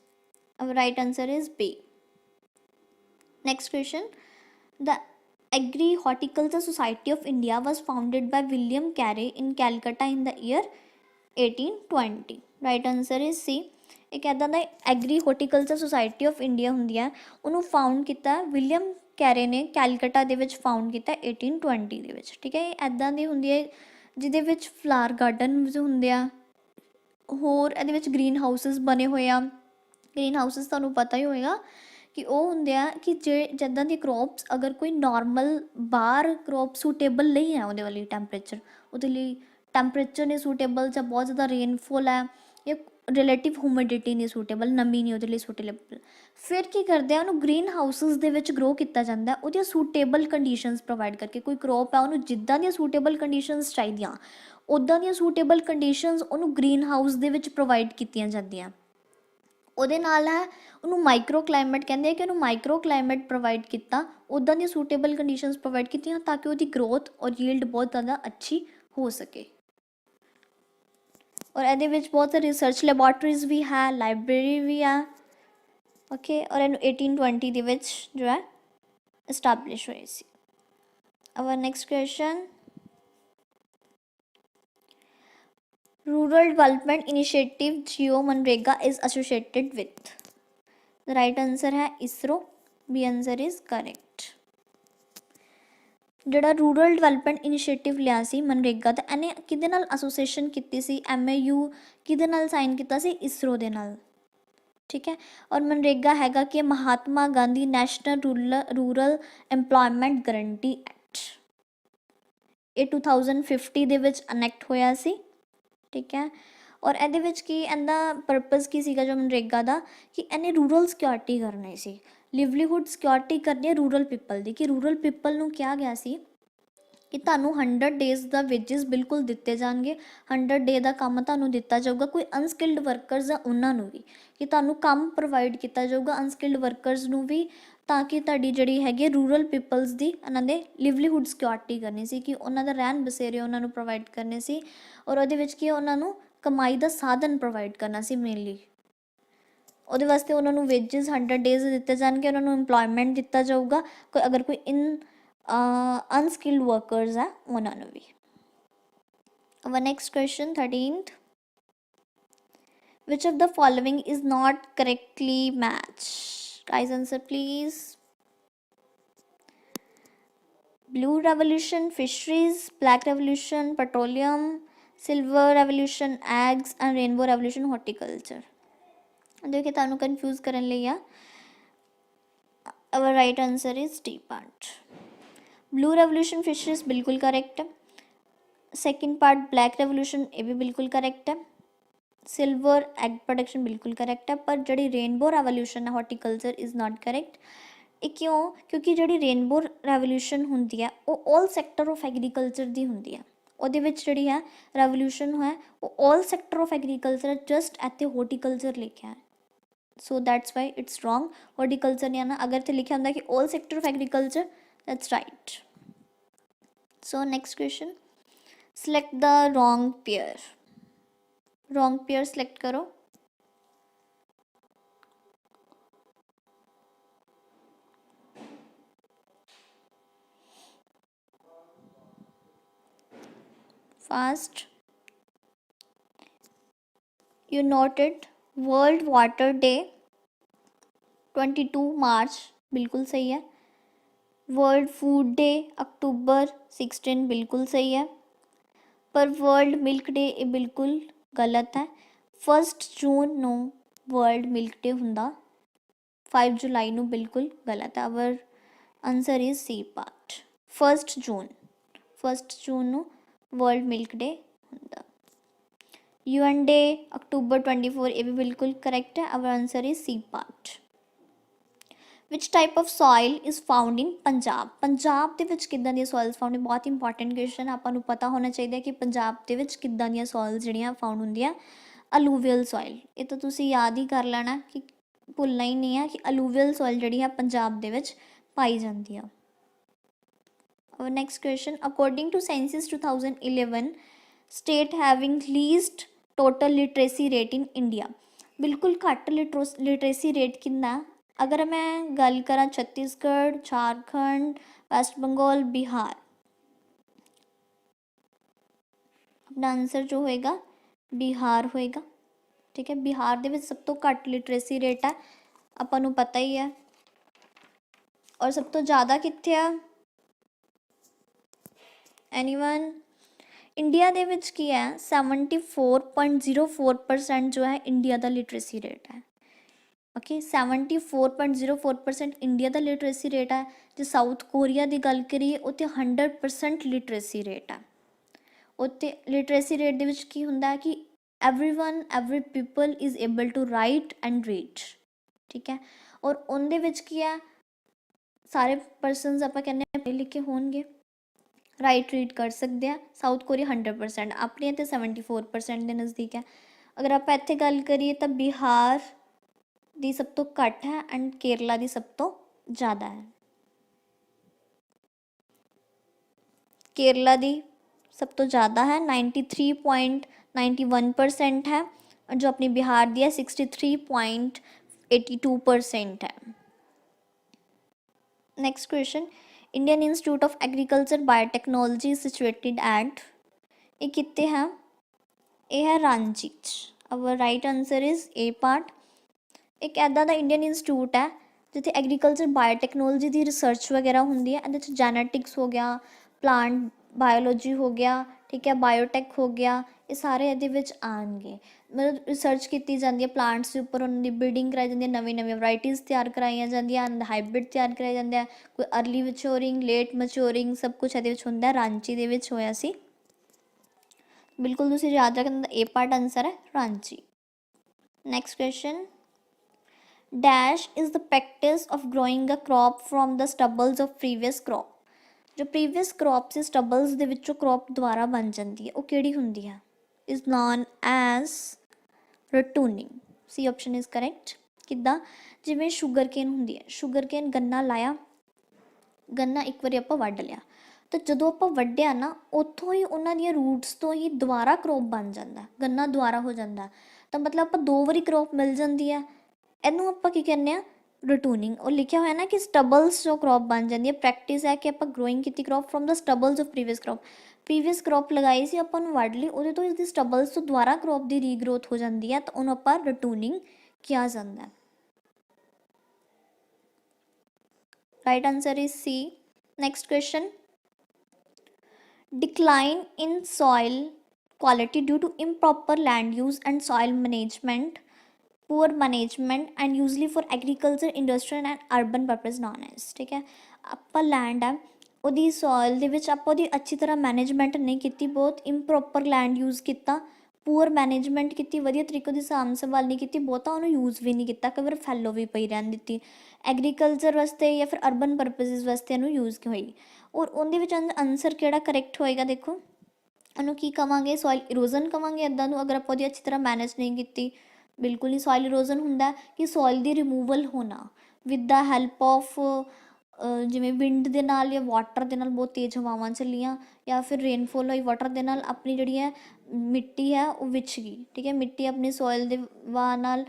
Our right answer is B. Next question, the Agri Horticulture Society of India was founded by William Carey in Calcutta in the year 1820. Right answer is C. ਇੱਕ ਇੱਦਾਂ ਦਾ agri horticulture society of India ਹੁੰਦੀ ਹੈ, ਉਹਨੂੰ found ਕੀਤਾ William ਕੈਰੇ ਨੇ ਕੈਲਕਟਾ ਦੇ ਵਿੱਚ ਫਾਊਂਡ ਕੀਤਾ 1820 ਦੇ ਵਿੱਚ, ਠੀਕ ਹੈ। ਇਹ ਇੱਦਾਂ ਦੀ ਹੁੰਦੀ ਹੈ ਜਿਹਦੇ ਵਿੱਚ ਫਲਾਵਰ ਗਾਰਡਨਸ ਹੁੰਦੇ ਆ, ਹੋਰ ਇਹਦੇ ਵਿੱਚ ਗ੍ਰੀਨ ਹਾਊਸਿਸ ਬਣੇ ਹੋਏ ਆ। ਗ੍ਰੀਨ ਹਾਊਸਿਸ ਤੁਹਾਨੂੰ ਪਤਾ ਹੀ ਹੋਏਗਾ ਕਿ ਉਹ ਹੁੰਦੇ ਆ ਕਿ ਜਿੱਦਾਂ ਦੀ ਕਰੋਪਸ, ਅਗਰ ਕੋਈ ਨੋਰਮਲ ਬਾਹਰ ਕਰੋਪ ਸੂਟੇਬਲ ਨਹੀਂ ਹੈ ਉਹਦੇ ਵਾਲੀ ਟੈਂਪਰੇਚਰ, ਉਹਦੇ ਲਈ ਟੈਂਪਰੇਚਰ ਨਹੀਂ ਸੂਟੇਬਲ, ਜਾਂ ਬਹੁਤ ਜ਼ਿਆਦਾ ਰੇਨਫੋਲ ਹੈ, ਜਾਂ ਰਿਲੇਟਿਵ ਹਿਊਮਿਡਿਟੀ ਨਹੀਂ ਸੂਟੇਬਲ, ਨਮੀ ਨਹੀਂ ਉਹਦੇ ਲਈ ਸੂਟੇਬਲ, ਫਿਰ ਕੀ ਕਰਦੇ ਆ? ਉਹਨੂੰ ਗ੍ਰੀਨ ਹਾਊਸਿਸ ਦੇ ਵਿੱਚ ਗਰੋ ਕੀਤਾ ਜਾਂਦਾ, ਉਹਦੀਆਂ ਸੂਟੇਬਲ ਕੰਡੀਸ਼ਨਸ ਪ੍ਰੋਵਾਈਡ ਕਰਕੇ। ਕੋਈ ਕਰੋਪ ਹੈ, ਉਹਨੂੰ ਜਿੱਦਾਂ ਦੀਆਂ ਸੂਟੇਬਲ ਕੰਡੀਸ਼ਨਸ ਚਾਹੀਦੀਆਂ, ਉੱਦਾਂ ਦੀਆਂ ਸੂਟੇਬਲ ਕੰਡੀਸ਼ਨਸ ਉਹਨੂੰ ਗ੍ਰੀਨ ਹਾਊਸ ਦੇ ਵਿੱਚ ਪ੍ਰੋਵਾਈਡ ਕੀਤੀਆਂ ਜਾਂਦੀਆਂ। ਉਹਦੇ ਨਾਲ ਹੈ ਉਹਨੂੰ ਮਾਈਕਰੋ ਕਲਾਈਮੇਟ ਕਹਿੰਦੇ ਆ ਕਿ ਉਹਨੂੰ ਮਾਈਕਰੋ ਕਲਾਈਮੇਟ ਪ੍ਰੋਵਾਈਡ ਕੀਤਾ, ਉੱਦਾਂ ਦੀਆਂ ਸੂਟੇਬਲ ਕੰਡੀਸ਼ਨਸ ਪ੍ਰੋਵਾਈਡ ਕੀਤੀਆਂ ਤਾਂ ਕਿ ਉਹਦੀ ਗਰੋਥ ਔਰ ਯੀਲਡ ਬਹੁਤ ਜ਼ਿਆਦਾ ਅੱਛੀ ਹੋ ਸਕੇ। ਔਰ ਇਹਦੇ ਵਿੱਚ ਬਹੁਤ ਸਾਰੇ ਰਿਸਰਚ ਲੈਬੋਰਟਰੀਜ਼ ਵੀ ਹੈ, ਲਾਇਬ੍ਰੇਰੀ ਵੀ ਹੈ, ਓਕੇ। ਔਰ ਇਹਨੂੰ 1820 ਦੇ ਵਿੱਚ ਜੋ ਹੈ ਇਸਟੈਬਲਿਸ਼ ਹੋਈ ਸੀ। Our next question, Rural Development Initiative Geo Manrega is associated with. The right answer है ISRO. B answer is correct. ਜਿਹੜਾ ਰੂਰਲ ਡਿਵੈਲਪਮੈਂਟ ਇਨੀਸ਼ੀਏਟਿਵ ਲਿਆ ਸੀ ਮਨਰੇਗਾ ਦਾ, ਇਹਨੇ ਕਿਹਦੇ ਨਾਲ ਐਸੋਸੀਏਸ਼ਨ ਕੀਤੀ ਸੀ? MAU ਕਿਹਦੇ ਨਾਲ ਸਾਈਨ ਕੀਤਾ ਸੀ? ISRO ਦੇ ਨਾਲ, ਠੀਕ ਹੈ। ਔਰ ਮਨਰੇਗਾ ਹੈਗਾ ਕਿ Mahatma Gandhi national rural employment guarantee act, ਇਹ 2050 ਦੇ ਵਿੱਚ ਅਨੈਕਟ ਹੋਇਆ ਸੀ, ਠੀਕ ਹੈ। ਔਰ ਇਹਦੇ ਵਿੱਚ ਕੀ ਇਹਦਾ ਪਰਪਸ ਕੀ ਸੀਗਾ ਜੋ ਮਨਰੇਗਾ ਦਾ, ਕਿ ਇਹਨੇ ਰੂਰਲ ਸਿਕਿਉਰਿਟੀ ਕਰਨੀ ਸੀ, ਲਿਵਲੀਹੁੱਡ ਸਿਕਿਉਰਿਟੀ ਕਰਨੀ ਹੈ ਰੂਰਲ ਪੀਪਲ ਦੀ। ਕਿ ਰੂਰਲ ਪੀਪਲ ਨੂੰ ਕਿਹਾ ਗਿਆ ਸੀ ਕਿ ਤੁਹਾਨੂੰ 100 ਡੇਜ਼ ਦਾ ਵੇਜਿਸ ਬਿਲਕੁਲ ਦਿੱਤੇ ਜਾਣਗੇ, 100 ਡੇ ਦਾ ਕੰਮ ਤੁਹਾਨੂੰ ਦਿੱਤਾ ਜਾਊਗਾ। ਕੋਈ ਅਨਸਕਿਲਡ ਵਰਕਰਸ ਆ ਉਹਨਾਂ ਨੂੰ ਵੀ ਕਿ ਤੁਹਾਨੂੰ ਕੰਮ ਪ੍ਰੋਵਾਈਡ ਕੀਤਾ ਜਾਊਗਾ, ਅਨਸਕਿਲਡ ਵਰਕਰਸ ਨੂੰ ਵੀ, ਤਾਂ ਕਿ ਤੁਹਾਡੀ ਜਿਹੜੀ ਹੈਗੀ ਰੂਰਲ ਪੀਪਲਸ ਦੀ ਉਹਨਾਂ ਦੇ ਲਿਵਲੀਹੁੱਡ ਸਿਕਿਉਰਿਟੀ ਕਰਨੀ ਸੀ, ਕਿ ਉਹਨਾਂ ਦਾ ਰਹਿਣ ਬਸੇਰੇ ਉਹਨਾਂ ਨੂੰ ਪ੍ਰੋਵਾਈਡ ਕਰਨੇ ਸੀ। ਔਰ ਉਹਦੇ ਵਿੱਚ ਕੀ ਉਹਨਾਂ ਨੂੰ ਕਮਾਈ ਦਾ ਸਾਧਨ ਪ੍ਰੋਵਾਈਡ ਕਰਨਾ ਸੀ ਮੇਨਲੀ। ਉਹਦੇ ਵਾਸਤੇ ਉਹਨਾਂ ਨੂੰ ਵੇਜਿਸ 100 ਡੇਜ਼ ਦਿੱਤੇ ਜਾਣਗੇ, ਉਹਨਾਂ ਨੂੰ ਇੰਪਲੋਇਮੈਂਟ ਦਿੱਤਾ ਜਾਊਗਾ, ਅਗਰ ਕੋਈ ਅਨਸਕਿਲਡ ਵਰਕਰਸ ਹੈ ਉਹਨਾਂ ਨੂੰ ਵੀ। Our next question, 13th, which of the following is not correctly matched? Guys, answer please. blue revolution fisheries, black revolution petroleum, silver revolution eggs and rainbow revolution horticulture. देखिए ਤੁਹਾਨੂੰ confuse ਕਰਨ ਲਈ ਆ our right answer is D part. Blue revolution fisheries बिल्कुल correct है. Second part black revolution ये भी बिल्कुल करेक्ट है. सिल्वर एग प्रोडक्शन बिल्कुल करेक्ट है. पर जी रेनबो रेवोल्यूशन है हॉर्टिकल्चर इज़ नॉट करेक्ट. ये क्यों? क्योंकि जी रेनबो रेवोल्यूशन होंगी है वो ऑल सैक्टर ऑफ एग्रीकल्चर की होंगी है. ਉਹਦੇ ਵਿੱਚ ਜਿਹੜੀ ਹੈ ਰੈਵੋਲੂਸ਼ਨ ਹੈ ਉਹ all sector of agriculture just ਇੱਥੇ ਹੌਰਟੀਕਲਚਰ ਲਿਖਿਆ ਹੈ. So that's why it's wrong. Horticulture नहीं आना. अगर तो लिखा होंगे कि all sector of agriculture that's right. So next question select the wrong pair. Wrong pair select करो. Fast. You noted world water day 22 March बिल्कुल सही है. वर्ल्ड फूड डे अक्टूबर 16 बिल्कुल सही है. पर वर्ल्ड मिल्क डे ये बिल्कुल गलत है. 1 जून ਨੂੰ वर्ल्ड मिल्क डे ਹੁੰਦਾ. 5 जुलाई ਨੂੰ बिल्कुल गलत है. Our answer is C part. 1 जून ਨੂੰ वर्ल्ड मिल्क डे ਹੁੰਦਾ. UN डे अक्टूबर 24 ये भी बिल्कुल करेक्ट है. Our answer is C part. Which type of soil is found in Punjab. Punjab ਦੇ ਵਿੱਚ ਕਿੱਦਾਂ ਦੀਆਂ ਸॉइल्स फाउंड. बहुत इंपॉर्टेंट क्वेश्चन. ਆਪਾਂ ਨੂੰ ਪਤਾ ਹੋਣਾ ਚਾਹੀਦਾ ਕਿ ਪੰਜਾਬ ਦੇ ਵਿੱਚ ਕਿੱਦਾਂ ਦੀਆਂ ਸॉइल्स ਜਿਹੜੀਆਂ फाउंड ਹੁੰਦੀਆਂ. ਅਲੂਵੀਅਲ ਸॉइल. ਇਹ ਤਾਂ ਤੁਸੀਂ ਯਾਦ ਹੀ ਕਰ ਲੈਣਾ ਕਿ ਭੁੱਲਣਾ ਹੀ ਨਹੀਂ ਹੈ ਕਿ ਅਲੂਵੀਅਲ ਸॉइल ਜਿਹੜੀ ਹੈ ਪੰਜਾਬ ਦੇ ਵਿੱਚ ਪਾਈ ਜਾਂਦੀ ਆ. और next question according to census 2011 state having least total literacy rate in India. बिल्कुल घट लिटरेसी रेट कितना. अगर मैं गल करा छत्तीसगढ़, झारखंड, वेस्ट बंगाल, बिहार, अपना आंसर जो होएगा बिहार होएगा. ठीक है. बिहार दे विच सब तो घट लिटरेसी रेट है आपां नूं पता ही है. और सब तो ज़्यादा कित्थे आ एनीवन. इंडिया दे विच की है 74.04% जो है इंडिया का लिटरेसी रेट है. ओके 74.04% इंडिया का लिटरेसी रेट है. जो साउथ कोरिया की गल करिए उत्ते 100% लिटरेसी रेट है. उत्ते लिटरेसी रेट दे विच की हुंदा है कि every people is able to write and read. ठीक है. और उनदे विच की है सारे परसनस आपां कहने पढ़े लिखे होणगे, राइट रीड कर सकते हैं. साउथ कोरिया 100%, अपने तो 74% के नज़दीक है. अगर आप इत्थे गल करिए तो बिहार दी सब तो घट है एंड केरला दी सब तो ज़्यादा है. केरला दी सब तो ज़्यादा है 93.91% है. और जो अपनी बिहार दी है 63.82% है. Next question Indian institute of agriculture biotechnology situated at. ये कितने हैं? ये है Ranchi. Our right answer is a part. एक ऐदा दा इंडियन इंस्टीट्यूट है जिथे एग्रीकल्चर बायोटेक्नोलॉजी की रिसर्च वगैरह होंगी है. ये जैनेटिक्स हो गया, प्लांट बायोलॉजी हो गया, ठीक है, बायोटेक हो गया, ये सारे ये आएंगे. मतलब रिसर्च की जाती है प्लांट्स के उपर, उन्होंने ब्रीडिंग कराई जाती है, नवी नवी वराइटीज़ तैयार कराई जाती, हाइब्रिड तैयार कराए जाते हैं. कोई अर्ली मच्योरिंग, लेट मच्योरिंग, सब कुछ ये होंगे. रांची दे विच होया सी. बिल्कुल तुसीं याद रखना ए पार्ट आंसर है Ranchi. Next question dash is the practice of growing a crop from the stubbles of previous crop. जो प्रीवियस क्रॉप से स्टबल्स दे विचों क्रॉप दोबारा बन जाती है वो किहड़ी हुंदी है? Is known as ratooning. C option is correct. किद्दां? जिवें शुगर केन हुंदी है. शुगर केन गन्ना लाया, गन्ना एक बारी आपां वड्ड लिया, तो जदों आपां वड्डिया ना उत्थों ही उन्हां दीयां रूट्स तो ही दोबारा क्रॉप बन जाता, गन्ना दोबारा हो जाता. तो मतलब आपां 2 वारी क्रॉप मिल जाती है. इनू आपां की कहने आ रटूनिंग. और लिखा हुआ है ना कि स्टबल्स जो क्रॉप बन जाती है. प्रैक्टिस है कि आप ग्रोइंग की crop from the stubbles of previous crop. Previous crop लगाई सी अपन वढ़ ली, उहदे तो इसकी स्टबल्स तो दोबारा क्रॉप की रीग्रोथ हो जाती है, तो उन्होंने आपां रटूनिंग किया जाता है. Right answer is C. Next question decline in soil quality due to improper land use and soil management, poor management and usually for agriculture, industrial and urban purpose known as। ठीक है, ਆਪਾਂ ਲੈਂਡ ਹੈ ਉਹਦੀ soil ਦੇ ਵਿੱਚ ਆਪਾਂ ਉਹਦੀ ਅੱਛੀ ਤਰ੍ਹਾਂ ਮੈਨੇਜਮੈਂਟ ਨਹੀਂ ਕੀਤੀ, ਬਹੁਤ ਇੰਪਰੋਪਰ ਲੈਂਡ ਯੂਜ਼ ਕੀਤਾ, ਪੂਅਰ ਮੈਨੇਜਮੈਂਟ ਕੀਤੀ, ਵਧੀਆ ਤਰੀਕੇ ਦੀ ਸਾਂਭ ਸੰਭਾਲ ਨਹੀਂ ਕੀਤੀ, ਬਹੁਤਾ ਉਹਨੂੰ ਯੂਜ਼ ਵੀ ਨਹੀਂ ਕੀਤਾ, ਕਈ ਵਾਰ ਫੈਲੋ ਵੀ ਪਈ ਰਹਿਣ ਦਿੱਤੀ ਐਗਰੀਕਲਚਰ ਵਾਸਤੇ ਜਾਂ ਫਿਰ ਅਰਬਨ ਪਰਪਸਿਸ ਵਾਸਤੇ ਇਹਨੂੰ ਯੂਜ਼ ਹੋਈ। ਔਰ ਉਹਦੇ ਵਿੱਚ ਆਨਸਰ ਕਿਹੜਾ ਕਰੈਕਟ ਹੋਏਗਾ, ਦੇਖੋ ਉਹਨੂੰ ਕੀ ਕਵਾਂਗੇ, ਸੋਇਲ ਇਰੋਜ਼ਨ ਕਵਾਂਗੇ ਇੱਦਾਂ ਨੂੰ, ਅਗਰ ਆਪਾਂ ਉਹਦੀ ਅੱਛੀ ਤਰ੍ਹਾਂ ਮੈਨੇਜ ਨਹੀਂ ਕੀਤੀ। ਬਿਲਕੁਲ ਹੀ ਸੋਇਲ ਇਰੋਜ਼ਨ ਹੁੰਦਾ ਕਿ ਸੋਇਲ ਦੀ ਰਿਮੂਵਲ ਹੋਣਾ ਵਿਦ ਦਾ ਹੈਲਪ ਆਫ ਜਿਵੇਂ ਵਿੰਡ ਦੇ ਨਾਲ ਜਾਂ ਵਾਟਰ ਦੇ ਨਾਲ, ਬਹੁਤ ਤੇਜ਼ ਹਵਾਵਾਂ ਚੱਲੀਆਂ ਜਾਂ ਫਿਰ ਰੇਨਫੋਲ ਹੋਈ ਵਾਟਰ ਦੇ ਨਾਲ, ਆਪਣੀ ਜਿਹੜੀ ਹੈ ਮਿੱਟੀ ਹੈ ਉਹ ਵਿਛ ਗਈ। ਠੀਕ ਹੈ, ਮਿੱਟੀ ਆਪਣੀ ਸੋਇਲ ਦੇ ਨਾਲ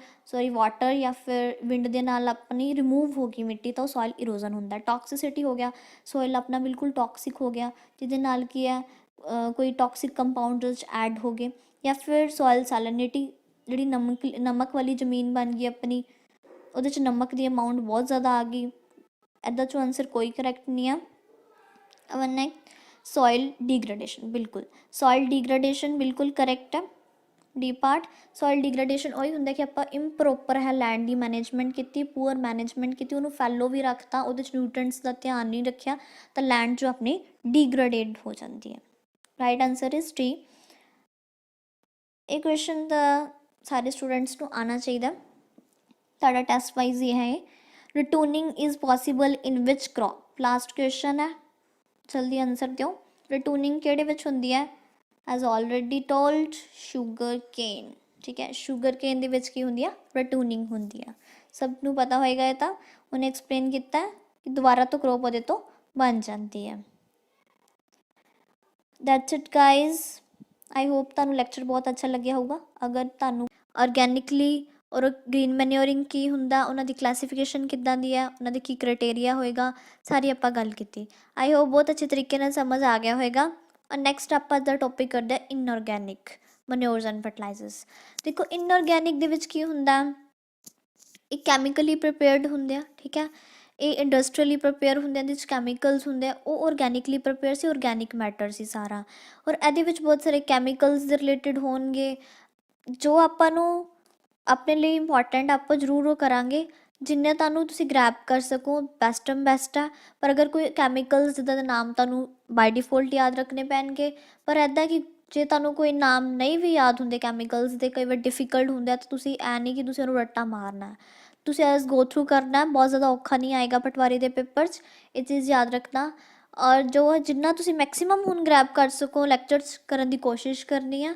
ਵਾਟਰ ਜਾਂ ਫਿਰ ਵਿੰਡ ਦੇ ਨਾਲ ਆਪਣੀ ਰਿਮੂਵ ਹੋ ਗਈ ਮਿੱਟੀ, ਤਾਂ ਉਹ ਸੋਇਲ ਇਰੋਜ਼ਨ ਹੁੰਦਾ। ਟੌਕਸਿਸਿਟੀ ਹੋ ਗਿਆ, ਸੋਇਲ ਆਪਣਾ ਬਿਲਕੁਲ ਟੌਕਸਿਕ ਹੋ ਗਿਆ, ਜਿਹਦੇ ਨਾਲ ਕੀ ਹੈ ਕੋਈ ਟੌਕਸਿਕ ਕੰਪਾਊਂਡਸ ਐਡ ਹੋ ਗਏ, ਜਾਂ ਫਿਰ ਸੋਇਲ ਸੈਲਨਿਟੀ, ਜਿਹੜੀ ਨਮਕ ਵਾਲੀ ਜ਼ਮੀਨ ਬਣ ਗਈ ਆਪਣੀ, ਉਹਦੇ 'ਚ ਨਮਕ ਦੀ ਅਮਾਊਂਟ ਬਹੁਤ ਜ਼ਿਆਦਾ ਆ ਗਈ। ਇੱਦਾਂ 'ਚੋਂ ਆਨਸਰ ਕੋਈ ਕਰੈਕਟ ਨਹੀਂ ਆ। ਅਵਰ ਨੈਕਸਟ ਸੋਇਲ ਡੀਗ੍ਰੇਡੇਸ਼ਨ, ਬਿਲਕੁਲ ਸੋਇਲ ਡੀਗ੍ਰੇਡੇਸ਼ਨ ਬਿਲਕੁਲ ਕਰੈਕਟ ਹੈ। ਡੀ ਪਾਰਟ ਸੋਇਲ ਡੀਗ੍ਰੇਡੇਸ਼ਨ ਉਹੀ ਹੁੰਦਾ ਕਿ ਆਪਾਂ ਇੰਪਰੋਪਰ ਹੈ ਲੈਂਡ ਦੀ ਮੈਨੇਜਮੈਂਟ ਕੀਤੀ, ਪੂਅਰ ਮੈਨੇਜਮੈਂਟ ਕੀਤੀ, ਉਹਨੂੰ ਫੈਲੋ ਵੀ ਰੱਖਤਾ, ਉਹਦੇ 'ਚ ਨਿਊਟ੍ਰੀਐਂਟਸ ਦਾ ਧਿਆਨ ਨਹੀਂ ਰੱਖਿਆ, ਤਾਂ ਲੈਂਡ ਜੋ ਆਪਣੀ ਡੀਗ੍ਰੇਡੇਡ ਹੋ ਜਾਂਦੀ ਹੈ। Right answer is D. ਇਹ ਕੁਐਸਚਨ ਦਾ ਸਾਰੇ ਸਟੂਡੈਂਟਸ ਨੂੰ ਆਉਣਾ ਚਾਹੀਦਾ, ਤੁਹਾਡਾ ਟੈਸਟ ਵਾਈਜ਼ ਇਹ ਹੈ। Ratooning is possible in which crop, last question ਹੈ, ਜਲਦੀ ਆਨਸਰ ਦਿਓ। ਰਿਟੂਨਿੰਗ ਕਿਹੜੇ ਵਿੱਚ ਹੁੰਦੀ ਹੈ? As already told sugarcane. ਠੀਕ ਹੈ, ਸ਼ੂਗਰ ਕੇਨ ਦੇ ਵਿੱਚ ਕੀ ਹੁੰਦੀ ਆ? ਰਿਟੂਨਿੰਗ ਹੁੰਦੀ ਆ, ਸਭ ਨੂੰ ਪਤਾ ਹੋਏਗਾ ਇਹ ਤਾਂ, ਉਹਨੇ ਐਕਸਪਲੇਨ ਕੀਤਾ ਕਿ ਦੁਬਾਰਾ ਤੋਂ ਕ੍ਰੌਪ ਉਹਦੇ ਤੋਂ ਬਣ ਜਾਂਦੀ ਹੈ। That's it guys, I hope ਤੁਹਾਨੂੰ ਲੈਕਚਰ ਬਹੁਤ ਅੱਛਾ ਲੱਗਿਆ ਹੋਊਗਾ। ਅਗਰ ਤੁਹਾਨੂੰ ਆਰਗੈਨਿਕਲੀ ਔਰ ਗ੍ਰੀਨ ਮੈਨਿਓਰਿੰਗ ਕੀ ਹੁੰਦਾ, ਉਹਨਾਂ ਦੀ ਕਲਾਸੀਫਿਕੇਸ਼ਨ ਕਿੱਦਾਂ ਦੀ ਹੈ, ਉਹਨਾਂ ਦੇ ਕੀ ਕ੍ਰਾਈਟੇਰੀਆ ਹੋਏਗਾ, ਸਾਰੀ ਆਪਾਂ ਗੱਲ ਕੀਤੀ। ਆਈ ਹੋਪ ਬਹੁਤ ਅੱਛੇ ਤਰੀਕੇ ਨਾਲ ਸਮਝ ਆ ਗਿਆ ਹੋਏਗਾ। ਔਰ ਨੈਕਸਟ ਆਪਾਂ ਦਾ ਟੋਪਿਕ ਕਰਦੇ ਹਾਂ ਇਨਆਰਗੈਨਿਕ ਮੈਨਿਓਰਸ ਐਂਡ ਫਰਟੀਲਾਈਜ਼ਰਸ। ਦੇਖੋ ਇਨਆਰਗੈਨਿਕ ਦੇ ਵਿੱਚ ਕੀ ਹੁੰਦਾ, ਇਹ ਕੈਮੀਕਲੀ ਪ੍ਰੀਪੇਅਰਡ ਹੁੰਦੇ ਆ। ਠੀਕ ਹੈ, ਇਹ ਇੰਡਸਟਰੀਅਲੀ ਪ੍ਰੀਪੇਅਰ ਹੁੰਦੇ, ਇਹਦੇ ਵਿੱਚ ਕੈਮੀਕਲਸ ਹੁੰਦੇ ਆ, ਉਹ ਔਰਗੈਨਿਕਲੀ ਪ੍ਰੀਪੇਅਰ ਸੀ, ਔਰਗੈਨਿਕ ਮੈਟਰ ਸੀ ਸਾਰਾ। ਔਰ ਇਹਦੇ ਵਿੱਚ ਬਹੁਤ ਸਾਰੇ ਕੈਮੀਕਲਸ ਦੇ ਰਿਲੇਟਿਡ ਹੋਣਗੇ, ਜੋ ਆਪਾਂ ਨੂੰ ਆਪਣੇ ਲਈ ਇੰਪੋਰਟੈਂਟ ਆਪਾਂ ਜ਼ਰੂਰ ਉਹ ਕਰਾਂਗੇ, ਜਿੰਨੇ ਤੁਹਾਨੂੰ ਤੁਸੀਂ ਗ੍ਰੈਬ ਕਰ ਸਕੋ ਬੈਸਟਮ ਬੈਸਟ ਆ। ਪਰ ਅਗਰ ਕੋਈ ਕੈਮੀਕਲਸ ਜਿੱਦਾਂ ਦੇ ਨਾਮ ਤੁਹਾਨੂੰ ਬਾਈ ਡਿਫੋਲਟ ਯਾਦ ਰੱਖਣੇ ਪੈਣਗੇ, ਪਰ ਇੱਦਾਂ ਕਿ ਜੇ ਤੁਹਾਨੂੰ ਕੋਈ ਨਾਮ ਨਹੀਂ ਵੀ ਯਾਦ ਹੁੰਦੇ ਕੈਮੀਕਲਸ ਦੇ, ਕਈ ਵਾਰ ਡਿਫੀਕਲਟ ਹੁੰਦੇ ਆ, ਤਾਂ ਤੁਸੀਂ ਐ ਨਹੀਂ ਕਿ ਤੁਸੀਂ ਉਹਨੂੰ ਰੱਟਾ ਮਾਰਨਾ, ਤੁਸੀਂ ਐਸ ਗੋ ਥਰੂ ਕਰਨਾ, ਬਹੁਤ ਜ਼ਿਆਦਾ ਔਖਾ ਨਹੀਂ ਆਏਗਾ ਪਟਵਾਰੀ ਦੇ ਪੇਪਰ 'ਚ, ਇਹ ਚੀਜ਼ ਯਾਦ ਰੱਖਣਾ। ਔਰ ਜੋ ਜਿੰਨਾ ਤੁਸੀਂ ਮੈਕਸੀਮਮ ਹੁਣ ਗ੍ਰੈਬ ਕਰ ਸਕੋ ਲੈਕਚਰਸ ਕਰਨ ਦੀ ਕੋਸ਼ਿਸ਼ ਕਰਨੀ ਆ,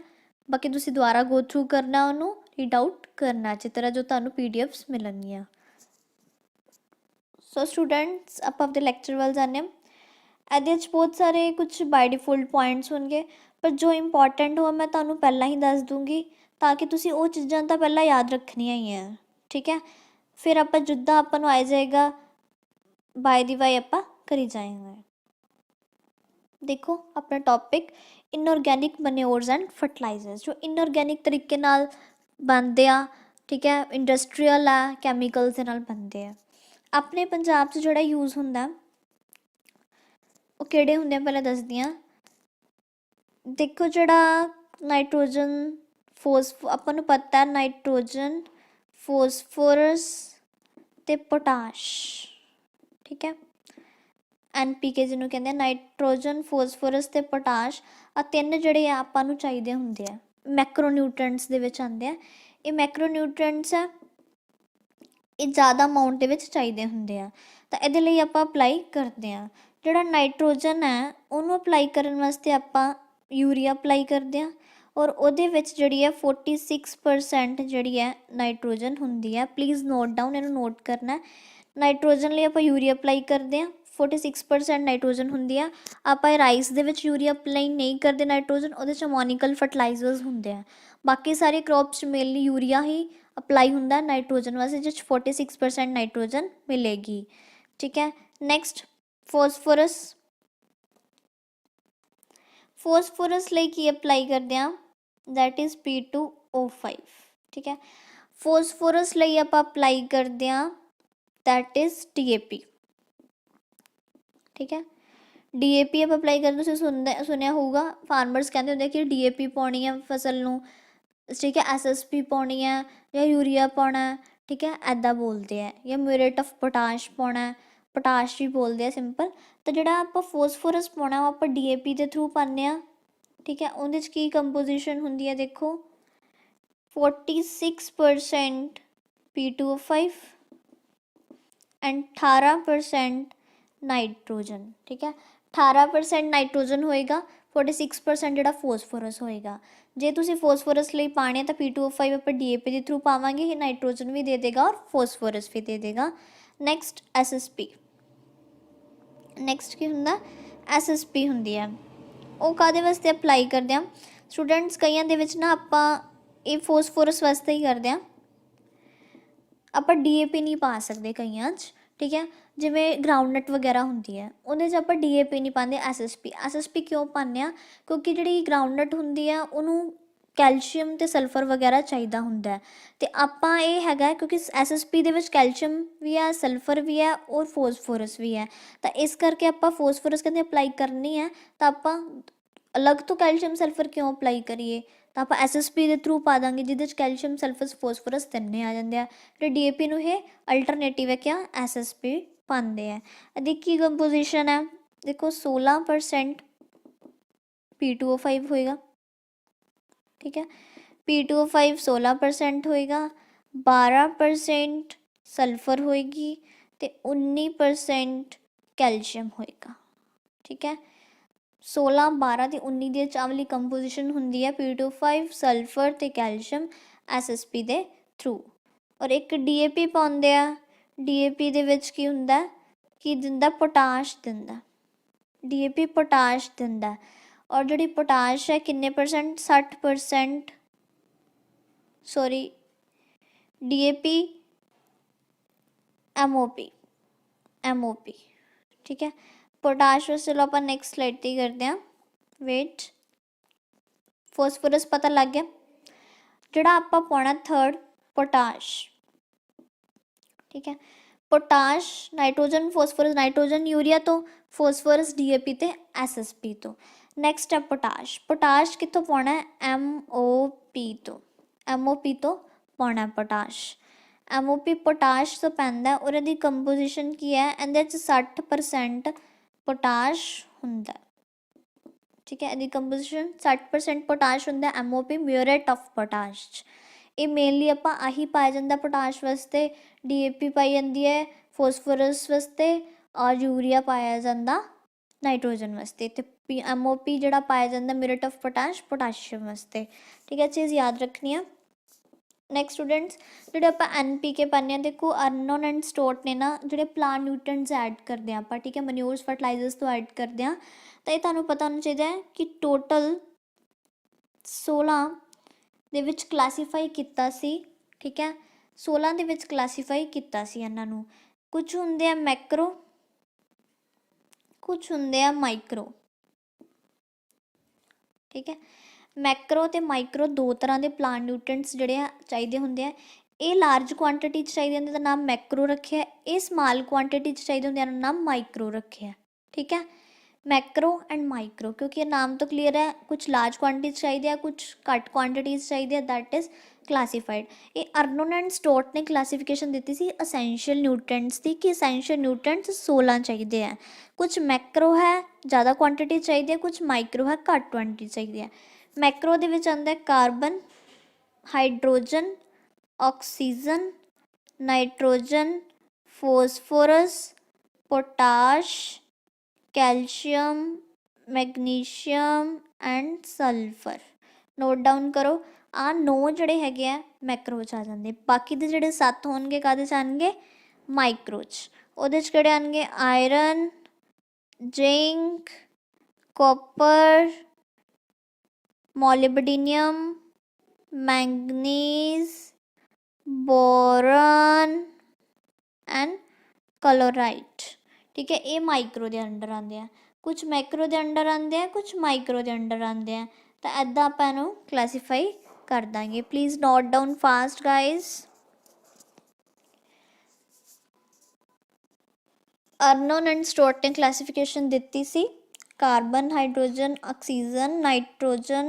ਬਾਕੀ ਤੁਸੀਂ ਦੁਬਾਰਾ ਗੋ ਥਰੂ ਕਰਨਾ, ਉਹਨੂੰ ਰੀਡ ਆਊਟ ਕਰਨਾ ਅੱਛੀ ਤਰ੍ਹਾਂ, ਜੋ ਤੁਹਾਨੂੰ PDFs ਮਿਲਣਗੀਆਂ। ਸੋ ਸਟੂਡੈਂਟਸ ਆਪਾਂ ਆਪਣੇ ਲੈਕਚਰ ਵੱਲ ਜਾਂਦੇ ਹਾਂ। ਇਹਦੇ 'ਚ ਬਹੁਤ ਸਾਰੇ ਕੁਛ ਬਾਈ ਡਿਫੋਲਟ ਪੁਆਇੰਟਸ ਹੋਣਗੇ, ਪਰ ਜੋ ਇੰਪੋਰਟੈਂਟ ਹੋ ਮੈਂ ਤੁਹਾਨੂੰ ਪਹਿਲਾਂ ਹੀ ਦੱਸ ਦੂँਗੀ, ਤਾਂ ਕਿ ਤੁਸੀਂ ਉਹ ਚੀਜ਼ਾਂ ਤਾਂ ਪਹਿਲਾਂ ਯਾਦ ਰੱਖਣੀਆਂ ਹੀ ਆ। ਠੀਕ ਹੈ, ਫਿਰ ਆਪਾਂ ਜਿੱਦਾਂ ਆਪਾਂ ਨੂੰ ਆ ਜਾਏਗਾ ਬਾਏ ਦੀ ਬਾਏ ਆਪਾਂ ਕਰੀ ਜਾਏਂਗੇ। ਦੇਖੋ ਆਪਣਾ ਟੌਪਿਕ ਇਨਆਰਗੈਨਿਕ ਮੈਨਿਓਰਸ ਐਂਡ ਫਰਟੀਲਾਈਜ਼ਰਸ, ਜੋ ਇਨਆਰਗੈਨਿਕ ਤਰੀਕੇ ਨਾਲ ਬਣਦੇ ਆ। ਠੀਕ ਹੈ, ਇੰਡਸਟਰੀਅਲ ਆ, ਕੈਮੀਕਲਸ ਦੇ ਨਾਲ ਬਣਦੇ ਆ। ਆਪਣੇ ਪੰਜਾਬ 'ਚ ਜਿਹੜਾ ਯੂਜ਼ ਹੁੰਦਾ ਉਹ ਕਿਹੜੇ ਹੁੰਦੇ ਆ ਪਹਿਲਾਂ ਦੱਸਦੀ ਹਾਂ। ਦੇਖੋ ਜਿਹੜਾ ਨਾਈਟ੍ਰੋਜਨ ਆਪਾਂ ਨੂੰ ਪਤਾ ਨਾਈਟ੍ਰੋਜਨ, ਫੋਸਫੋਰਸ ਅਤੇ ਪੋਟਾਸ਼। ਠੀਕ ਹੈ, NPK ਜਿਹਨੂੰ ਕਹਿੰਦੇ ਆ, ਨਾਈਟ੍ਰੋਜਨ, ਫੋਸਫੋਰਸ ਅਤੇ ਪੋਟਾਸ਼, ਆ ਤਿੰਨ ਜਿਹੜੇ ਆ ਆਪਾਂ ਨੂੰ ਚਾਹੀਦੇ ਹੁੰਦੇ ਆ, ਮੈਕਰੋਨਿਊਟ੍ਰੈਂਟਸ ਦੇ ਵਿੱਚ ਆਉਂਦੇ ਆ। ਇਹ ਮੈਕਰੋਨਿਊਟ੍ਰੈਂਟਸ ਆ, ਇਹ ਜ਼ਿਆਦਾ ਅਮਾਊਂਟ ਦੇ ਵਿੱਚ ਚਾਹੀਦੇ ਹੁੰਦੇ ਆ, ਤਾਂ ਇਹਦੇ ਲਈ ਆਪਾਂ ਅਪਲਾਈ ਕਰਦੇ ਹਾਂ। ਜਿਹੜਾ ਨਾਈਟ੍ਰੋਜਨ ਹੈ ਉਹਨੂੰ ਅਪਲਾਈ ਕਰਨ ਵਾਸਤੇ ਆਪਾਂ ਯੂਰੀਆ ਅਪਲਾਈ ਕਰਦੇ ਹਾਂ, ਔਰ ਉਹਦੇ ਵਿੱਚ ਜਿਹੜੀ ਹੈ 46% ਜਿਹੜੀ ਹੈ ਨਾਈਟ੍ਰੋਜਨ ਹੁੰਦੀ ਹੈ। ਪਲੀਜ਼ ਨੋਟ ਡਾਊਨ, ਇਹਨੂੰ ਨੋਟ ਕਰਨਾ। ਨਾਈਟ੍ਰੋਜਨ ਲਈ ਆਪਾਂ ਯੂਰੀਆ ਅਪਲਾਈ ਕਰਦੇ ਹਾਂ, 46% ਨਾਈਟ੍ਰੋਜਨ ਹੁੰਦੀ ਆ। ਆਪਾਂ ਰਾਈਸ ਦੇ ਵਿੱਚ ਯੂਰੀਆ ਅਪਲਾਈ ਨਹੀਂ ਕਰਦੇ ਨਾਈਟ੍ਰੋਜਨ, ਉਹਦੇ 'ਚ ਅਮੋਨੀਕਲ ਫਰਟੀਲਾਈਜ਼ਰਸ ਹੁੰਦੇ ਆ। ਬਾਕੀ ਸਾਰੇ ਕ੍ਰੌਪਸ 'ਚ ਮੇਨਲੀ ਯੂਰੀਆ ਹੀ ਅਪਲਾਈ ਹੁੰਦਾ ਨਾਈਟ੍ਰੋਜਨ ਵਾਸਤੇ, ਜਿਸ 'ਚ 46% ਨਾਈਟ੍ਰੋਜਨ ਮਿਲੇਗੀ। ਠੀਕ ਹੈ, ਨੈਕਸਟ ਫੋਸਫੋਰਸ। ਫੋਸਫੋਰਸ ਲਈ ਕੀ ਅਪਲਾਈ ਕਰਦੇ ਹਾਂ? That is P2O5। ਠੀਕ ਹੈ, ਫੋਸਫੋਰਸ ਲਈ ਆਪਾਂ ਅਪਲਾਈ ਕਰਦੇ ਹਾਂ ਦੈਟ ਇਜ਼ DAP। ਠੀਕ ਹੈ, DAP ਆਪਾਂ ਅਪਲਾਈ ਕਰਦੇ, ਤੁਸੀਂ ਸੁਣਿਆ ਹੋਊਗਾ ਫਾਰਮਰਸ ਕਹਿੰਦੇ ਹੁੰਦੇ ਕਿ DAP ਪਾਉਣੀ ਹੈ ਫਸਲ ਨੂੰ, ਠੀਕ ਹੈ, SSP ਪਾਉਣੀ ਹੈ ਜਾਂ ਯੂਰੀਆ ਪਾਉਣਾ ਹੈ, ਠੀਕ ਹੈ, ਐਦਾਂ ਬੋਲਦੇ ਆ, ਜਾਂ ਮਿਊਰੇਟ ਆਫ ਪੋਟਾਸ਼ ਪਾਉਣਾ ਹੈ, ਪੋਟਾਸ਼ ਵੀ ਬੋਲਦੇ ਆ ਸਿੰਪਲ। ਤਾਂ ਜਿਹੜਾ ਆਪਾਂ ਫੋਸਫੋਰਸ ਪਾਉਣਾ ਉਹ ਆਪਾਂ DAP ਦੇ ਥਰੂ ਪਾਉਂਦੇ ਹਾਂ, ਠੀਕ ਹੈ। ਉਹਦੇ 'ਚ ਕੀ ਕੰਪੋਜੀਸ਼ਨ ਹੁੰਦੀ ਹੈ ਦੇਖੋ, 46% P2O5 ਐਂਡ 18% ਨਾਈਟ੍ਰੋਜਨ, ਠੀਕ ਹੈ। 18% ਨਾਈਟ੍ਰੋਜਨ ਹੋਏਗਾ, 46% ਜਿਹੜਾ ਫੋਸਫੋਰਸ ਹੋਏਗਾ। ਜੇ ਤੁਸੀਂ ਫੋਸਫੋਰਸ ਲਈ ਪਾਣੇ ਤਾਂ P2O5 ਆਪਾਂ DAP ਦੇ ਥਰੂ ਪਾਵਾਂਗੇ, ਇਹ ਨਾਈਟ੍ਰੋਜਨ ਵੀ ਦੇ ਦੇਗਾ ਔਰ ਫੋਸਫੋਰਸ ਵੀ ਦੇ ਦੇਗਾ। ਨੈਕਸਟ SSP, ਨੈਕਸਟ ਕੀ ਹੁੰਦਾ, SSP ਹੁੰਦੀ ਹੈ, ਉਹ ਕਾਹਦੇ ਵਾਸਤੇ ਅਪਲਾਈ ਕਰਦੇ ਹਾਂ ਸਟੂਡੈਂਟਸ, ਕਈਆਂ ਦੇ ਵਿੱਚ ਨਾ ਆਪਾਂ ਇਹ ਫੋਸਫੋਰਸ ਵਾਸਤੇ ਹੀ ਕਰਦੇ ਹਾਂ, ਆਪਾਂ DAP ਨਹੀਂ ਪਾ ਸਕਦੇ ਕਈਆਂ 'ਚ, ਠੀਕ ਹੈ। ਜਿਵੇਂ ਗਰਾਊਂਡਨਟ ਵਗੈਰਾ ਹੁੰਦੀ ਹੈ ਉਹਦੇ 'ਚ ਆਪਾਂ DAP ਨਹੀਂ ਪਾਉਂਦੇ, SSP ਕਿਉਂ ਪਾਉਂਦੇ ਹਾਂ, ਕਿਉਂਕਿ ਜਿਹੜੀ ਗਰਾਊਂਡਨਟ ਹੁੰਦੀ ਆ ਉਹਨੂੰ ਕੈਲਸ਼ੀਅਮ ਅਤੇ ਸਲਫਰ ਵਗੈਰਾ ਚਾਹੀਦਾ ਹੁੰਦਾ, ਅਤੇ ਆਪਾਂ ਇਹ ਹੈਗਾ ਕਿਉਂਕਿ SSP ਦੇ ਵਿੱਚ ਕੈਲਸ਼ੀਅਮ ਵੀ ਹੈ, ਸਲਫਰ ਵੀ ਹੈ ਔਰ ਫੋਸਫੋਰਸ ਵੀ ਹੈ, ਤਾਂ ਇਸ ਕਰਕੇ ਆਪਾਂ ਫੋਸਫੋਰਸ ਕਹਿੰਦੇ ਅਪਲਾਈ ਕਰਨੀ ਹੈ, ਤਾਂ ਆਪਾਂ ਅਲੱਗ ਤੋਂ ਕੈਲਸ਼ੀਅਮ ਸਲਫਰ ਕਿਉਂ ਅਪਲਾਈ ਕਰੀਏ, ਤਾਂ ਆਪਾਂ SSP ਦੇ ਥਰੂ ਪਾ ਦਾਂਗੇ ਜਿਹਦੇ 'ਚ ਕੈਲਸ਼ੀਅਮ ਸਲਫਰ ਫੋਸਫੋਰਸ ਤਿੰਨੇ ਆ ਜਾਂਦੇ ਆ। ਅਤੇ DAP ਨੂੰ ਇਹ ਅਲਟਰਨੇਟਿਵ ਹੈ ਕਿਆ, SSP ਪਾਉਂਦੇ ਆ। ਇਹਦੀ ਕੀ ਕੰਪੋਜੀਸ਼ਨ ਹੈ ਦੇਖੋ, 16% P2O5 ਹੋਏਗਾ, ਠੀਕ ਹੈ, P2O5 16% ਹੋਏਗਾ, 12% ਸਲਫਰ ਹੋਏਗੀ ਅਤੇ 19% ਕੈਲਸ਼ੀਅਮ ਹੋਏਗਾ, ਠੀਕ ਹੈ। 16, 12 ਅਤੇ 19 ਦੀ ਚਾਵਲੀ ਕੰਪੋਜੀਸ਼ਨ ਹੁੰਦੀ ਹੈ P2O5 ਸਲਫਰ ਅਤੇ ਕੈਲਸ਼ੀਅਮ SSP ਦੇ ਥਰੂ। ਔਰ ਇੱਕ DAP ਪਾਉਂਦੇ ਆ, DAP ਦੇ ਵਿੱਚ ਕੀ ਹੁੰਦਾ, ਕੀ ਦਿੰਦਾ, ਪੋਟਾਸ਼ ਦਿੰਦਾ, DAP ਪੋਟਾਸ਼ ਦਿੰਦਾ। ਔਰ ਜਿਹੜੀ ਪੋਟਾਸ਼ ਹੈ ਕਿੰਨੇ ਪਰਸੈਂਟ, 60%, ਸੋਰੀ DAP MOP, ਠੀਕ ਹੈ। ਪੋਟਾਸ਼ ਵਾਸਤੇ ਚਲੋ ਆਪਾਂ ਨੈਕਸਟ ਸਲਾਈਡ 'ਤੇ ਹੀ ਕਰਦੇ ਹਾਂ, ਵੇਟ। ਫੋਸਫੋਰਸ ਪਤਾ ਲੱਗ ਗਿਆ, ਜਿਹੜਾ ਆਪਾਂ ਪਾਉਣਾ ਥਰਡ ਪੋਟਾਸ਼, ਠੀਕ ਹੈ। Potash nitrogen, phosphorus nitrogen urea ਤੋਂ, ਫੋਸਫੋਰਸ DAP ਅਤੇ SSP ਤੋਂ। ਨੈਕਸਟ ਹੈ ਪੋਟਾਸ਼, ਪੋਟਾਸ਼ ਕਿੱਥੋਂ ਪਾਉਣਾ ਹੈ, MOP ਤੋਂ ਪਾਉਣਾ ਪੋਟਾਸ਼, MOP ਪੋਟਾਸ਼ ਤੋਂ ਪੈਂਦਾ ਔਰ ਇਹਦੀ ਕੰਪੋਜੀਸ਼ਨ ਕੀ ਹੈ, ਇਹਦੇ 'ਚ 60% ਪੋਟਾਸ਼ ਹੁੰਦਾ, ਠੀਕ ਹੈ। ਇਹਦੀ ਕੰਪੋਜੀਸ਼ਨ 60% ਪੋਟਾਸ਼ ਹੁੰਦਾ, MOP ਮਿਊਰੇਟ ਆਫ ਪੋਟਾਸ਼ 'ਚ। ਇਹ ਮੇਨਲੀ ਆਪਾਂ ਆਹੀ ਪਾਇਆ ਜਾਂਦਾ ਪੋਟਾਸ਼ ਵਾਸਤੇ, DAP ਪਾਈ ਜਾਂਦੀ ਹੈ ਫੋਸਫੋਰਸ ਵਾਸਤੇ ਔਰ ਯੂਰੀਆ ਪਾਇਆ ਜਾਂਦਾ ਨਾਈਟ੍ਰੋਜਨ ਵਾਸਤੇ, ਅਤੇ MOP ਜਿਹੜਾ ਪਾਇਆ ਜਾਂਦਾ ਮਿਊਰੇਟ ਆਫ ਪੋਟਾਸ਼ ਪੋਟਾਸ਼ੀਅਮ ਵਾਸਤੇ, ਠੀਕ ਹੈ। ਚੀਜ਼ ਯਾਦ ਰੱਖਣੀ ਆ। ਨੈਕਸਟ ਸਟੂਡੈਂਟਸ, ਜਿਹੜੇ ਆਪਾਂ NPK ਪਾਉਂਦੇ ਹਾਂ ਦੇਖੋ, ਅਨਨੋਨ ਐਂਡ ਸਟੋਰਡ ਨੇ ਨਾ, ਜਿਹੜੇ ਪਲਾਂਟ ਨਿਊਟ੍ਰੀਐਂਟਸ ਐਡ ਕਰਦੇ ਹਾਂ ਆਪਾਂ, ਠੀਕ ਹੈ, ਮਨਿਊਰਸ ਫਰਟੀਲਾਈਜ਼ਰਸ ਤੋਂ ਐਡ ਕਰਦੇ ਹਾਂ, ਤਾਂ ਇਹ ਤੁਹਾਨੂੰ ਪਤਾ ਹੋਣਾ ਚਾਹੀਦਾ ਹੈ ਕਿ ਟੋਟਲ 16 ਦੇ ਵਿੱਚ ਕਲਾਸੀਫਾਈ ਕੀਤਾ ਸੀ, ਠੀਕ ਹੈ, 16 ਦੇ ਵਿੱਚ ਕਲਾਸੀਫਾਈ ਕੀਤਾ ਸੀ ਇਹਨਾਂ ਨੂੰ। ਕੁਛ ਹੁੰਦੇ ਆ ਮੈਕਰੋ, ਕੁਛ ਹੁੰਦੇ ਆ ਮਾਈਕਰੋ, ਠੀਕ ਹੈ। ਮੈਕਰੋ ਅਤੇ ਮਾਈਕਰੋ ਦੋ ਤਰ੍ਹਾਂ ਦੇ ਪਲਾਂਟ ਨਿਊਟ੍ਰੀਐਂਟਸ ਜਿਹੜੇ ਆ ਚਾਹੀਦੇ ਹੁੰਦੇ ਆ। ਇਹ ਲਾਰਜ ਕੁਆਂਟਿਟੀ 'ਚ ਚਾਹੀਦੇ ਹੁੰਦੇ ਤਾਂ ਨਾਮ ਮੈਕਰੋ ਰੱਖਿਆ, ਇਹ ਸਮਾਲ ਕੁਆਂਟਿਟੀ 'ਚ ਚਾਹੀਦੇ ਹੁੰਦੇ ਇਹਨਾਂ ਨਾਮ ਮਾਈਕਰੋ ਰੱਖਿਆ, ਠੀਕ ਹੈ। ਮੈਕਰੋ ਐਂਡ ਮਾਈਕਰੋ, ਕਿਉਂਕਿ ਇਹ ਨਾਮ ਤੋਂ ਕਲੀਅਰ ਹੈ, ਕੁਛ ਲਾਰਜ ਕੁਆਂਟਿਟੀ 'ਚ ਚਾਹੀਦੇ ਆ, ਕੁਛ ਘੱਟ ਕੁਆਂਟਿਟੀ 'ਚ ਚਾਹੀਦੇ ਆ, ਦੈਟ ਇਜ਼ ਕਲਾਸੀਫਾਈਡ। ਇਹ ਅਰਨੋਨ ਐਂਡ ਸਟੋਰਟ ਨੇ ਕਲਾਸੀਫਿਕੇਸ਼ਨ ਦਿੱਤੀ ਸੀ ਅਸੈਂਸ਼ੀਅਲ ਨਿਊਟ੍ਰੀਐਂਟਸ ਦੀ, ਕਿ ਅਸੈਂਸ਼ੀਅਲ ਨਿਊਟ੍ਰੀਐਂਟਸ 16 ਚਾਹੀਦੇ ਆ, ਕੁਛ ਮੈਕਰੋ ਹੈ ਜ਼ਿਆਦਾ ਕੁਆਂਟਿਟੀ ਚਾਹੀਦੀ ਹੈ, ਕੁਛ ਮਾਈਕਰੋ ਹੈ ਘੱਟ ਕੁਆਂਟਿਟੀ ਚਾਹੀਦੀ ਹੈ। ਮੈਕਰੋ ਦੇ ਵਿੱਚ ਆਉਂਦਾ carbon, hydrogen, oxygen, nitrogen, phosphorus, potash, calcium, magnesium and sulphur. Note down ਕਰੋ, ਆਹ 9 ਜਿਹੜੇ ਹੈਗੇ ਆ ਮੈਕਰੋ 'ਚ ਆ ਜਾਂਦੇ, ਬਾਕੀ ਦੇ ਜਿਹੜੇ 7 ਹੋਣਗੇ ਕਾਹਦੇ 'ਚ ਆਉਣਗੇ, ਮਾਈਕਰੋ 'ਚ। ਉਹਦੇ 'ਚ ਕਿਹੜੇ ਆਉਣਗੇ, iron, zinc, copper, molybdenum, manganese, boron and chloride, ਠੀਕ ਹੈ। ਇਹ ਮਾਈਕਰੋ ਦੇ ਅੰਡਰ ਆਉਂਦੇ ਆ, ਕੁਛ ਮੈਕਰੋ ਦੇ ਅੰਡਰ ਆਉਂਦੇ ਆ, ਕੁਛ ਮਾਈਕਰੋ ਦੇ ਅੰਡਰ ਆਉਂਦੇ ਆ, ਤਾਂ ਇੱਦਾਂ ਆਪਾਂ ਇਹਨੂੰ ਕਲਾਸੀਫਾਈ ਕਰ ਦਾਂਗੇ। Please note down fast guys. Arnon and Stout ਨੇ ਕਲਾਸੀਫਿਕੇਸ਼ਨ ਦਿੱਤੀ ਸੀ carbon, hydrogen, oxygen, nitrogen,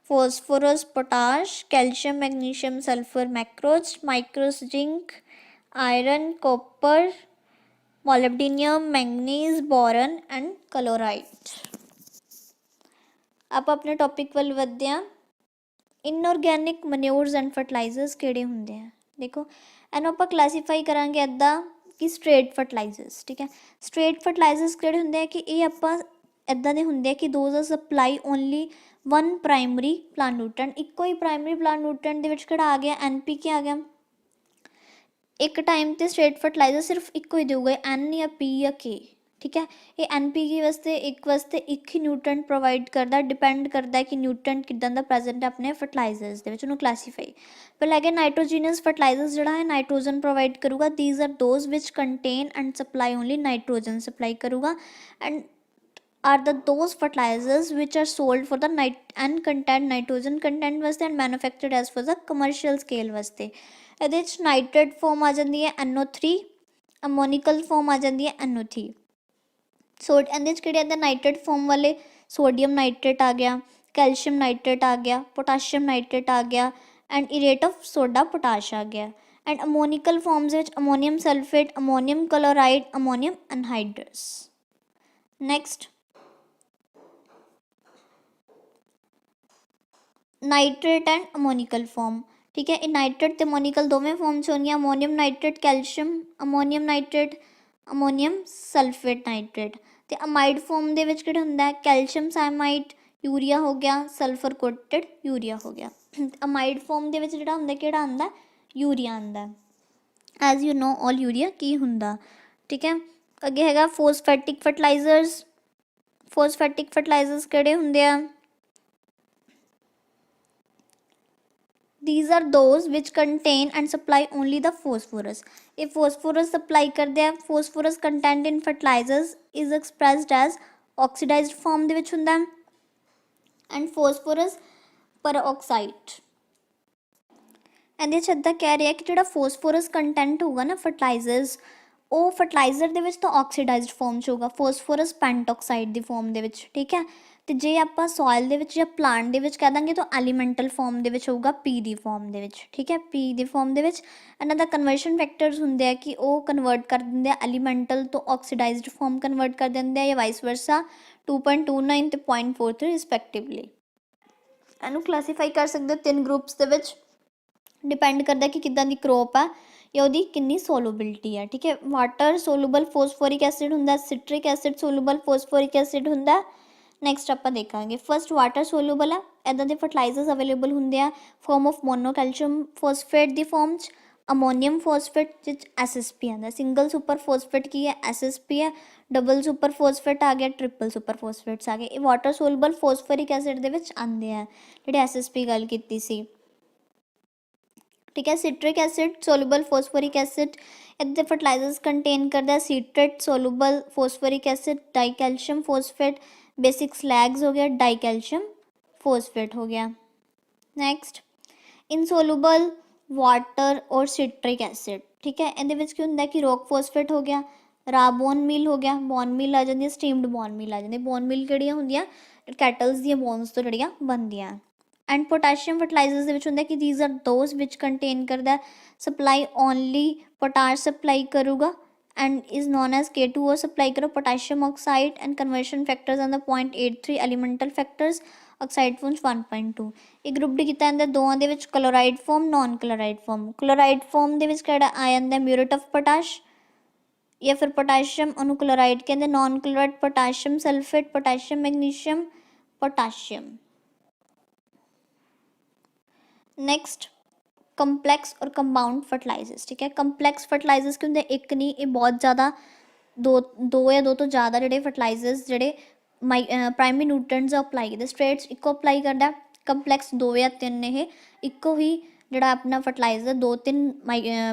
phosphorus, potash, calcium, magnesium, sulphur, macros, micros, zinc, iron, copper, molybdenum, manganese, boron and chloride. आप अपने टॉपिक ਵੱਲ ਵਧਦੇ ਹਾਂ। ਇਨਆਰਗੈਨਿਕ ਮਨਿਓਰਸ ਐਂਡ ਫਰਟੀਲਾਈਜ਼ਰਸ ਕਿਹੜੇ ਹੁੰਦੇ ਆ? ਦੇਖੋ ਇਹਨੂੰ ਆਪਾਂ ਕਲਾਸੀਫਾਈ ਕਰਾਂਗੇ ਇੱਦਾਂ ਕਿ ਸਟ੍ਰੇਟ ਫਰਟੀਲਾਈਜ਼ਰਸ, ਠੀਕ ਹੈ। ਸਟ੍ਰੇਟ ਫਰਟੀਲਾਈਜ਼ਰਸ ਕਿਹੜੇ ਹੁੰਦੇ ਆ ਕਿ ਇਹ ਆਪਾਂ ਇੱਦਾਂ ਦੇ ਹੁੰਦੇ ਆ ਕਿ those are supply only one primary plant nutrient. ਇੱਕੋ ਹੀ ਪ੍ਰਾਇਮਰੀ ਪਲਾਂਟ ਨਿਊਟ੍ਰੀਐਂਟ ਦੇ ਵਿੱਚ ਕਿਹੜਾ ਆ ਗਿਆ? NPK ਆ ਗਿਆ। ਇੱਕ ਟਾਈਮ 'ਤੇ ਸਟ੍ਰੇਟ ਫਰਟੀਲਾਈਜ਼ਰ ਸਿਰਫ ਇੱਕੋ ਹੀ ਦੇਊਗਾ, N ਜਾਂ P ਜਾਂ K, ਠੀਕ ਹੈ। ਇਹ NPK ਵਾਸਤੇ ਇੱਕ ਹੀ ਨਿਊਟ੍ਰੀਐਂਟ ਪ੍ਰੋਵਾਈਡ ਕਰਦਾ, ਡਿਪੈਂਡ ਕਰਦਾ ਕਿ ਨਿਊਟ੍ਰੀਐਂਟ ਕਿੱਦਾਂ ਦਾ ਪ੍ਰੈਜ਼ੈਂਟ ਹੈ ਆਪਣੇ ਫਰਟੀਲਾਈਜ਼ਰਸ ਦੇ ਵਿੱਚ, ਉਹਨੂੰ ਕਲਾਸੀਫਾਈ। ਪਹਿਲਾਂ ਹੈਗਾ ਨਾਈਟ੍ਰੋਜੀਨਸ ਫਰਟੀਲਾਈਜ਼ਰ, ਜਿਹੜਾ ਹੈ ਨਾਈਟ੍ਰੋਜਨ ਪ੍ਰੋਵਾਈਡ ਕਰੂਗਾ। These are those which contain and supply only nitrogen supply ਕਰੂਗਾ। And are those fertilizers which are sold for the and content nitrogen content ਵਾਸਤੇ and manufactured as for the commercial scale ਵਾਸਤੇ। ਇਹਦੇ ਵਿੱਚ nitrate form ਆ ਜਾਂਦੀ ਹੈ NO3, ਅਮੋਨੀਕਲ form ਆ ਜਾਂਦੀ ਹੈ NO3। ਇਹਦੇ ਵਿੱਚ ਕਿਹੜੇ ਆਉਂਦੇ? ਨਾਈਟ੍ਰੇਟ ਫੋਮ ਵਾਲੇ ਸੋਡੀਅਮ ਨਾਈਟ੍ਰੇਟ ਆ ਗਿਆ, ਕੈਲਸ਼ੀਅਮ ਨਾਈਟ੍ਰੇਟ ਆ ਗਿਆ, ਪੋਟਾਸ਼ੀਅਮ ਨਾਈਟ੍ਰੇਟ ਆ ਗਿਆ and nitrate of soda potash ਆ ਗਿਆ। ਐਂਡ ਅਮੋਨੀਕਲ ਫੋਮਸ ਵਿੱਚ ammonium sulphate, ammonium chloride, ammonium anhydrous. Next nitrate and ammoniacal form, ਠੀਕ ਹੈ। ਇਹ ਨਾਈਟ੍ਰੇਟ ਅਤੇ ਅਮੋਨੀਕਲ ਦੋਵੇਂ ਫੋਮ 'ਚ ਹੋਣਗੀਆਂ। Ammonium nitrate, calcium ammonium nitrate, ammonium sulphate nitrate. ਅਤੇ ਅਮਾਈਡ ਫੋਮ ਦੇ ਵਿੱਚ ਕਿਹੜਾ ਹੁੰਦਾ? ਕੈਲਸ਼ੀਅਮ ਸਾਇਮਾਈਡ, ਯੂਰੀਆ ਹੋ ਗਿਆ, ਸਲਫਰ ਕੋਟਡ ਯੂਰੀਆ ਹੋ ਗਿਆ। ਅਮਾਈਡ ਫੋਮ ਦੇ ਵਿੱਚ ਜਿਹੜਾ ਹੁੰਦਾ ਕਿਹੜਾ ਆਉਂਦਾ? ਯੂਰੀਆ ਆਉਂਦਾ। As you know all urea ਕੀ ਹੁੰਦਾ, ਠੀਕ ਹੈ। ਅੱਗੇ ਹੈਗਾ ਫੋਸਫੈਟਿਕ ਫਰਟੀਲਾਈਜ਼ਰਸ। ਫੋਸਫੈਟਿਕ ਫਰਟੀਲਾਈਜ਼ਰਸ ਕਿਹੜੇ ਹੁੰਦੇ ਆ? These are those which contain and supply only the phosphorus. ਇਹ phosphorus supply ਕਰਦੇ ਆ। phosphorus content in fertilizers is expressed as oxidized form ਦੇ ਵਿੱਚ ਹੁੰਦਾ and phosphorus peroxide। ਇਹਦੇ ਵਿੱਚ ਇੱਦਾਂ ਕਹਿ ਰਿਹਾ ਕਿ ਜਿਹੜਾ phosphorus content ਹੋਊਗਾ ਨਾ fertilizers, ਉਹ ਫਰਟੀਲਾਈਜ਼ਰ ਦੇ ਵਿੱਚ ਤਾਂ ਆਕਸੀਡਾਈਜ਼ਡ ਫੋਰਮ 'ਚ ਹੋਊਗਾ, ਫੋਸਫੋਰਸ ਪੈਂਟਆਕਸਾਈਡ ਦੀ ਫੋਰਮ ਦੇ ਵਿੱਚ, ਠੀਕ ਹੈ। ਅਤੇ ਜੇ ਆਪਾਂ ਸੋਇਲ ਦੇ ਵਿੱਚ ਜਾਂ ਪਲਾਂਟ ਦੇ ਵਿੱਚ ਕਹਿ ਦਾਂਗੇ ਤਾਂ ਐਲੀਮੈਂਟਲ ਫੋਰਮ ਦੇ ਵਿੱਚ ਹੋਊਗਾ, P ਦੀ ਫੋਰਮ ਦੇ ਵਿੱਚ, ਠੀਕ ਹੈ। P ਦੀ ਫੋਰਮ ਦੇ ਵਿੱਚ ਇਹਨਾਂ ਦਾ ਕਨਵਰਸ਼ਨ ਫੈਕਟਰਸ ਹੁੰਦੇ ਆ ਕਿ ਉਹ ਕਨਵਰਟ ਕਰ ਦਿੰਦੇ ਆ ਐਲੀਮੈਂਟਲ ਤੋਂ ਆਕਸੀਡਾਈਜ਼ਡ ਫੋਰਮ ਕਨਵਰਟ ਕਰ ਦਿੰਦੇ ਆ, ਜਾਂ ਵਾਈਸ ਵਰਸਾ 2.29 ਅਤੇ 0.43 ਰਿਸਪੈਕਟਿਵਲੀ। ਇਹਨੂੰ ਕਲਾਸੀਫਾਈ ਕਰ ਸਕਦੇ ਹੋ 3 ਗਰੁੱਪਸ ਦੇ ਵਿੱਚ, ਡਿਪੈਂਡ ਕਰਦਾ ਕਿ ਕਿੱਦਾਂ ਦੀ ਕਰੋਪ ਆ ਜਾਂ ਉਹਦੀ ਕਿੰਨੀ ਸੋਲੂਬਿਲਿਟੀ ਹੈ, ਠੀਕ ਹੈ। ਵਾਟਰ ਸੋਲੂਬਲ ਫੋਸਫੋਰਿਕ ਐਸਿਡ ਹੁੰਦਾ, ਸਿਟਰਿਕ ਐਸਿਡ ਸੋਲੂਬਲ ਫੋਸਫੋਰਿਕ ਐਸਿਡ ਹੁੰਦਾ। ਨੈਕਸਟ ਆਪਾਂ ਦੇਖਾਂਗੇ ਫਸਟ ਵਾਟਰ ਸੋਲੂਬਲ ਆ। ਇੱਦਾਂ ਦੇ ਫਰਟੀਲਾਈਜ਼ਰਸ ਅਵੇਲੇਬਲ ਹੁੰਦੇ ਆ form of mono calcium ਫੋਸਫੇਟ the form 'ਚ, ਅਮੋਨੀਅਮ ਫੋਸਫੇਟ ਜਿਸ SSP ਆਉਂਦਾ। ਸਿੰਗਲ ਸੁਪਰ ਫੋਸਫੇਟ ਕੀ ਹੈ? SSP ਹੈ। ਡਬਲ ਸੁਪਰ ਫੋਸਫੇਟ ਆ ਗਿਆ, ਟ੍ਰਿਪਲ ਸੁਪਰ ਫੋਸਫੇਟਸ ਆ ਗਏ। ਇਹ ਵਾਟਰ ਸੋਲੂਬਲ ਫੋਸਫੋਰਿਕ ਐਸਿਡ ਦੇ ਵਿੱਚ ਆਉਂਦੇ ਆ, ਜਿਹੜੇ SSP ਗੱਲ ਕੀਤੀ ਸੀ, ਠੀਕ ਹੈ। ਸਿਟਰਿਕ ਐਸਿਡ ਸੋਲੂਬਲ ਫੋਸਫੋਰਿਕ ਐਸਿਡ ਇੱਥੇ ਫਰਟੀਲਾਈਜ਼ਰਸ ਕੰਟੇਨ ਕਰਦਾ ਸੀਟਰੇਟ ਸੋਲੂਬਲ ਫੋਸਫੋਰਿਕ ਐਸਿਡ, ਡਾਈਕੈਲਸ਼ੀਅਮ ਫੋਸਫੇਟ, ਬੇਸਿਕ ਸਲੈਗਸ ਹੋ ਗਿਆ, ਡਾਈਕੈਲਸ਼ੀਅਮ ਫੋਸਫੇਟ ਹੋ ਗਿਆ। ਨੈਕਸਟ ਇਨਸੋਲੂਬਲ ਵਾਟਰ ਔਰ ਸਿਟਰਿਕ ਐਸਿਡ, ਠੀਕ ਹੈ। ਇਹਦੇ ਵਿੱਚ ਕੀ ਹੁੰਦਾ ਕਿ ਰੌਕ ਫੋਸਫੇਟ ਹੋ ਗਿਆ, ਰਾ ਬੋਨ ਮੀਲ ਹੋ ਗਿਆ, ਬੋਨ ਮੀਲ ਆ ਜਾਂਦੀ ਹੈ, ਸਟੀਮਡ ਬੋਨ ਮੀਲ ਆ ਜਾਂਦੀ। ਬੋਨ ਮੀਲ ਕਿਹੜੀਆਂ ਹੁੰਦੀਆਂ? ਕੈਟਲਸ ਦੀਆਂ ਬੋਨਸ ਤੋਂ ਜਿਹੜੀਆਂ ਬਣਦੀਆਂ। ਐਂਡ ਪੋਟਾਸ਼ੀਅਮ ਫਰਟੀਲਾਈਜ਼ਰਸ ਦੇ ਵਿੱਚ ਹੁੰਦਾ ਕਿ ਥੀਜ਼ ਆਰ ਦੋਜ਼ ਵਿਚ ਕੰਟੇਨ ਕਰਦਾ ਸਪਲਾਈ ਓਨਲੀ ਪੋਟਾਸ਼ ਸਪਲਾਈ ਕਰੂਗਾ and is known as K2O supply ਕਰੋ potassium oxide and conversion factors and the 0.83 elemental factors oxide forms 1.2। ਇਹ ਗਰੁੱਪ ਡੀ ਕੀਤਾ ਜਾਂਦਾ ਦੋਵਾਂ ਦੇ ਵਿੱਚ chloride form, non chloride form. Chloride form ਦੇ ਵਿੱਚ ਕਿਹੜਾ ਆ ਜਾਂਦਾ? ਮਿਊਰੇਟ ਆਫ ਪੋਟਾਸ਼ ਜਾਂ ਫਿਰ ਪੋਟਾਸ਼ੀਅਮ, ਉਹਨੂੰ ਕਲੋਰਾਈਡ ਕਹਿੰਦੇ। Non chloride potassium sulphate, potassium magnesium, potassium. Next complex ਔਰ ਕੰਪਾਊਂਡ ਫਰਟੀਲਾਈਜ਼ਰਸ, ਠੀਕ ਹੈ। ਕੰਪਲੈਕਸ ਫਰਟੀਲਾਈਜ਼ਰਸ ਕੀ ਹੁੰਦੇ? ਇੱਕ ਨਹੀਂ, ਇਹ ਬਹੁਤ ਜ਼ਿਆਦਾ ਦੋ ਜਾਂ ਦੋ ਤੋਂ ਜ਼ਿਆਦਾ ਜਿਹੜੇ ਫਰਟੀਲਾਈਜ਼ਰਸ ਜਿਹੜੇ ਪ੍ਰਾਇਮਰੀ ਨਿਊਟ੍ਰੀਐਂਟਸ ਆ ਅਪਲਾਈ ਕਰਦੇ। ਸਟ੍ਰੇਟਸ ਇੱਕੋ ਅਪਲਾਈ ਕਰਦਾ, ਕੰਪਲੈਕਸ 2 ਜਾਂ 3 ਇਹ ਇੱਕੋ ਹੀ ਜਿਹੜਾ ਆਪਣਾ ਫਰਟੀਲਾਈਜ਼ਰ 2-3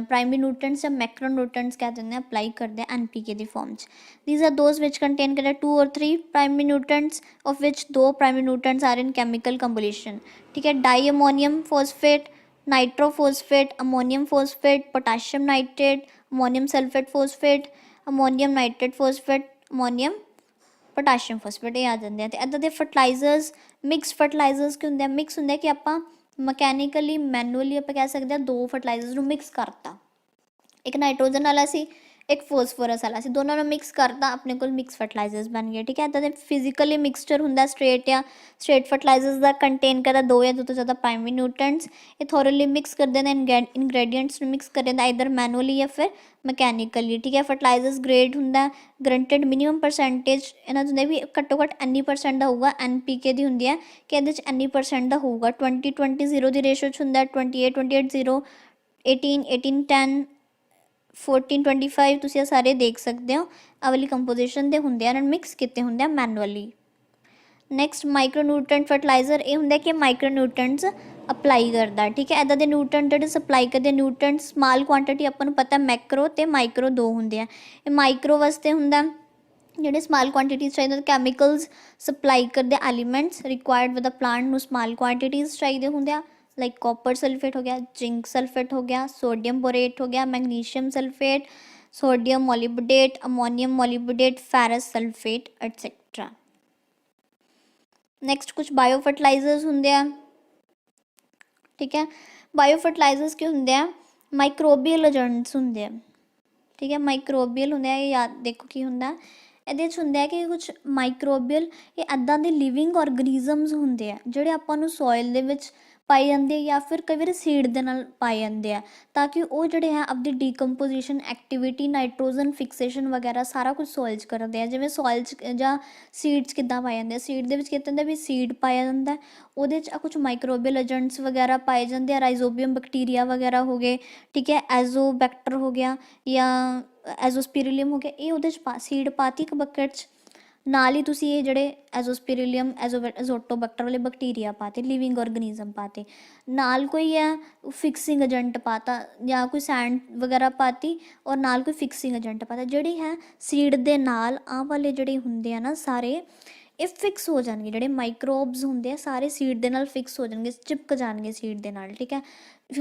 ਪ੍ਰਾਇਮਰੀ ਨਿਊਟ੍ਰੀਐਂਟਸ ਜਾਂ ਮੈਕਰੋ ਨਿਊਟ੍ਰੀਐਂਟਸ ਕਹਿ ਦਿੰਦੇ ਆ ਅਪਲਾਈ ਕਰਦੇ ਆ NPK ਦੀ ਫੋਰਮ 'ਚ। These are those which contain ਕਰਦੇ 2 or 3 primary nutrients of which 2 primary nutrients are in chemical combination, ਠੀਕ ਹੈ। Di ammonium phosphate, nitrophosphate, ammonium phosphate, potassium nitrate, ammonium sulphate phosphate, ammonium nitrate phosphate, ammonium potassium phosphate ਇਹ ਆ ਜਾਂਦੇ ਆ। ਤੇ ਇੱਦਾਂ ਦੇ ਫਰਟੀਲਾਈਜ਼ਰਸ, ਮਿਕਸ ਫਰਟੀਲਾਈਜ਼ਰਸ ਕੀ ਹੁੰਦੇ ਆ, ਮਿਕਸ ਹੁੰਦੇ ਕਿ ਆਪਾਂ ਮਕੈਨੀਕਲੀ ਮੈਨੂਅਲੀ ਆਪਾਂ ਕਹਿ ਸਕਦੇ ਹਾਂ ਦੋ ਫਰਟੀਲਾਈਜ਼ਰਸ ਨੂੰ ਮਿਕਸ ਕਰਤਾ, ਇੱਕ ਨਾਈਟ੍ਰੋਜਨ ਵਾਲਾ ਸੀ, ਇੱਕ ਫੋਸਫੋਰਸ ਵਾਲਾ ਸੀ, ਦੋਨਾਂ ਨੂੰ ਮਿਕਸ ਕਰਤਾ, ਆਪਣੇ ਕੋਲ ਮਿਕਸ ਫਰਟੀਲਾਈਜ਼ਰਸ ਬਣ ਗਏ। ਠੀਕ ਹੈ, ਇੱਦਾਂ ਦੇ ਫਿਜ਼ੀਕਲੀ ਮਿਕਸਚਰ ਹੁੰਦਾ ਸਟ੍ਰੇਟ ਜਾਂ ਸਟ੍ਰੇਟ ਫਰਟੀਲਾਈਜ਼ਰਸ ਦਾ ਕੰਟੇਨ ਕਰਦਾ 2 ਜਾਂ 2 ਤੋਂ ਜ਼ਿਆਦਾ ਪ੍ਰਾਇਮਰੀ ਨਿਊਟ੍ਰੈਂਟਸ। ਇਹ ਥੋਰਲੀ ਮਿਕਸ ਕਰਦੇ ਨੇ, ਇਨਗ੍ਰੈਡੀਐਂਟਸ ਨੂੰ ਮਿਕਸ ਕਰ ਦਿੰਦਾ ਇਧਰ ਮੈਨੂਅਲੀ ਜਾਂ ਫਿਰ ਮਕੈਨੀਕਲੀ। ਠੀਕ ਹੈ, ਫਰਟੀਲਾਈਜ਼ਰਸ ਗ੍ਰੇਡ ਹੁੰਦਾ, ਗਰੰਟਡ ਮਿਨੀਮਮ ਪਰਸੈਂਟੇਜ ਇਹਨਾਂ ਹੁੰਦਾ ਵੀ ਘੱਟੋ ਘੱਟ ਇੰਨੀ % ਦਾ ਹੋਊਗਾ, NPK ਦੀ ਹੁੰਦੀ ਹੈ ਕਿ ਇਹਦੇ 'ਚ ਇੰਨੀ % ਦਾ ਹੋਊਗਾ। 20-20-0 ਦੀ ਰੇਸ਼ੋ 'ਚ ਹੁੰਦਾ, 28-28-0, 18-18-10, 14-25 ਤੁਸੀਂ ਇਹ ਸਾਰੇ ਦੇਖ ਸਕਦੇ ਹੋ, ਆਹ ਵਾਲੀ ਕੰਪੋਜੀਸ਼ਨ ਦੇ ਹੁੰਦੇ ਆ, ਇਹਨਾਂ ਨੂੰ ਮਿਕਸ ਕੀਤੇ ਹੁੰਦੇ ਆ manually. Next micro nutrient fertiliser, ਇਹ ਹੁੰਦਾ ਕਿ ਮਾਈਕਰੋ ਨਿਊਟ੍ਰੈਂਟਸ ਅਪਲਾਈ ਕਰਦਾ। ਠੀਕ ਹੈ, ਇੱਦਾਂ ਦੇ ਨਿਊਟ੍ਰੈਂਟ ਜਿਹੜੇ ਸਪਲਾਈ ਕਰਦੇ, ਨਿਊਟ੍ਰੈਂਟ ਸਮਾਲ ਕੁਆਂਟਿਟੀ ਆਪਾਂ ਨੂੰ ਪਤਾ ਮੈਕਰੋ ਅਤੇ ਮਾਈਕਰੋ ਦੋ ਹੁੰਦੇ ਆ। ਇਹ ਮਾਈਕਰੋ ਵਾਸਤੇ ਹੁੰਦਾ ਜਿਹੜੇ ਸਮਾਲ ਕੁਆਂਟੀਟੀਜ਼ ਚਾਹੀਦੇ, ਕੈਮੀਕਲਸ ਸਪਲਾਈ ਕਰਦੇ, elements required with a plant ਨੂੰ ਸਮਾਲ ਕੁਆਂਟੀਟੀਜ਼ ਚਾਹੀਦੇ ਹੁੰਦੇ ਆ, ਲਾਈਕ ਕਾਪਰ ਸਲਫੇਟ ਹੋ ਗਿਆ, ਜਿੰਕ ਸਲਫੇਟ ਹੋ ਗਿਆ, ਸੋਡੀਅਮ ਬੋਰੇਟ ਹੋ ਗਿਆ, magnesium sulphate, sodium molybdate, ammonium molybdate, ferrous sulphate etcetera. Next ਕੁਝ ਬਾਇਓ ਫਰਟੀਲਾਈਜ਼ਰਸ ਹੁੰਦੇ ਆ। ਠੀਕ ਹੈ, ਬਾਇਓ ਫਰਟੀਲਾਈਜ਼ਰਸ ਕੀ ਹੁੰਦੇ ਆ, ਮਾਈਕਰੋਬੀਅਲ ਏਜੰਟਸ ਹੁੰਦੇ ਆ। ਠੀਕ ਹੈ, ਮਾਈਕਰੋਬੀਅਲ ਹੁੰਦੇ ਆ, ਇਹ ਯਾਦ ਦੇਖੋ ਕੀ ਹੁੰਦਾ, ਇਹਦੇ 'ਚ ਹੁੰਦਾ ਕਿ ਕੁਝ ਮਾਈਕਰੋਬੀਅਲ ਇਹ ਇੱਦਾਂ ਦੇ ਲਿਵਿੰਗ ਔਰਗਨਿਜ਼ਮਸ ਹੁੰਦੇ ਆ ਜਿਹੜੇ ਆਪਾਂ ਨੂੰ ਸੋਇਲ ਦੇ ਵਿੱਚ ਪਾਏ ਜਾਂਦੇ ਜਾਂ ਫਿਰ ਕਈ ਵਾਰੀ ਸੀਡ ਦੇ ਨਾਲ ਪਾਏ ਜਾਂਦੇ ਆ, ਤਾਂ ਕਿ ਉਹ ਜਿਹੜੇ ਹੈ ਆਪਦੀ ਡੀਕੰਪੋਜੀਸ਼ਨ ਐਕਟੀਵਿਟੀ, ਨਾਈਟ੍ਰੋਜਨ ਫਿਕਸੇਸ਼ਨ ਵਗੈਰਾ ਸਾਰਾ ਕੁਝ ਸੋਇਲ 'ਚ ਕਰਦੇ ਆ। ਜਿਵੇਂ ਸੋਇਲ 'ਚ ਜਾਂ ਸੀਡ 'ਚ ਕਿੱਦਾਂ ਪਾਏ ਜਾਂਦੇ ਆ, ਸੀਡ ਦੇ ਵਿੱਚ ਕਿਤੇ ਹੁੰਦਾ ਵੀ ਸੀਡ ਪਾਇਆ ਜਾਂਦਾ, ਉਹਦੇ 'ਚ ਕੁਝ ਮਾਈਕਰੋਬੀਅਲ ਏਜੰਟਸ ਵਗੈਰਾ ਪਾਏ ਜਾਂਦੇ ਆ, ਰਾਈਜ਼ੋਬੀਅਮ ਬੈਕਟੀਰੀਆ ਵਗੈਰਾ ਹੋ ਗਏ। ਠੀਕ ਹੈ, ਐਜ਼ੋਬੈਕਟਰ ਹੋ ਗਿਆ ਜਾਂ ਐਜ਼ੋਸਪਿਰਿਲੀਅਮ ਹੋ ਗਿਆ, ਇਹ ਉਹਦੇ 'ਚ ਸੀਡ ਪਾਤੀ ਇੱਕ ਬਕਟ 'ਚ, ਨਾਲ ਹੀ ਤੁਸੀਂ ਇਹ ਜਿਹੜੇ ਐਜ਼ੋਸਪਿਰਿਲੀਅਮ, ਐਜ਼ੋਟੋਬੈਕਟਰ ਵਾਲੇ ਬੈਕਟੀਰੀਆ ਪਾਤੇ, ਲਿਵਿੰਗ ਔਰਗਨਿਜ਼ਮ ਪਾਤੇ, ਨਾਲ ਕੋਈ ਹੈ ਫਿਕਸਿੰਗ ਏਜੰਟ ਪਾਤਾ ਜਾਂ ਕੋਈ ਸੈਂਡ ਵਗੈਰਾ ਪਾਤੀ, ਔਰ ਨਾਲ ਕੋਈ ਫਿਕਸਿੰਗ ਏਜੰਟ ਪਾਤਾ, ਜਿਹੜੀ ਹੈ ਸੀਡ ਦੇ ਨਾਲ ਆਹ ਵਾਲੇ ਜਿਹੜੇ ਹੁੰਦੇ ਆ ਨਾ ਸਾਰੇ ਇਹ ਫਿਕਸ ਹੋ ਜਾਣਗੇ, ਜਿਹੜੇ ਮਾਈਕਰੋਬਸ ਹੁੰਦੇ ਆ ਸਾਰੇ ਸੀਡ ਦੇ ਨਾਲ ਫਿਕਸ ਹੋ ਜਾਣਗੇ, ਚਿਪਕ ਜਾਣਗੇ ਸੀਡ ਦੇ ਨਾਲ। ਠੀਕ ਹੈ,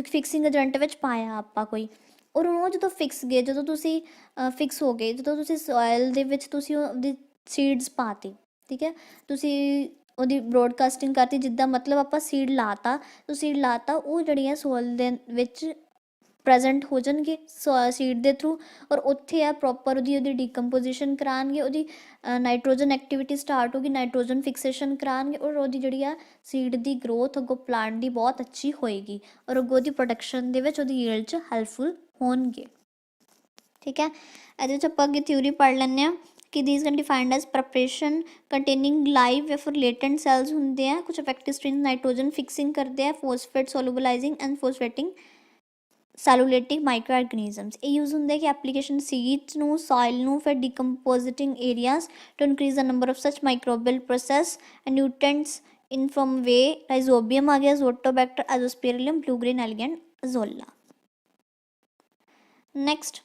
ਫਿਕਸਿੰਗ ਏਜੰਟ ਵਿੱਚ ਪਾਇਆ ਆਪਾਂ ਕੋਈ, ਔਰ ਉਹ ਜਦੋਂ ਫਿਕਸ ਗਏ, ਜਦੋਂ ਤੁਸੀਂ ਫਿਕਸ ਹੋ ਗਏ, ਜਦੋਂ ਤੁਸੀਂ ਸੋਇਲ ਦੇ ਵਿੱਚ ਤੁਸੀਂ ਉਹਦੀ ਸੀਡਸ ਪਾਤੀ। ਠੀਕ ਹੈ, ਤੁਸੀਂ ਉਹਦੀ ਬਰੋਡਕਾਸਟਿੰਗ ਕਰਤੀ, ਜਿੱਦਾਂ ਮਤਲਬ ਆਪਾਂ ਸੀਡ ਲਾਤਾ, ਸੀਡ ਲਾਤਾ, ਉਹ ਜਿਹੜੀ ਹੈ ਸੋਇਲ ਦੇ ਵਿੱਚ ਪ੍ਰੈਜੈਂਟ ਹੋ ਜਾਣਗੇ ਸੀਡ ਦੇ ਥਰੂ, ਔਰ ਉੱਥੇ ਆ ਪ੍ਰੋਪਰ ਉਹਦੀ ਡੀਕੰਪੋਜੀਸ਼ਨ ਕਰਾਉਣਗੇ, ਉਹਦੀ ਨਾਈਟ੍ਰੋਜਨ ਐਕਟੀਵਿਟੀ ਸਟਾਰਟ ਹੋਗੀ, ਨਾਈਟ੍ਰੋਜਨ ਫਿਕਸੇਸ਼ਨ ਕਰਾਉਣਗੇ, ਔਰ ਉਹਦੀ ਜਿਹੜੀ ਆ ਸੀਡ ਦੀ ਗਰੋਥ ਅੱਗੋਂ ਪਲਾਂਟ ਦੀ ਬਹੁਤ ਅੱਛੀ ਹੋਏਗੀ, ਔਰ ਅੱਗੋਂ ਉਹਦੀ ਪ੍ਰੋਡਕਸ਼ਨ ਦੇ ਵਿੱਚ ਉਹਦੀ ਯੀਲਡ 'ਚ ਹੈਲਪਫੁਲ ਹੋਣਗੇ। ਠੀਕ ਹੈ, ਇਹਦੇ ਵਿੱਚ ਆਪਾਂ ਅੱਗੇ ਥਿਊਰੀ ਪੜ੍ਹ ਲੈਂਦੇ ਹਾਂ ਕਿ these can defined as preparation containing live ਜਾਂ ਫਿਰ ਲੇਟੈਂਟ ਸੈਲਸ ਹੁੰਦੇ ਆ, ਕੁਝ ਇਫੈਕਟਿਵ ਸਟ੍ਰਿੰਗ ਨਾਈਟ੍ਰੋਜਨ ਫਿਕਸਿੰਗ ਕਰਦੇ ਆ, ਫੋਸਫੇਟ ਸੋਲੂਬਲਾਈਜ਼ਿੰਗ ਐਂਡ ਫੋਸਫੇਟਿੰਗ ਸੈਲੂਲੇਟਿਕ ਮਾਈਕਰੋ ਆਰਗੈਨਿਜ਼ਮਸ। ਇਹ ਯੂਜ਼ ਹੁੰਦਾ ਕਿ ਐਪਲੀਕੇਸ਼ਨ ਸੀਡਸ ਨੂੰ, ਸੋਇਲ ਨੂੰ, ਫਿਰ decomposing areas to increase the number of such microbial process and nutrients in form way rhizobium ਆ ਗਿਆ, azotobacter, azospirillum, blue green algae, azolla. Next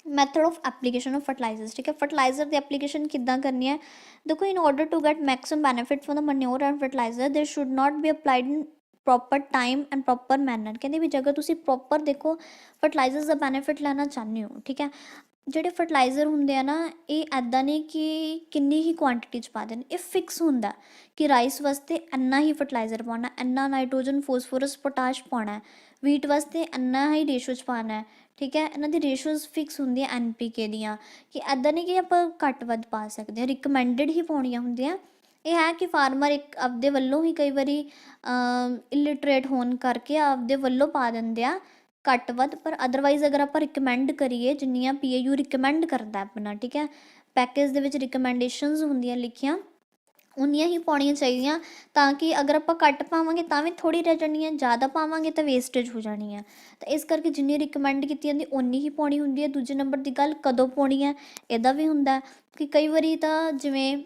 method of application of fertilizers. ਠੀਕ ਹੈ, fertilizer ਦੀ application ਕਿੱਦਾਂ ਕਰਨੀ ਹੈ, ਦੇਖੋ in order to get maximum benefit from the manure and fertilizer there should not be applied in proper time and proper manner. ਕਹਿੰਦੇ ਵੀ ਜੇਕਰ ਤੁਸੀਂ ਪ੍ਰੋਪਰ ਦੇਖੋ ਫਰਟੀਲਾਈਜ਼ਰਸ ਦਾ ਬੈਨੀਫਿਟ ਲੈਣਾ ਚਾਹੁੰਦੇ ਹੋ, ਠੀਕ ਹੈ, ਜਿਹੜੇ ਫਰਟੀਲਾਈਜ਼ਰ ਹੁੰਦੇ ਆ ਨਾ ਇਹ ਇੱਦਾਂ ਨਹੀਂ ਕਿ ਕਿੰਨੀ ਹੀ ਕੁਆਂਟਿਟੀ 'ਚ ਪਾ ਦੇਣ, ਇਹ ਫਿਕਸ ਹੁੰਦਾ ਕਿ ਰਾਈਸ ਵਾਸਤੇ ਇੰਨਾ ਹੀ ਫਰਟੀਲਾਈਜ਼ਰ ਪਾਉਣਾ, ਇੰਨਾ ਨਾਈਟ੍ਰੋਜਨ ਫੋਸਫੋਰਸ ਪੋਟਾਸ਼ ਪਾਉਣਾ, ਵੀਟ ਵਾਸਤੇ ਇੰਨਾ ਹੀ ਰੇਸ਼ੋ 'ਚ ਪਾਉਣਾ। ਠੀਕ ਹੈ, ਇਹਨਾਂ ਦੀ ਰੇਸ਼ੋਜ਼ ਫਿਕਸ ਹੁੰਦੀਆਂ NPK ਦੀਆਂ, ਕਿ ਇੱਦਾਂ ਨਹੀਂ ਕਿ ਆਪਾਂ ਘੱਟ ਵੱਧ ਪਾ ਸਕਦੇ ਹਾਂ, ਰਿਕਮੈਂਡਡ ਹੀ ਪਾਉਣੀਆਂ ਹੁੰਦੀਆਂ। ਇਹ ਹੈ ਕਿ ਫਾਰਮਰ ਇੱਕ ਆਪਦੇ ਵੱਲੋਂ ਹੀ ਕਈ ਵਾਰੀ ਇਲਿਟਰੇਟ ਹੋਣ ਕਰਕੇ ਆਪਦੇ ਵੱਲੋਂ ਪਾ ਦਿੰਦੇ ਆ ਘੱਟ ਵੱਧ, ਪਰ ਅਦਰਵਾਈਜ਼ ਅਗਰ ਆਪਾਂ ਰਿਕਮੈਂਡ ਕਰੀਏ ਜਿੰਨੀਆਂ PAU ਰਿਕਮੈਂਡ ਕਰਦਾ ਆਪਣਾ, ਠੀਕ ਹੈ, ਪੈਕੇਜ ਦੇ ਵਿੱਚ ਰਿਕਮੈਂਡੇਸ਼ਨਸ ਹੁੰਦੀਆਂ ਲਿਖੀਆਂ ਉਨੀਆਂ ਹੀ ਪਾਉਣੀਆਂ ਚਾਹੀਦੀਆਂ, ਤਾਂ ਕਿ ਅਗਰ ਆਪਾਂ ਘੱਟ ਪਾਵਾਂਗੇ ਤਾਂ ਵੀ ਥੋੜ੍ਹੀ ਰਹਿ ਜਾਣੀ ਹੈ, ਜ਼ਿਆਦਾ ਪਾਵਾਂਗੇ ਤਾਂ ਵੇਸਟੇਜ ਹੋ ਜਾਣੀ ਹੈ। ਤਾਂ ਇਸ ਕਰਕੇ ਜਿੰਨੀ ਰਿਕਮੈਂਡ ਕੀਤੀ ਜਾਂਦੀ ਓਨੀ ਹੀ ਪਾਉਣੀ ਹੁੰਦੀ ਹੈ। ਦੂਜੇ ਨੰਬਰ ਦੀ ਗੱਲ ਕਦੋਂ ਪਾਉਣੀ ਹੈ, ਇਹਦਾ ਵੀ ਹੁੰਦਾ ਕਿ ਕਈ ਵਾਰੀ ਤਾਂ ਜਿਵੇਂ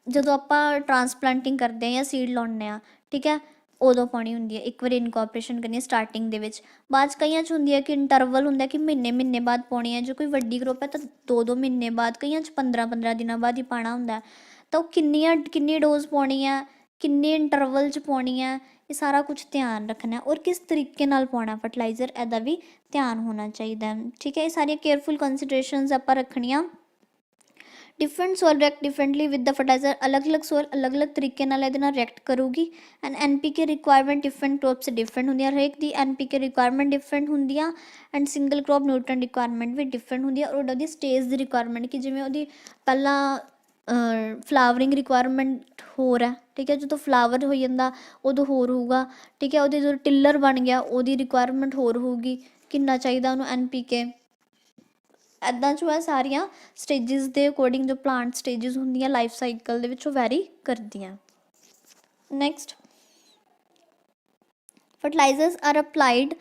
ਜਦੋਂ ਆਪਾਂ ਟਰਾਂਸਪਲਾਂਟਿੰਗ ਕਰਦੇ ਹਾਂ ਜਾਂ ਸੀਡ ਲਾਉਂਦੇ ਹਾਂ, ਠੀਕ ਹੈ, ਉਦੋਂ ਪਾਉਣੀ ਹੁੰਦੀ ਹੈ, ਇੱਕ ਵਾਰੀ ਇਨਕੋਪਰੇਸ਼ਨ ਕਰਨੀ ਹੈ ਸਟਾਰਟਿੰਗ ਦੇ ਵਿੱਚ। ਬਾਅਦ 'ਚ ਕਈਆਂ 'ਚ ਹੁੰਦੀ ਹੈ ਕਿ ਇੰਟਰਵਲ ਹੁੰਦਾ ਕਿ ਮਹੀਨੇ ਬਾਅਦ ਪਾਉਣੀ ਹੈ, ਜੇ ਕੋਈ ਵੱਡੀ ਗਰੁੱਪ ਹੈ ਤਾਂ 2 ਮਹੀਨੇ ਬਾਅਦ, ਕਈਆਂ 'ਚ 15 ਦਿਨਾਂ ਬਾਅਦ ਹੀ ਪਾਉਣਾ ਹੁੰਦਾ। ਤਾਂ ਉਹ ਕਿੰਨੀ ਡੋਜ਼ ਪਾਉਣੀ ਹੈ, ਕਿੰਨੇ ਇੰਟਰਵਲ 'ਚ ਪਾਉਣੀ ਹੈ, ਇਹ ਸਾਰਾ ਕੁਝ ਧਿਆਨ ਰੱਖਣਾ, ਔਰ ਕਿਸ ਤਰੀਕੇ ਨਾਲ ਪਾਉਣਾ ਫਰਟੀਲਾਈਜ਼ਰ ਇਹਦਾ ਵੀ ਧਿਆਨ ਹੋਣਾ ਚਾਹੀਦਾ। ਠੀਕ ਹੈ, ਇਹ ਸਾਰੀਆਂ ਕੇਅਰਫੁਲ ਕੰਸੀਡਰੇਸ਼ਨਸ ਆਪਾਂ ਰੱਖਣੀਆਂ। Different soil react differently with the fertilizer, अलग अलग सॉइल अलग अलग तरीके नाल ਇਹਦੇ ਨਾਲ रिएक्ट करूगी। And NPK requirement different crop से डिफरेंट होंगी, हरेक दी NPK रिक्वायरमेंट डिफरेंट होंगी। And single crop nutrient requirement भी डिफरेंट होंगी। और ਉਹਦੀ स्टेज ਦੀ रिक्वायरमेंट कि जिवें ਉਹਦੀ ਪਹਿਲਾਂ फ्लावरिंग रिक्वायरमेंट होर है, ठीक है, जो फ्लावर हो जाता उदों होर होगा, ठीक है, वो जो टिलर बन गया वो रिक्वायरमेंट होर होगी, कितना चाहिए उन्होंने NPK। ਇੱਦਾਂ ਜੋ ਹੈ ਸਾਰੀਆਂ ਸਟੇਜਿਸ ਦੇ ਅਕੋਰਡਿੰਗ ਜੋ ਪਲਾਂਟ ਸਟੇਜਿਸ ਹੁੰਦੀਆਂ ਲਾਈਫ ਸਾਈਕਲ ਦੇ ਵਿੱਚ ਉਹ ਵੈਰੀ ਕਰਦੀਆਂ। Next, fertilisers are applied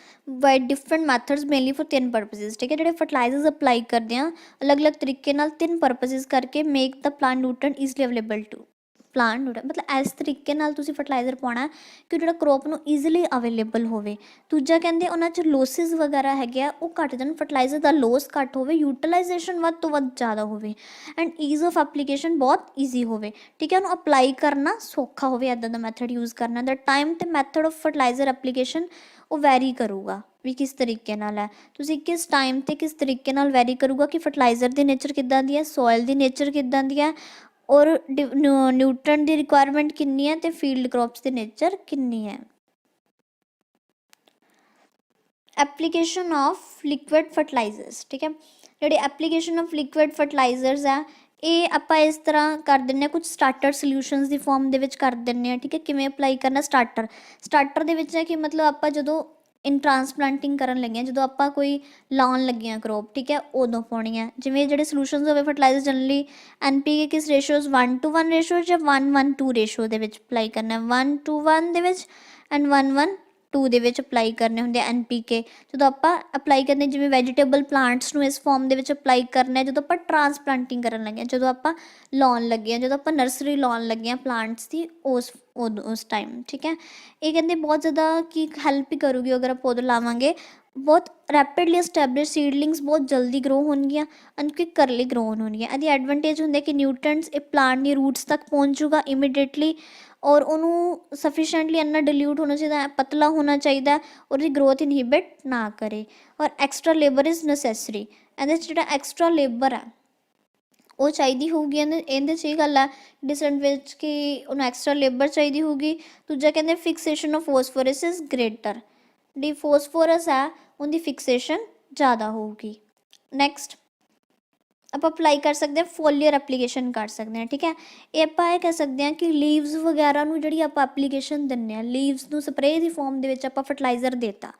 by different methods mainly for 3 purposes, ठीक है, जो फर्टिलाइजर्स अप्लाई करते हैं अलग अलग तरीके नाल 3 परपजेस करके make the plant nutrient easily available to plant nutrient, मतलब इस तरीके नाल तुसी फर्टिलाइजर पाना कि जो क्रॉप नू ईजली अवेलेबल होवे। दूजा कहते उन्हां च लोसिस वगैरह हैगे आ वो घट जाण, फर्टिलाइजर का लोस घट होवे, यूटिलाइजेशन वध तो वध ज़्यादा होवे एंड ईज ऑफ एप्लीकेशन बहुत ईजी होवे, ठीक है, उन्होंने अप्लाई करना सौखा होवे, इदां दा मैथड यूज़ करना। द टाइम ते मैथड ऑफ फर्टिलाइजर एप्लीकेशन वो वैरी करूगा भी किस तरीके नाल है, तुसी किस टाइम ते किस तरीके नाल वैरी करूगा कि फर्टिलाइजर की नेचर किदां दी है, सॉयल की नेचर किदां दी है और न्यूट्रन की रिक्वायरमेंट कितनी है तो फील्ड क्रॉप्स की नेचर कितनी है। एप्लीकेशन ऑफ लिक्विड फर्टिलाइजर्स, ठीक है, जी एप्लीकेशन ऑफ लिक्विड फर्टिलाइजर्स है ये आप इस तरह कर दें, कुछ स्टार्टर सल्यूशनस की फॉर्म के कर दें, ठीक है, किमें अप्लाई करना स्टार्टर स्टार्टर के है कि मतलब आप जो इन ट्रांसप्लांटिंग करन लगे जो आप कोई लाउन लगे क्रॉप, ठीक है, उदों पानी है जिमें जो सल्यूशनस हो फर्टिलाइजर जनरली NPK किस रेशोज 1:1 रेशो या 1:1:2 रेशो के अप्लाई करना, 1:1 एंड 1:2 अप्लाई करने होंगे NPK जो आप अप्लाई करने जिमें वैजीटेबल प्लांट्स में इस फॉर्म के अप्लाई करना जो आप ट्रांसप्लांटिंग करन लगे, जो आप लाउन लगे जो आप नर्सरी लाउन लगे प्लांट्स की उस टाइम, ठीक है। ये कहते बहुत ज़्यादा कि हैल्प ही करूगी अगर आप पौधे लावांगे, बहुत रैपिडली एस्टैबलिश सीडलिंग्स बहुत जल्दी ग्रो होंगियां एंड क्विक करली ग्रो होंगियां। यदि एडवांटेज होंगे कि न्यूट्रेंट्स एक प्लांट की रूट्स तक पहुँचूगा इमीडिएटली और उन्होंने सफिशेंटली इन्ना डिल्यूट होना चाहिए, पतला होना चाहिए और ग्रोथ इनहिबिट ना करे। और extra labour is necessary, and जो एक्सट्रा लेबर है वो चाहिए होगी, ये गल है डिसएडवांटेज कि उन्हें एक्सट्रा लेबर चाहिए होगी। दूजा कहते fixation of phosphorus is greater, D phosphorus है उनकी फिक्सेशन ज़्यादा होगी। नैक्सट आप अप्लाई कर सकते हैं फोलियर एप्लीकेशन कर सकते हैं, ठीक है, ये आप ये कह सकते हैं कि लीव्स वगैरह जी आप एप्लीकेशन दें, लीव्स को स्प्रे की फॉर्म के आप फर्टिलाइजर देता,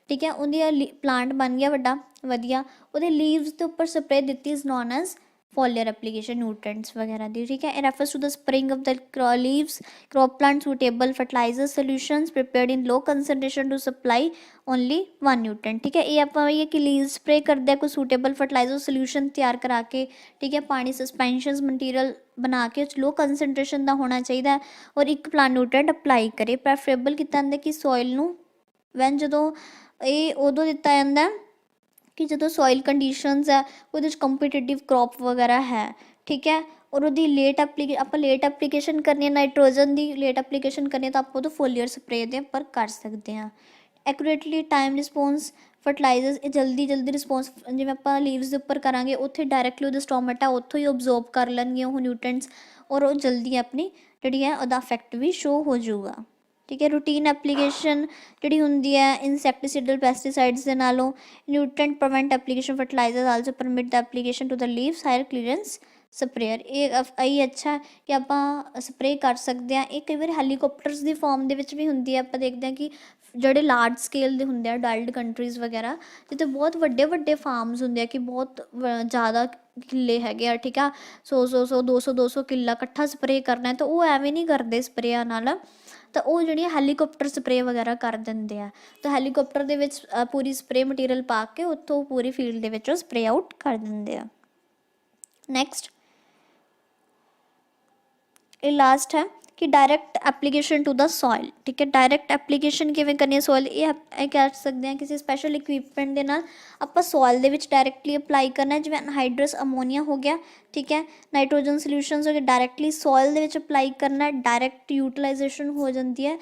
ठीक है, उनकी प्लांट बन गया वड्डा वधिया, वो लीव्स के उपर स्प्रे दी is known as foliar application nutrients वगैरह दी, ठीक है। It refers to the spraying of the leaves crop plant suitable fertiliser solutions prepared in low concentration to supply only 1 nutrient, ठीक है। ये आप ये कि लीव्स स्प्रे करते हैं कोई सूटेबल फर्टिलाइजर सोल्यूशन तैयार करा के, ठीक है, पानी सस्पेंशन मटीरियल बना के लो कंसनट्रेशन का होना चाहिए और एक प्लांट न्यूट्रेंट अप्लाई करे। प्रैफरेबल किया कि सॉइल नू वैन जो ये उदों दिता जाता है कि जो सॉइल कंडीशनस है वो कंपीटेटिव क्रॉप वगैरह है, ठीक है, और वो लेट एप्लीकेशन करनी है नाइट्रोजन की लेट एप्लीकेशन करनी है तो आप वो फोलियर स्प्रे दे पर कर सकते हैं। एक्यूरेटली टाइम रिस्पोंस फर्टिलाइजर्स ये जल्दी रिस्पोंस जिवें आप लीव्स के उपर करांगे उत्थे डायरैक्टली वो स्टोमेट है उत्थों ही ऑब्जॉर्व कर लैणगे वो न्यूट्रेंट्स और वो जल्दी अपनी जी है उसका इफैक्ट भी शो हो जाऊगा, ठीक है। रूटीन एप्लीकेशन जी होंगी है इंसैक्टिसाइडल पेस्टिसाइड्स के नालों nutrient prevent application fertiliser also permit the application to the leaves higher clearance sprayer, ये अच्छा है कि आप स्प्रे कर सकते हैं। ये कई बार हैलीकॉप्टर्स की फॉर्म के भी होंगी है, आप देखते हैं कि जोड़े लार्ज स्केल के होंगे डेवलप्ड कंट्रीज़ वगैरह जितने बहुत वड्डे फार्म्स होंगे कि बहुत ज़्यादा किले है, ठीक है, 100 200 किला इकट्ठा स्प्रे करना है तो वो एवं नहीं करते स्प्रेया नाल, तो वो जी हैलीकॉप्टर स्प्रे वगैरह कर देंगे हैं, तो हैलीकॉप्टर के पूरी स्प्रे मटीरियल पा के उत्थों पूरी फील्ड के स्प्रे आउट कर देंगे हैं। नैक्सट ये लास्ट है कि direct application to the soil, ठीक है, डायरैक्ट एप्लीकेशन किवें करनी है सॉइल ये कह सकते हैं किसी स्पैशल इक्विपमेंट के नाल आप सॉइल दे विच डायरैक्टली अप्लाई करना है, जिवें अनहाइड्रस अमोनीया हो गया, ठीक है, नाइट्रोजन सॉल्यूशंस हो गए डायरैक्टली सॉइल दे विच अप्लाई करना है, डायरैक्ट यूटिलाइजेशन हो जाती है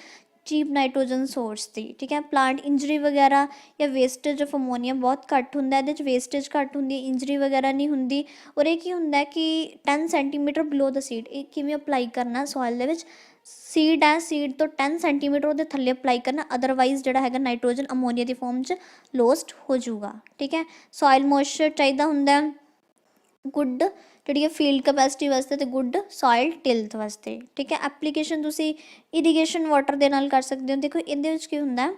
ਚੀਪ ਨਾਈਟ੍ਰੋਜਨ ਸੋਰਸ ਦੀ, ਠੀਕ ਹੈ। ਪਲਾਂਟ ਇੰਜਰੀ ਵਗੈਰਾ ਜਾਂ ਵੇਸਟੇਜ ਆਫ ਅਮੋਨੀਆ ਬਹੁਤ ਘੱਟ ਹੁੰਦਾ, ਇਹਦੇ 'ਚ ਵੇਸਟੇਜ ਘੱਟ ਹੁੰਦੀ, ਇੰਜਰੀ ਵਗੈਰਾ ਨਹੀਂ ਹੁੰਦੀ। ਔਰ ਇਹ ਕੀ ਹੁੰਦਾ ਕਿ 10 ਸੈਂਟੀਮੀਟਰ ਬਿਲੋ ਦ ਸੀਡ, ਇਹ ਕਿਵੇਂ ਅਪਲਾਈ ਕਰਨਾ ਸੋਇਲ ਦੇ ਵਿੱਚ, ਸੀਡ ਹੈ ਸੀਡ ਤੋਂ 10 ਸੈਂਟੀਮੀਟਰ ਉਹਦੇ ਥੱਲੇ ਅਪਲਾਈ ਕਰਨਾ, ਅਦਰਵਾਈਜ਼ ਜਿਹੜਾ ਹੈਗਾ ਨਾਈਟ੍ਰੋਜਨ ਅਮੋਨੀਆ ਦੀ ਫੋਰਮ 'ਚ ਲੋਸਟ ਹੋ ਜਾਊਗਾ, ਠੀਕ ਹੈ। ਸੋਇਲ ਮੋਇਸਚਰ ਚਾਹੀਦਾ ਹੁੰਦਾ, ਗੁੱਡ ਜਿਹੜੀ ਹੈ ਫੀਲਡ ਕਪੈਸਿਟੀ ਵਾਸਤੇ ਅਤੇ ਗੁੱਡ ਸੋਇਲ ਟਿਲਥ ਵਾਸਤੇ, ਠੀਕ ਹੈ। ਐਪਲੀਕੇਸ਼ਨ ਤੁਸੀਂ ਇਰੀਗੇਸ਼ਨ ਵਾਟਰ ਦੇ ਨਾਲ ਕਰ ਸਕਦੇ ਹੋ। ਦੇਖੋ ਇਹਦੇ ਵਿੱਚ ਕੀ ਹੁੰਦਾ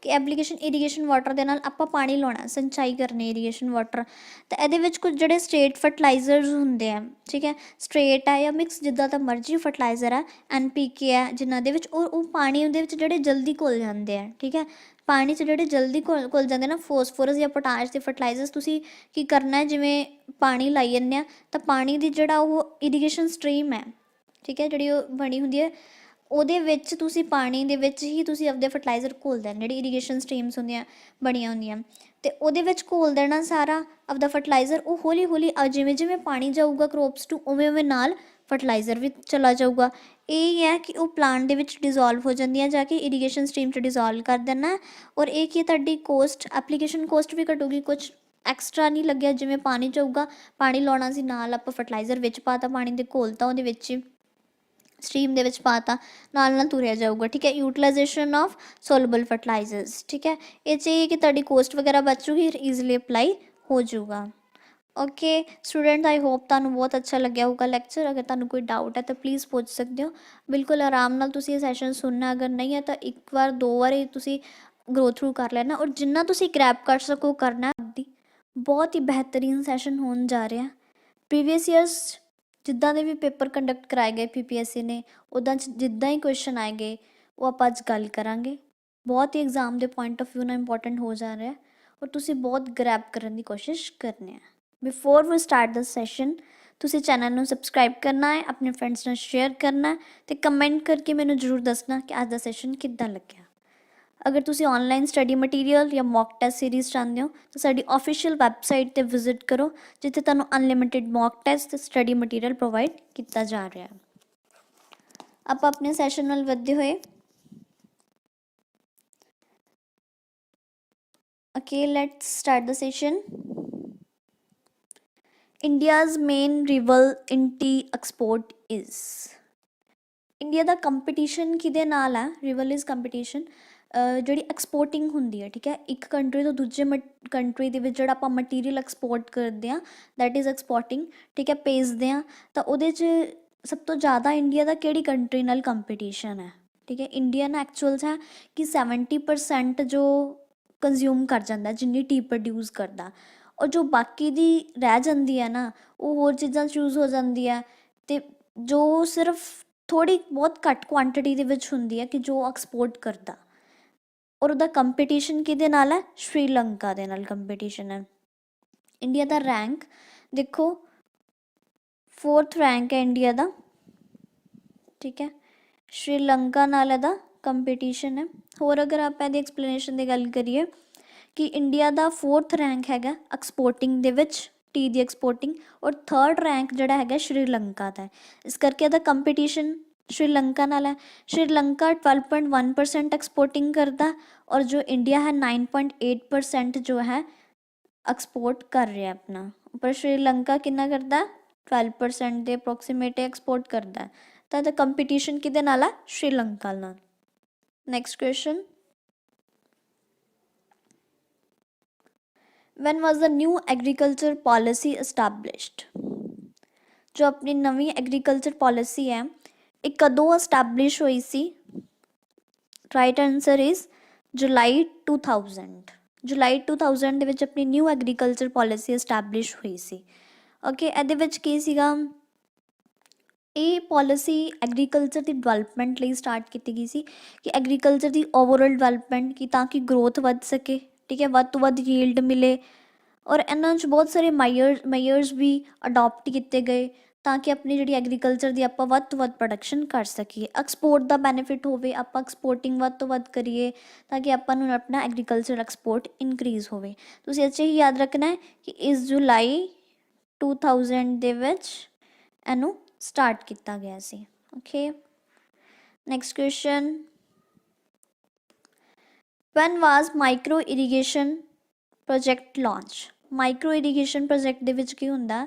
ਕਿ ਐਪਲੀਕੇਸ਼ਨ ਇਰੀਗੇਸ਼ਨ ਵਾਟਰ ਦੇ ਨਾਲ ਆਪਾਂ ਪਾਣੀ ਲਾਉਣਾ, ਸਿੰਚਾਈ ਕਰਨੀ ਇਰੀਗੇਸ਼ਨ ਵਾਟਰ, ਤਾਂ ਇਹਦੇ ਵਿੱਚ ਕੁਝ ਜਿਹੜੇ ਸਟ੍ਰੇਟ ਫਰਟੀਲਾਈਜ਼ਰਸ ਹੁੰਦੇ ਆ, ਠੀਕ ਹੈ। ਸਟ੍ਰੇਟ ਹੈ ਜਾਂ ਮਿਕਸ ਜਿੱਦਾਂ ਦਾ ਮਰਜ਼ੀ ਫਰਟੀਲਾਈਜ਼ਰ ਹੈ, NPK ਹੈ, ਜਿਨ੍ਹਾਂ ਦੇ ਵਿੱਚ ਉਹ ਪਾਣੀ ਉਹਦੇ ਵਿੱਚ ਜਿਹੜੇ ਜਲਦੀ ਘੁਲ ਜਾਂਦੇ ਆ, ਠੀਕ ਹੈ। ਪਾਣੀ 'ਚ ਜਿਹੜੇ ਜਲਦੀ ਘੁਲ ਜਾਂਦੇ ਨਾ, ਫੋਸਫੋਰਸ ਜਾਂ ਪੋਟਾਸ਼ ਦੇ ਫਰਟੀਲਾਈਜ਼ਰਸ, ਤੁਸੀਂ ਕੀ ਕਰਨਾ ਹੈ, ਜਿਵੇਂ ਪਾਣੀ ਲਾਈ ਜਾਂਦੇ ਆ ਤਾਂ ਪਾਣੀ ਦੀ ਜਿਹੜਾ ਉਹ ਇਰੀਗੇਸ਼ਨ ਸਟਰੀਮ ਹੈ, ਠੀਕ ਹੈ, ਜਿਹੜੀ ਉਹ ਬਣੀ ਹੁੰਦੀ ਹੈ, ਉਹਦੇ ਵਿੱਚ ਤੁਸੀਂ ਪਾਣੀ ਦੇ ਵਿੱਚ ਹੀ ਤੁਸੀਂ ਆਪਦੇ ਫਰਟੀਲਾਈਜ਼ਰ ਘੋਲ ਦੇਣਾ, ਜਿਹੜੀ ਇਰੀਗੇਸ਼ਨ ਸਟਰੀਮਸ ਹੁੰਦੀਆਂ ਬਣੀਆਂ ਹੁੰਦੀਆਂ, ਅਤੇ ਉਹਦੇ ਵਿੱਚ ਘੋਲ ਦੇਣਾ ਸਾਰਾ ਆਪਦਾ ਫਰਟੀਲਾਈਜ਼ਰ। ਉਹ ਹੌਲੀ ਹੌਲੀ ਜਿਵੇਂ ਜਿਵੇਂ ਪਾਣੀ ਜਾਊਗਾ ਕਰੋਪਸ ਟੂ, ਉਵੇਂ ਉਵੇਂ ਨਾਲ ਫਰਟੀਲਾਈਜ਼ਰ ਵੀ ਚਲਾ ਜਾਊਗਾ। ਇਹ ਹੈ ਕਿ ਉਹ ਪਲਾਂਟ ਦੇ ਵਿੱਚ ਡਿਜ਼ੋਲਵ ਹੋ ਜਾਂਦੀਆਂ ਜਾ ਕੇ, ਇਰੀਗੇਸ਼ਨ ਸਟਰੀਮ 'ਚ ਡਿਜ਼ੋਲਵ ਕਰ ਦੇਣਾ। ਔਰ ਇਹ ਕੀ ਤੁਹਾਡੀ ਕੋਸਟ, ਐਪਲੀਕੇਸ਼ਨ ਕੋਸਟ ਵੀ ਘਟੂਗੀ, ਕੁਛ ਐਕਸਟਰਾ ਨਹੀਂ ਲੱਗਿਆ, ਜਿਵੇਂ ਪਾਣੀ ਜਾਊਗਾ, ਪਾਣੀ ਲਾਉਣਾ ਸੀ, ਨਾਲ ਆਪਾਂ ਫਰਟੀਲਾਈਜ਼ਰ ਵਿੱਚ ਪਾਤਾ, ਪਾਣੀ ਦੇ ਘੋਲਤਾ ਉਹਦੇ ਵਿੱਚ ਸਟਰੀਮ ਦੇ ਵਿੱਚ ਪਾਤਾ, ਨਾਲ ਨਾਲ ਤੁਰਿਆ ਜਾਊਗਾ, ਠੀਕ ਹੈ। ਯੂਟੀਲਾਈਜੇਸ਼ਨ ਆਫ ਸੋਲੂਬਲ ਫਰਟੀਲਾਈਜ਼ਰਸ, ਠੀਕ ਹੈ। ਇਹ 'ਚ ਇਹ ਕਿ ਤੁਹਾਡੀ ਕੋਸਟ ਵਗੈਰਾ ਬਚ ਜੂਗੀ, ਈਜ਼ੀਲੀ ਅਪਲਾਈ ਹੋ ਜਾਊਗਾ। ਓਕੇ ਸਟੂਡੈਂਟ, ਆਈ ਹੋਪ ਤੁਹਾਨੂੰ ਬਹੁਤ ਅੱਛਾ ਲੱਗਿਆ ਹੋਊਗਾ ਲੈਕਚਰ। ਅਗਰ ਤੁਹਾਨੂੰ ਕੋਈ ਡਾਊਟ ਹੈ ਤਾਂ ਪਲੀਜ਼ ਪੁੱਛ ਸਕਦੇ ਹੋ, ਬਿਲਕੁਲ ਆਰਾਮ ਨਾਲ ਤੁਸੀਂ ਇਹ ਸੈਸ਼ਨ ਸੁਣਨਾ। ਅਗਰ ਨਹੀਂ ਹੈ ਤਾਂ ਇੱਕ ਵਾਰ ਦੋ ਵਾਰ ਹੀ ਤੁਸੀਂ ਗਰੋ ਥਰੂ ਕਰ ਲੈਣਾ, ਔਰ ਜਿੰਨਾ ਤੁਸੀਂ ਗ੍ਰੈਬ ਕਰ ਸਕੋ ਕਰਨਾ। ਦੀ ਬਹੁਤ ਹੀ ਬਿਹਤਰੀਨ ਸੈਸ਼ਨ ਹੋਣ ਜਾ ਰਿਹਾ। ਪ੍ਰੀਵੀਅਸ ਈਅਰਸ ਜਿੱਦਾਂ ਦੇ ਵੀ ਪੇਪਰ ਕੰਡਕਟ ਕਰਾਏ ਗਏ PPSC ਨੇ, ਉੱਦਾਂ 'ਚ ਜਿੱਦਾਂ ਹੀ ਕੁਐਸਚਨ ਆਏ ਗਏ ਉਹ ਆਪਾਂ ਅੱਜ ਗੱਲ ਕਰਾਂਗੇ। ਬਹੁਤ ਹੀ ਐਗਜ਼ਾਮ ਦੇ ਪੁਆਇੰਟ ਆਫ ਵਿਊ ਨਾਲ ਇੰਪੋਰਟੈਂਟ ਹੋ ਜਾ ਰਿਹਾ, ਔਰ ਤੁਸੀਂ ਬਹੁਤ ਗ੍ਰੈਬ ਕਰਨ ਦੀ ਕੋਸ਼ਿਸ਼ ਕਰਨੀ ਹੈ। Before we start the session ਤੁਸੀਂ ਚੈਨਲ ਨੂੰ ਸਬਸਕ੍ਰਾਈਬ ਕਰਨਾ ਹੈ, ਆਪਣੇ ਫਰੈਂਡਸ ਨਾਲ ਸ਼ੇਅਰ ਕਰਨਾ ਅਤੇ ਕਮੈਂਟ ਕਰਕੇ ਮੈਨੂੰ ਜ਼ਰੂਰ ਦੱਸਣਾ ਕਿ ਅੱਜ ਦਾ ਸੈਸ਼ਨ ਕਿੱਦਾਂ ਲੱਗਿਆ। ਅਗਰ ਤੁਸੀਂ ਆਨਲਾਈਨ ਸਟੱਡੀ ਮਟੀਰੀਅਲ ਜਾਂ ਮੌਕ ਟੈਸਟ ਸੀਰੀਜ਼ ਚਾਹੁੰਦੇ ਹੋ ਤਾਂ ਸਾਡੀ ਆਫੀਸ਼ੀਅਲ ਵੈਬਸਾਈਟ 'ਤੇ ਵਿਜ਼ਿਟ ਕਰੋ, ਜਿੱਥੇ ਤੁਹਾਨੂੰ ਅਨਲਿਮਿਟਿਡ ਮੌਕ ਟੈਸਟ ਅਤੇ ਸਟੱਡੀ ਮਟੀਰੀਅਲ ਪ੍ਰੋਵਾਈਡ ਕੀਤਾ ਜਾ ਰਿਹਾ। ਆਪਾਂ ਆਪਣੇ ਸੈਸ਼ਨ ਨਾਲ ਵਧਦੇ ਹੋਏ okay let's start the session. India's main rival in tea export is. India ਦਾ ਕੰਪੀਟੀਸ਼ਨ ਕਿਹਦੇ ਨਾਲ ਹੈ? ਰਿਵਲ ਇਜ਼ ਕੰਪੀਟੀਸ਼ਨ ਜਿਹੜੀ ਐਕਸਪੋਰਟਿੰਗ ਹੁੰਦੀ ਹੈ, ਠੀਕ ਹੈ। ਇੱਕ ਕੰਟਰੀ ਤੋਂ ਦੂਜੇ ਕੰਟਰੀ ਦੇ ਵਿੱਚ ਜਿਹੜਾ ਆਪਾਂ ਮਟੀਰੀਅਲ ਐਕਸਪੋਰਟ ਕਰਦੇ ਹਾਂ, ਦੈਟ ਇਜ਼ ਐਕਸਪੋਰਟਿੰਗ, ਠੀਕ ਹੈ, ਭੇਜਦੇ ਹਾਂ। ਤਾਂ ਉਹਦੇ 'ਚ ਸਭ ਤੋਂ ਜ਼ਿਆਦਾ ਇੰਡੀਆ ਦਾ ਕਿਹੜੀ ਕੰਟਰੀ ਨਾਲ ਕੰਪੀਟੀਸ਼ਨ ਹੈ, ਠੀਕ ਹੈ। ਇੰਡੀਆ ਨਾ ਐਕਚੁਅਲ ਹੈ ਕਿ 70% ਜੋ ਕੰਜ਼ਿਊਮ ਕਰ ਜਾਂਦਾ, ਜਿੰਨੀ ਟੀ ਪ੍ਰੋਡਿਊਸ ਕਰਦਾ, ਔਰ ਜੋ ਬਾਕੀ ਦੀ ਰਹਿ ਜਾਂਦੀ ਹੈ ਨਾ, ਉਹ ਹੋਰ ਚੀਜ਼ਾਂ ਚੂਜ਼ ਹੋ ਜਾਂਦੀ ਹੈ, ਅਤੇ ਜੋ ਸਿਰਫ ਥੋੜ੍ਹੀ ਬਹੁਤ ਘੱਟ ਕੁਆਂਟਿਟੀ ਦੇ ਵਿੱਚ ਹੁੰਦੀ ਹੈ ਕਿ ਜੋ ਐਕਸਪੋਰਟ ਕਰਦਾ। ਔਰ ਉਹਦਾ ਕੰਪੀਟੀਸ਼ਨ ਕਿਹਦੇ ਨਾਲ ਹੈ? ਸ਼੍ਰੀਲੰਕਾ ਦੇ ਨਾਲ ਕੰਪੀਟੀਸ਼ਨ ਹੈ। ਇੰਡੀਆ ਦਾ ਰੈਂਕ ਦੇਖੋ 4th ਰੈਂਕ ਹੈ ਇੰਡੀਆ ਦਾ, ਠੀਕ ਹੈ। ਸ਼੍ਰੀਲੰਕਾ ਨਾਲ ਇਹਦਾ ਕੰਪੀਟੀਸ਼ਨ ਹੈ। ਹੋਰ ਅਗਰ ਆਪਾਂ ਇਹਦੀ ਐਕਸਪਲੇਨੇਸ਼ਨ ਦੀ ਗੱਲ ਕਰੀਏ ਕਿ ਇੰਡੀਆ ਦਾ 4th ਰੈਂਕ ਹੈਗਾ ਐਕਸਪੋਰਟਿੰਗ ਦੇ ਵਿੱਚ, ਟੀ ਦੀ ਐਕਸਪੋਰਟਿੰਗ, ਔਰ 3rd ਰੈਂਕ ਜਿਹੜਾ ਹੈਗਾ ਸ਼੍ਰੀਲੰਕਾ ਦਾ। ਇਸ ਕਰਕੇ ਇਹਦਾ ਕੰਪੀਟੀਸ਼ਨ ਸ਼੍ਰੀਲੰਕਾ ਨਾਲ ਹੈ। ਸ਼੍ਰੀਲੰਕਾ 12.1% ਐਕਸਪੋਰਟਿੰਗ ਕਰਦਾ, ਔਰ ਜੋ ਇੰਡੀਆ ਹੈ 9.8% ਜੋ ਹੈ ਐਕਸਪੋਰਟ ਕਰ ਰਿਹਾ ਆਪਣਾ। ਪਰ ਸ਼੍ਰੀਲੰਕਾ ਕਿੰਨਾ ਕਰਦਾ? 12% ਦੇ ਅਪਰੋਕਸੀਮੇਟ ਐਕਸਪੋਰਟ ਕਰਦਾ। ਤਾਂ ਇਹਦਾ ਕੰਪੀਟੀਸ਼ਨ ਕਿਹਦੇ ਨਾਲ ਹੈ? ਸ਼੍ਰੀਲੰਕਾ ਨਾਲ। Next question, when was the new agriculture policy established? ਜੋ ਆਪਣੀ ਨਵੀਂ ਐਗਰੀਕਲਚਰ ਪੋਲਿਸੀ ਹੈ ਇਹ ਕਦੋਂ ਅਸਟੈਬਲਿਸ਼ ਹੋਈ ਸੀ? ਰਾਈਟ ਆਨਸਰ ਇਜ਼ ਜੁਲਾਈ 2000। ਜੁਲਾਈ 2000 ਦੇ ਵਿੱਚ ਆਪਣੀ ਨਿਊ ਐਗਰੀਕਲਚਰ ਪੋਲਿਸੀ ਅਸਟੈਬਲਿਸ਼ ਹੋਈ ਸੀ। ਓਕੇ, ਇਹਦੇ ਵਿੱਚ ਕੀ ਸੀਗਾ? ਇਹ ਪੋਲਿਸੀ ਐਗਰੀਕਲਚਰ ਦੀ ਡਿਵੈਲਪਮੈਂਟ ਲਈ ਸਟਾਰਟ ਕੀਤੀ ਗਈ ਸੀ, ਕਿ ਐਗਰੀਕਲਚਰ ਦੀ ਓਵਰਆਲ ਡਿਵੈਲਪਮੈਂਟ ਕੀ, ਤਾਂ ਕਿ ਗਰੋਥ ਵੱਧ ਸਕੇ, ਠੀਕ ਹੈ, ਵੱਧ ਤੋਂ ਵੱਧ ਯੀਲਡ ਮਿਲੇ। ਔਰ ਇਹਨਾਂ 'ਚ ਬਹੁਤ ਸਾਰੇ ਮਾਈਅਰਸ ਵੀ ਅਡੋਪਟ ਕੀਤੇ ਗਏ, ਤਾਂ ਕਿ ਆਪਣੀ ਜਿਹੜੀ ਐਗਰੀਕਲਚਰ ਦੀ ਆਪਾਂ ਵੱਧ ਤੋਂ ਵੱਧ ਪ੍ਰੋਡਕਸ਼ਨ ਕਰ ਸਕੀਏ, ਐਕਸਪੋਰਟ ਦਾ ਬੈਨੀਫਿਟ ਹੋਵੇ, ਆਪਾਂ ਐਕਸਪੋਰਟਿੰਗ ਵੱਧ ਤੋਂ ਵੱਧ ਕਰੀਏ, ਤਾਂ ਕਿ ਆਪਾਂ ਨੂੰ ਆਪਣਾ ਐਗਰੀਕਲਚਰ ਐਕਸਪੋਰਟ ਇਨਕਰੀਜ਼ ਹੋਵੇ। ਤੁਸੀਂ ਇੱਥੇ ਹੀ ਯਾਦ ਰੱਖਣਾ ਹੈ ਕਿ ਇਸ ਜੁਲਾਈ 2000 ਦੇ ਵਿੱਚ ਇਹਨੂੰ ਸਟਾਰਟ ਕੀਤਾ ਗਿਆ ਸੀ। Okay, next question, when was micro irrigation project launch. Micro irrigation project ਦੇ ਵਿੱਚ ਕੀ ਹੁੰਦਾ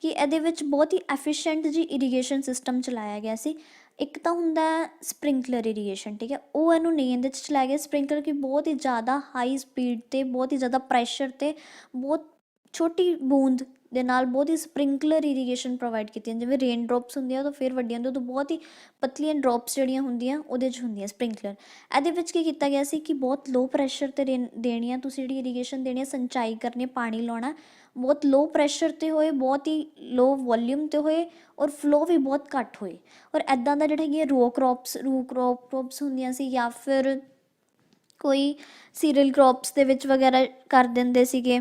ਕਿ ਇਹਦੇ ਵਿੱਚ ਬਹੁਤ ਹੀ ਐਫੀਸ਼ੀਐਂਟ ਜੀ ਇਰੀਗੇਸ਼ਨ ਸਿਸਟਮ ਚਲਾਇਆ ਗਿਆ ਸੀ। ਇੱਕ ਤਾਂ ਹੁੰਦਾ ਸਪ੍ਰਿੰਕਲਰ ਇਰੀਗੇਸ਼ਨ, ਠੀਕ ਹੈ, ਉਹ ਇਹਨੂੰ ਨਹੀਂ ਇਹਦੇ 'ਚ ਚਲਾਇਆ ਗਿਆ। ਸਪ੍ਰਿੰਕਲਰ ਕਿ ਬਹੁਤ ਹੀ ਜ਼ਿਆਦਾ ਹਾਈ ਸਪੀਡ 'ਤੇ, ਬਹੁਤ ਹੀ ਜ਼ਿਆਦਾ ਪ੍ਰੈਸ਼ਰ 'ਤੇ, ਬਹੁਤ ਛੋਟੀ ਬੂੰਦ ਦੇ ਨਾਲ ਬਹੁਤ ਹੀ ਸਪ੍ਰਿੰਕਲਰ ਇਰੀਗੇਸ਼ਨ ਪ੍ਰੋਵਾਈਡ ਕੀਤੀਆਂ, ਜਿਵੇਂ ਰੇਨ ਡਰੋਪਸ ਹੁੰਦੀਆਂ ਉਹ ਤਾਂ ਫਿਰ ਵੱਡੀਆਂ ਹੁੰਦੀਆਂ, ਉਦੋਂ ਬਹੁਤ ਹੀ ਪਤਲੀਆਂ ਡਰੋਪਸ ਜਿਹੜੀਆਂ ਹੁੰਦੀਆਂ ਉਹਦੇ 'ਚ ਹੁੰਦੀਆਂ ਸਪ੍ਰਿੰਕਲਰ। ਇਹਦੇ ਵਿੱਚ ਕੀ ਕੀਤਾ ਗਿਆ ਸੀ ਕਿ ਬਹੁਤ ਲੋ ਪ੍ਰੈਸ਼ਰ 'ਤੇ ਦੇਣੀ ਆ ਤੁਸੀਂ ਜਿਹੜੀ ਇਰੀਗੇਸ਼ਨ ਦੇਣੀ ਆ, ਸਿੰਚਾਈ ਕਰਨੀ, ਪਾਣੀ ਲਾਉਣਾ, ਬਹੁਤ ਲੋ ਪ੍ਰੈਸ਼ਰ 'ਤੇ ਹੋਏ, ਬਹੁਤ ਹੀ ਲੋ ਵੋਲੀਅਮ 'ਤੇ ਹੋਏ, ਔਰ ਫਲੋ ਵੀ ਬਹੁਤ ਘੱਟ ਹੋਏ। ਔਰ ਇੱਦਾਂ ਦਾ ਜਿਹੜਾ ਹੈਗੀ ਰੂ ਕ੍ਰੋਪਸ ਹੁੰਦੀਆਂ ਸੀ, ਜਾਂ ਫਿਰ ਕੋਈ ਸੀਰੀਅਲ ਕ੍ਰੋਪਸ ਦੇ ਵਿੱਚ ਵਗੈਰਾ ਕਰ ਦਿੰਦੇ ਸੀਗੇ।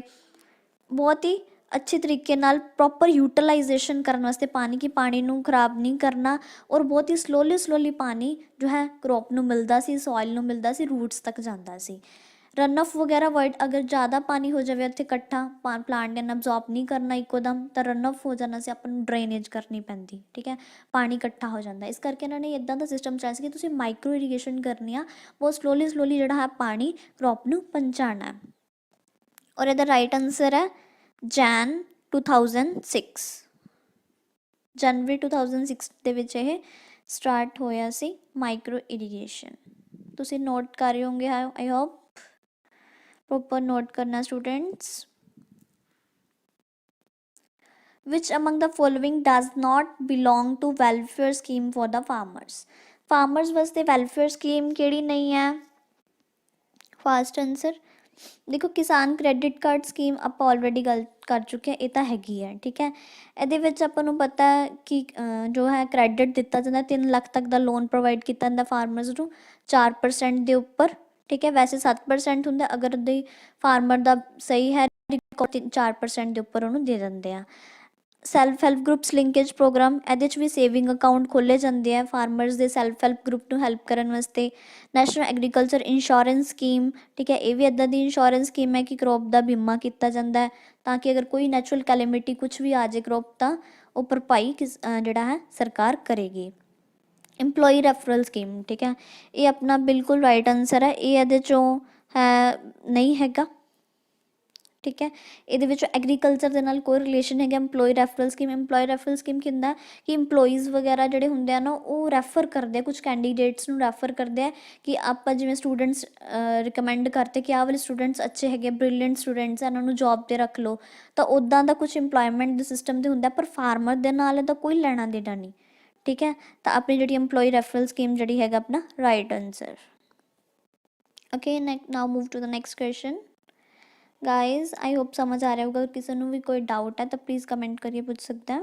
ਬਹੁਤ ਹੀ ਅੱਛੇ ਤਰੀਕੇ ਨਾਲ ਪ੍ਰੋਪਰ ਯੂਟੀਲਾਈਜੇਸ਼ਨ ਕਰਨ ਵਾਸਤੇ ਪਾਣੀ, ਕਿ ਪਾਣੀ ਨੂੰ ਖਰਾਬ ਨਹੀਂ ਕਰਨਾ, ਔਰ ਬਹੁਤ ਹੀ ਸਲੋਲੀ ਪਾਣੀ ਜੋ ਹੈ ਕ੍ਰੋਪ ਨੂੰ ਮਿਲਦਾ ਸੀ, ਸੋਇਲ ਨੂੰ ਮਿਲਦਾ ਸੀ, ਰੂਟਸ ਤੱਕ ਜਾਂਦਾ ਸੀ। ਰਨ ਆਫ ਵਗੈਰਾ ਅਵੋਇਡ, ਅਗਰ ਜ਼ਿਆਦਾ ਪਾਣੀ ਹੋ ਜਾਵੇ ਉੱਥੇ ਇਕੱਠਾ, ਪਲਾਂਟ ਨੇ ਅਬਜ਼ੌਰਬ ਨਹੀਂ ਕਰਨਾ ਇੱਕੋ ਦਮ, ਤਾਂ ਰਨ ਆਫ ਹੋ ਜਾਣਾ ਸੀ, ਆਪਾਂ ਨੂੰ ਡਰੇਨੇਜ ਕਰਨੀ ਪੈਂਦੀ, ਠੀਕ ਹੈ, ਪਾਣੀ ਇਕੱਠਾ ਹੋ ਜਾਂਦਾ। ਇਸ ਕਰਕੇ ਇਹਨਾਂ ਨੇ ਇੱਦਾਂ ਦਾ ਸਿਸਟਮ ਚਲਾਇਆ ਸੀ ਕਿ ਤੁਸੀਂ ਮਾਈਕਰੋ ਇਰੀਗੇਸ਼ਨ ਕਰਨੀ ਆ, ਬਹੁਤ ਸਲੋਲੀ ਜਿਹੜਾ ਹੈ ਪਾਣੀ ਕ੍ਰੋਪ ਨੂੰ ਪਹੁੰਚਾਉਣਾ ਹੈ। ਔਰ ਇਹਦਾ ਰਾਈਟ ਆਨਸਰ ਹੈ ਜੈਨ 2006, ਜਨਵਰੀ 2006 ਦੇ ਵਿੱਚ ਇਹ ਸਟਾਰਟ ਹੋਇਆ ਸੀ ਮਾਈਕਰੋ ਇਰੀਗੇਸ਼ਨ। ਤੁਸੀਂ ਨੋਟ ਕਰ ਰਹੇ ਹੋਗੇ, ਆਈ ਹੋਪ ਪ੍ਰੋਪਰ ਨੋਟ ਕਰਨਾ students. Which among the following does not belong to welfare scheme for the farmers. Farmers वास्ते वैलफेयर स्कीम केड़ी नहीं है? फर्स्ट आंसर देखो, किसान क्रेडिट कार्ड स्कीम ਆਪਾਂ ਆਲਰੇਡੀ ਗੱਲ ਕਰ ਚੁੱਕੇ ਹਾਂ, ਇਹ ਤਾਂ ਹੈਗੀ ਹੈ, ਠੀਕ ਹੈ। ਇਹਦੇ ਵਿੱਚ ਆਪਾਂ ਨੂੰ ਪਤਾ ਹੈ ਕਿ ਜੋ ਹੈ ਕ੍ਰੈਡਿਟ ਦਿੱਤਾ ਜਾਂਦਾ, 3 ਲੱਖ ਤੱਕ ਦਾ ਲੋਨ ਪ੍ਰੋਵਾਈਡ ਕੀਤਾ ਜਾਂਦਾ ਫਾਰਮਰਸ ਨੂੰ 4% ਦੇ ਉੱਪਰ, ਠੀਕ ਹੈ। ਵੈਸੇ 7% ਹੁੰਦਾ, ਅਗਰ ਦੀ ਫਾਰਮਰ ਦਾ ਸਹੀ ਹੈ 4% ਦੇ ਉੱਪਰ ਉਹਨੂੰ ਦੇ ਦਿੰਦੇ ਆ। Self help groups linkage programme, ਇਹਦੇ 'ਚ ਵੀ ਸੇਵਿੰਗ ਅਕਾਊਂਟ ਖੋਲ੍ਹੇ ਜਾਂਦੇ ਆ ਫਾਰਮਰਸ ਦੇ ਸੈਲਫ ਹੈਲਪ ਗਰੁੱਪ ਨੂੰ ਹੈਲਪ ਕਰਨ ਵਾਸਤੇ। ਨੈਸ਼ਨਲ ਐਗਰੀਕਲਚਰ ਇੰਸ਼ੋਰੈਂਸ ਸਕੀਮ, ਠੀਕ ਹੈ, ਇਹ ਵੀ ਇੱਦਾਂ ਦੀ ਇੰਸ਼ੋਰੈਂਸ ਸਕੀਮ ਹੈ ਕਿ ਕ੍ਰੋਪ ਦਾ ਬੀਮਾ ਕੀਤਾ ਜਾਂਦਾ ਹੈ, ਤਾਂ ਕਿ ਅਗਰ ਕੋਈ ਨੈਚੁਰਲ ਕੈਲੇਮਿਟੀ ਕੁਛ ਵੀ ਆ ਜਾਏ ਕ੍ਰੋਪ, ਤਾਂ ਉਹ ਭਰਪਾਈ ਜਿਹੜਾ ਹੈ ਸਰਕਾਰ ਕਰੇਗੀ। ਇੰਪਲੋਈ ਰੈਫਰਲ ਸਕੀਮ, ਠੀਕ ਹੈ, ਇਹ ਆਪਣਾ ਬਿਲਕੁਲ ਰਾਈਟ ਆਨਸਰ ਹੈ, ਇਹ ਇਹਦੇ 'ਚੋਂ ਹੈ ਨਹੀਂ ਹੈਗਾ, ਠੀਕ ਹੈ। ਇਹਦੇ ਵਿੱਚ ਐਗਰੀਕਲਚਰ ਦੇ ਨਾਲ ਕੋਈ ਰਿਲੇਸ਼ਨ ਹੈਗਾ employee referral scheme. Employee referral scheme ਕੀ ਹੁੰਦਾ ਕਿ ਇੰਪਲੋਈਜ਼ ਵਗੈਰਾ ਜਿਹੜੇ ਹੁੰਦੇ ਆ ਨਾ, ਉਹ ਰੈਫਰ ਕਰਦੇ ਆ, ਕੁਝ ਕੈਂਡੀਡੇਟਸ ਨੂੰ ਰੈਫਰ ਕਰਦੇ ਆ ਕਿ ਆਪਾਂ ਜਿਵੇਂ ਸਟੂਡੈਂਟਸ ਰਿਕਮੈਂਡ ਕਰਤੇ ਕਿ ਆਹ ਵਾਲੇ ਸਟੂਡੈਂਟਸ ਅੱਛੇ ਹੈਗੇ, ਬ੍ਰਿਲੀਅੰਟ ਸਟੂਡੈਂਟਸ ਆ, ਇਹਨਾਂ ਨੂੰ ਜੋਬ 'ਤੇ ਰੱਖ ਲਓ, ਤਾਂ ਉੱਦਾਂ ਦਾ ਕੁਛ ਇੰਪਲੋਇਮੈਂਟ ਦੇ ਸਿਸਟਮ 'ਤੇ ਹੁੰਦਾ, ਪਰ ਫਾਰਮਰ ਦੇ ਨਾਲ ਇਹਦਾ ਕੋਈ ਲੈਣਾ ਦੇਣਾ ਨਹੀਂ, ਠੀਕ ਹੈ। ਤਾਂ ਆਪਣੀ ਜਿਹੜੀ ਇੰਪਲੋਈ ਰੈਫਰਲ ਸਕੀਮ ਜਿਹੜੀ ਹੈਗਾ ਆਪਣਾ right answer. Okay, now move to the next question. Guys I hope समझ आ रहा होगा, अगर किसी को भी कोई डाउट है तो प्लीज़ कमेंट करिए, पूछ सकते हैं।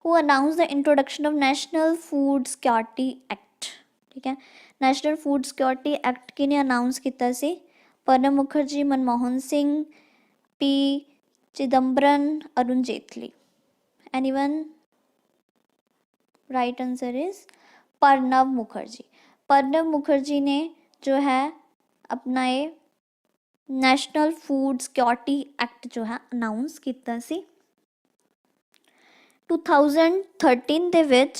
Who announce the introduction of national food security act, ठीक है। नेशनल फूड सिक्योरिटी एक्ट किने अनाउंस किया सी? Pranab Mukherjee, Manmohan Singh, P Chidambaram, Arun Jaitley. Anyone? Right answer is Pranab Mukherjee. Pranab Mukherjee ने जो है अपना ये ਨੈਸ਼ਨਲ ਫੂਡ ਸਿਕਿਉਰਿਟੀ ਐਕਟ ਜੋ ਹੈ ਅਨਾਊਂਸ ਕੀਤਾ ਸੀ 2013 ਦੇ ਵਿੱਚ।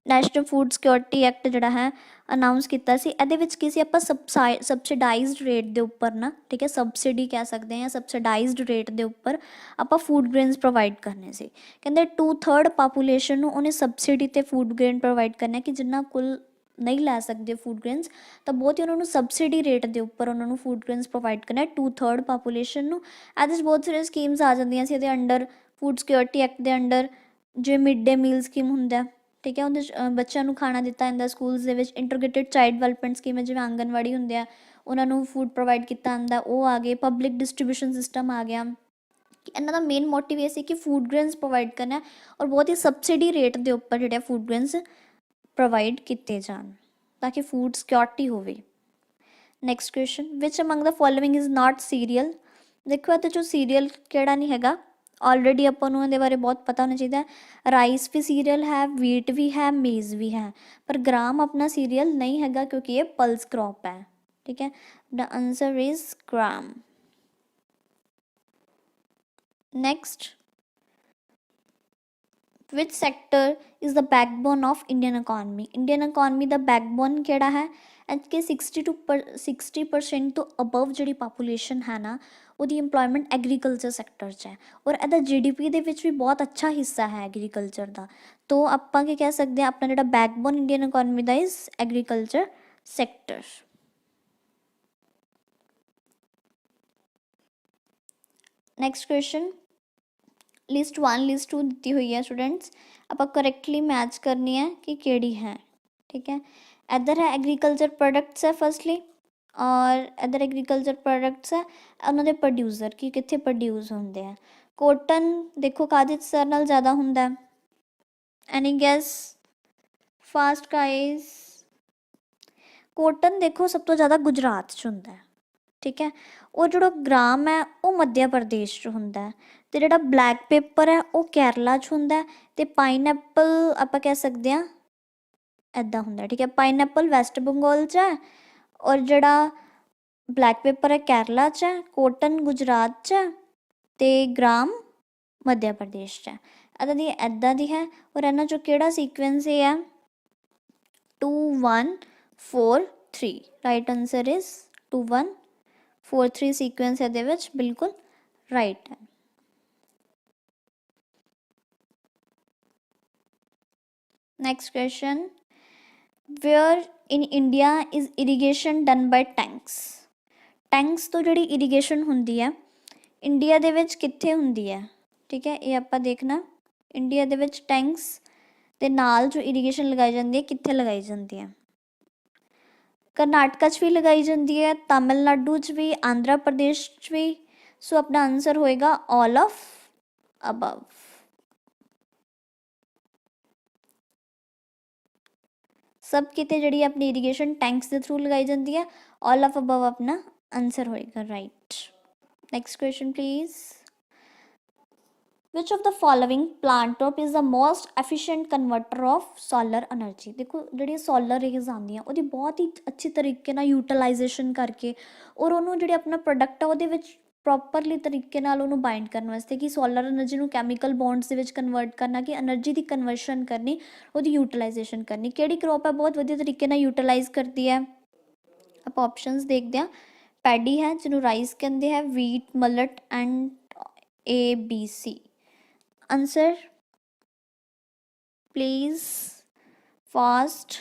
ਨੈਸ਼ਨਲ ਫੂਡ ਸਿਕਿਉਰਿਟੀ ਐਕਟ ਜਿਹੜਾ ਹੈ ਅਨਾਊਂਸ ਕੀਤਾ ਸੀ। ਇਹਦੇ ਵਿੱਚ ਕੀ ਸੀ, ਆਪਾਂ ਸਬਸਿਡਾਈਜ਼ਡ ਰੇਟ ਦੇ ਉੱਪਰ ਨਾ, ਠੀਕ ਹੈ, ਸਬਸਿਡੀ ਕਹਿ ਸਕਦੇ ਹਾਂ, ਸਬਸਿਡਾਈਜ਼ਡ ਰੇਟ ਦੇ ਉੱਪਰ ਆਪਾਂ ਫੂਡ ਗ੍ਰੇਨਸ ਪ੍ਰੋਵਾਈਡ ਕਰਨੇ ਸੀ। ਕਹਿੰਦੇ 2/3 ਪਾਪੂਲੇਸ਼ਨ ਨੂੰ ਉਹਨੇ ਸਬਸਿਡੀ 'ਤੇ ਫੂਡ ਗ੍ਰੇਨ ਪ੍ਰੋਵਾਈਡ ਕਰਨਾ, ਕਿ ਜਿੰਨਾ ਕੁੱਲ ਨਹੀਂ ਲੈ ਸਕਦੇ ਫੂਡ ਗ੍ਰੇਨਸ, ਤਾਂ ਬਹੁਤ ਹੀ ਉਹਨਾਂ ਨੂੰ ਸਬਸਿਡੀ ਰੇਟ ਦੇ ਉੱਪਰ ਉਹਨਾਂ ਨੂੰ ਫੂਡ ਗ੍ਰੇਨਸ ਪ੍ਰੋਵਾਈਡ ਕਰਨਾ 2/3 ਪਾਪੂਲੇਸ਼ਨ ਨੂੰ। ਇਹਦੇ 'ਚ ਬਹੁਤ ਸਾਰੀਆਂ ਸਕੀਮਸ ਆ ਜਾਂਦੀਆਂ ਸੀ ਇਹਦੇ ਅੰਡਰ, ਫੂਡ ਸਿਕਿਉਰਿਟੀ ਐਕਟ ਦੇ ਅੰਡਰ, ਜਿਵੇਂ ਮਿਡ ਡੇ ਮੀਲ ਸਕੀਮ ਹੁੰਦਾ, ਠੀਕ ਹੈ, ਉਹਦੇ 'ਚ ਬੱਚਿਆਂ ਨੂੰ ਖਾਣਾ ਦਿੱਤਾ ਜਾਂਦਾ ਸਕੂਲਸ ਦੇ ਵਿੱਚ। ਇੰਟੀਗ੍ਰੇਟਿਡ ਚਾਈਲਡ ਡਿਵੈਲਪਮੈਂਟ ਸਕੀਮ ਹੈ, ਜਿਵੇਂ ਆਂਗਨਵਾੜੀ ਹੁੰਦੇ ਆ, ਉਹਨਾਂ ਨੂੰ ਫੂਡ ਪ੍ਰੋਵਾਈਡ ਕੀਤਾ ਜਾਂਦਾ, ਉਹ ਆ ਗਏ। ਪਬਲਿਕ ਡਿਸਟਰੀਬਿਊਸ਼ਨ ਸਿਸਟਮ ਆ ਗਿਆ। ਇਹਨਾਂ ਦਾ ਮੇਨ ਮੋਟਿਵ ਇਹ ਸੀ ਕਿ ਫੂਡ ਗ੍ਰੇਨਸ ਪ੍ਰੋਵਾਈਡ ਕਰਨਾ, ਔਰ ਬਹੁਤ ਹੀ ਸਬਸਿਡੀ ਰੇਟ ਦੇ ਉੱਪਰ ਜਿਹੜੇ ਫੂਡ ਗ੍ਰੇਨਸ ਪ੍ਰੋਵਾਈਡ ਕੀਤੇ ਜਾਣ, ਤਾਂ ਕਿ ਫੂਡ ਸਿਕਿਉਰਿਟੀ ਹੋਵੇ। Next question, which among the following is not serial. ਦੇਖੋ ਇਹਦੇ 'ਚੋਂ ਸੀਰੀਅਲ ਕਿਹੜਾ ਨਹੀਂ ਹੈਗਾ, ਆਲਰੇਡੀ ਆਪਾਂ ਨੂੰ ਇਹਦੇ ਬਾਰੇ ਬਹੁਤ ਪਤਾ ਹੋਣਾ ਚਾਹੀਦਾ। ਰਾਈਸ ਵੀ ਸੀਰੀਅਲ ਹੈ, ਵੀਟ ਵੀ ਹੈ, ਮੇਜ਼ ਵੀ ਹੈ, ਪਰ ਗ੍ਰਾਮ ਆਪਣਾ ਸੀਰੀਅਲ ਨਹੀਂ ਹੈਗਾ ਕਿਉਂਕਿ ਇਹ ਪਲਸ ਕ੍ਰੌਪ ਹੈ, ਠੀਕ ਹੈ। The answer is gram. Next, which sector is the backbone of Indian economy. Indian economy ਦਾ ਬੈਕਬੋਨ ਕਿਹੜਾ ਹੈ? ਐਂਡ ਕਿ 60% ਤੋਂ ਅਬਵ ਜਿਹੜੀ ਪਾਪੂਲੇਸ਼ਨ ਹੈ ਨਾ ਉਹਦੀ ਇੰਪਲੋਇਮੈਂਟ ਐਗਰੀਕਲਚਰ ਸੈਕਟਰ 'ਚ ਹੈ ਔਰ ਇਹਦਾ GDP ਦੇ ਵਿੱਚ ਵੀ ਬਹੁਤ ਅੱਛਾ ਹਿੱਸਾ ਹੈ ਐਗਰੀਕਲਚਰ ਦਾ। ਤੋ ਆਪਾਂ ਕੀ ਕਹਿ ਸਕਦੇ ਹਾਂ, ਆਪਣਾ ਜਿਹੜਾ backbone Indian economy the is agriculture sector. Next question, list 1 list 2 ਦਿੱਤੀ ਹੋਈ ਹੈ ਸਟੂਡੈਂਟਸ, ਆਪਾਂ ਕਰੈਕਟਲੀ ਮੈਚ ਕਰਨੀ ਹੈ ਕਿ ਕਿਹੜੀ ਹੈ। ਠੀਕ ਹੈ, ਇੱਧਰ ਹੈ ਐਗਰੀਕਲਚਰ ਪ੍ਰੋਡਕਟਸ ਹੈ ਫਸਟਲੀ, ਔਰ ਇੱਧਰ ਐਗਰੀਕਲਚਰ ਪ੍ਰੋਡਕਟਸ ਹੈ ਉਹਨਾਂ ਦੇ ਪ੍ਰੋਡਿਊਸਰ ਕਿ ਕਿੱਥੇ ਪ੍ਰੋਡਿਊਸ ਹੁੰਦੇ ਆ। ਕੋਟਨ ਦੇਖੋ ਕਾਹਦੇ ਸਰ ਨਾਲ ਜ਼ਿਆਦਾ ਹੁੰਦਾ, ਐਨੀ ਗੈਸ ਫਾਸਟ ਗਾਇਸ। ਕੋਟਨ ਦੇਖੋ ਸਭ ਤੋਂ ਜ਼ਿਆਦਾ ਗੁਜਰਾਤ 'ਚ ਹੁੰਦਾ ਹੈ। ਠੀਕ ਹੈ, ਉਹ ਜਿਹੜਾ ਗ੍ਰਾਮ ਹੈ ਉਹ ਮੱਧ ਪ੍ਰਦੇਸ਼ 'ਚ ਹੁੰਦਾ ਹੈ, ਅਤੇ ਜਿਹੜਾ ਬਲੈਕ ਪੇਪਰ ਹੈ ਉਹ ਕੇਰਲਾ 'ਚ ਹੁੰਦਾ, ਅਤੇ ਪਾਈਨਐਪਲ ਆਪਾਂ ਕਹਿ ਸਕਦੇ ਹਾਂ ਇੱਦਾਂ ਹੁੰਦਾ। ਠੀਕ ਹੈ, ਪਾਈਨਐਪਲ ਵੈਸਟ ਬੰਗਾਲ 'ਚ ਹੈ, ਔਰ ਜਿਹੜਾ ਬਲੈਕ ਪੇਪਰ ਹੈ ਕੇਰਲਾ 'ਚ ਹੈ, ਕੋਟਨ ਗੁਜਰਾਤ 'ਚ ਹੈ, ਅਤੇ ਗ੍ਰਾਮ ਮੱਧ ਪ੍ਰਦੇਸ਼ 'ਚ ਹੈ। ਇੱਦਾਂ ਦੀ ਹੈ, ਔਰ ਇਹਨਾਂ 'ਚੋਂ ਕਿਹੜਾ ਸੀਕੁਐਂਸ ਇਹ ਹੈ 2 1 4 3, ਰਾਈਟ ਆਨਸਰ ਇਜ਼ 2 1 4 3 ਸੀਕੁਐਂਸ ਇਹਦੇ ਵਿੱਚ ਬਿਲਕੁਲ ਰਾਈਟ ਹੈ। Next question, where in India is irrigation done by tanks. Tanks ਤੋਂ ਜਿਹੜੀ ਇਰੀਗੇਸ਼ਨ ਹੁੰਦੀ ਹੈ ਇੰਡੀਆ ਦੇ ਵਿੱਚ ਕਿੱਥੇ ਹੁੰਦੀ ਹੈ। ਠੀਕ ਹੈ, ਇਹ ਆਪਾਂ ਦੇਖਣਾ ਇੰਡੀਆ ਦੇ ਵਿੱਚ ਟੈਂਕਸ ਦੇ ਨਾਲ ਜੋ ਇਰੀਗੇਸ਼ਨ ਲਗਾਈ ਜਾਂਦੀ ਹੈ ਕਿੱਥੇ ਲਗਾਈ ਜਾਂਦੀ ਹੈ। ਕਰਨਾਟਕਾ 'ਚ ਵੀ ਲਗਾਈ ਜਾਂਦੀ ਹੈ, ਤਾਮਿਲਨਾਡੂ 'ਚ ਵੀ, ਆਂਧਰਾ ਪ੍ਰਦੇਸ਼ 'ਚ ਵੀ। ਸੋ ਆਪਣਾ ਆਨਸਰ ਹੋਏਗਾ ਆਲ ਆਫ ਅਬਵ। ਸਭ ਕਿਤੇ ਜਿਹੜੀ ਆਪਣੀ ਇਰੀਗੇਸ਼ਨ ਟੈਂਕਸ ਦੇ ਥਰੂ ਲਗਾਈ ਜਾਂਦੀ ਹੈ, ਆਲ ਆਫ ਅਬਵ ਆਪਣਾ ਆਨਸਰ ਹੋਏਗਾ right. Next question please, which of the following plant top is the most efficient converter of solar energy. ਦੇਖੋ ਜਿਹੜੀਆਂ ਸੋਲਰ ਰੇਜ਼ ਆਉਂਦੀਆਂ ਉਹਦੀ ਬਹੁਤ ਹੀ ਅੱਛੀ ਤਰੀਕੇ ਨਾਲ ਯੂਟੀਲਾਈਜੇਸ਼ਨ ਕਰਕੇ ਔਰ ਉਹਨੂੰ ਜਿਹੜੇ ਆਪਣਾ ਪ੍ਰੋਡਕਟ ਆ ਉਹਦੇ ਵਿੱਚ ਪ੍ਰੋਪਰਲੀ ਤਰੀਕੇ ਨਾਲ ਉਹਨੂੰ ਬਾਈਂਡ ਕਰਨ ਵਾਸਤੇ ਕਿ ਸੋਲਰ ਐਨਰਜੀ ਨੂੰ ਕੈਮੀਕਲ ਬੌਂਡਸ ਦੇ ਵਿੱਚ ਕਨਵਰਟ ਕਰਨਾ, ਕਿ ਐਨਰਜੀ ਦੀ ਕਨਵਰਸ਼ਨ ਕਰਨੀ, ਉਹਦੀ ਯੂਟੀਲਾਈਜੇਸ਼ਨ ਕਰਨੀ। ਕਿਹੜੀ ਕਰੋਪ ਹੈ ਬਹੁਤ ਵਧੀਆ ਤਰੀਕੇ ਨਾਲ ਯੂਟੀਲਾਈਜ਼ ਕਰਦੀ ਹੈ। ਆਪਾਂ ਆਪਸ਼ਨਸ ਦੇਖਦੇ ਹਾਂ, ਪੈਡੀ ਹੈ ਜਿਹਨੂੰ ਰਾਈਸ ਕਹਿੰਦੇ ਹੈ, wheat, millet and ABC। Answer please fast,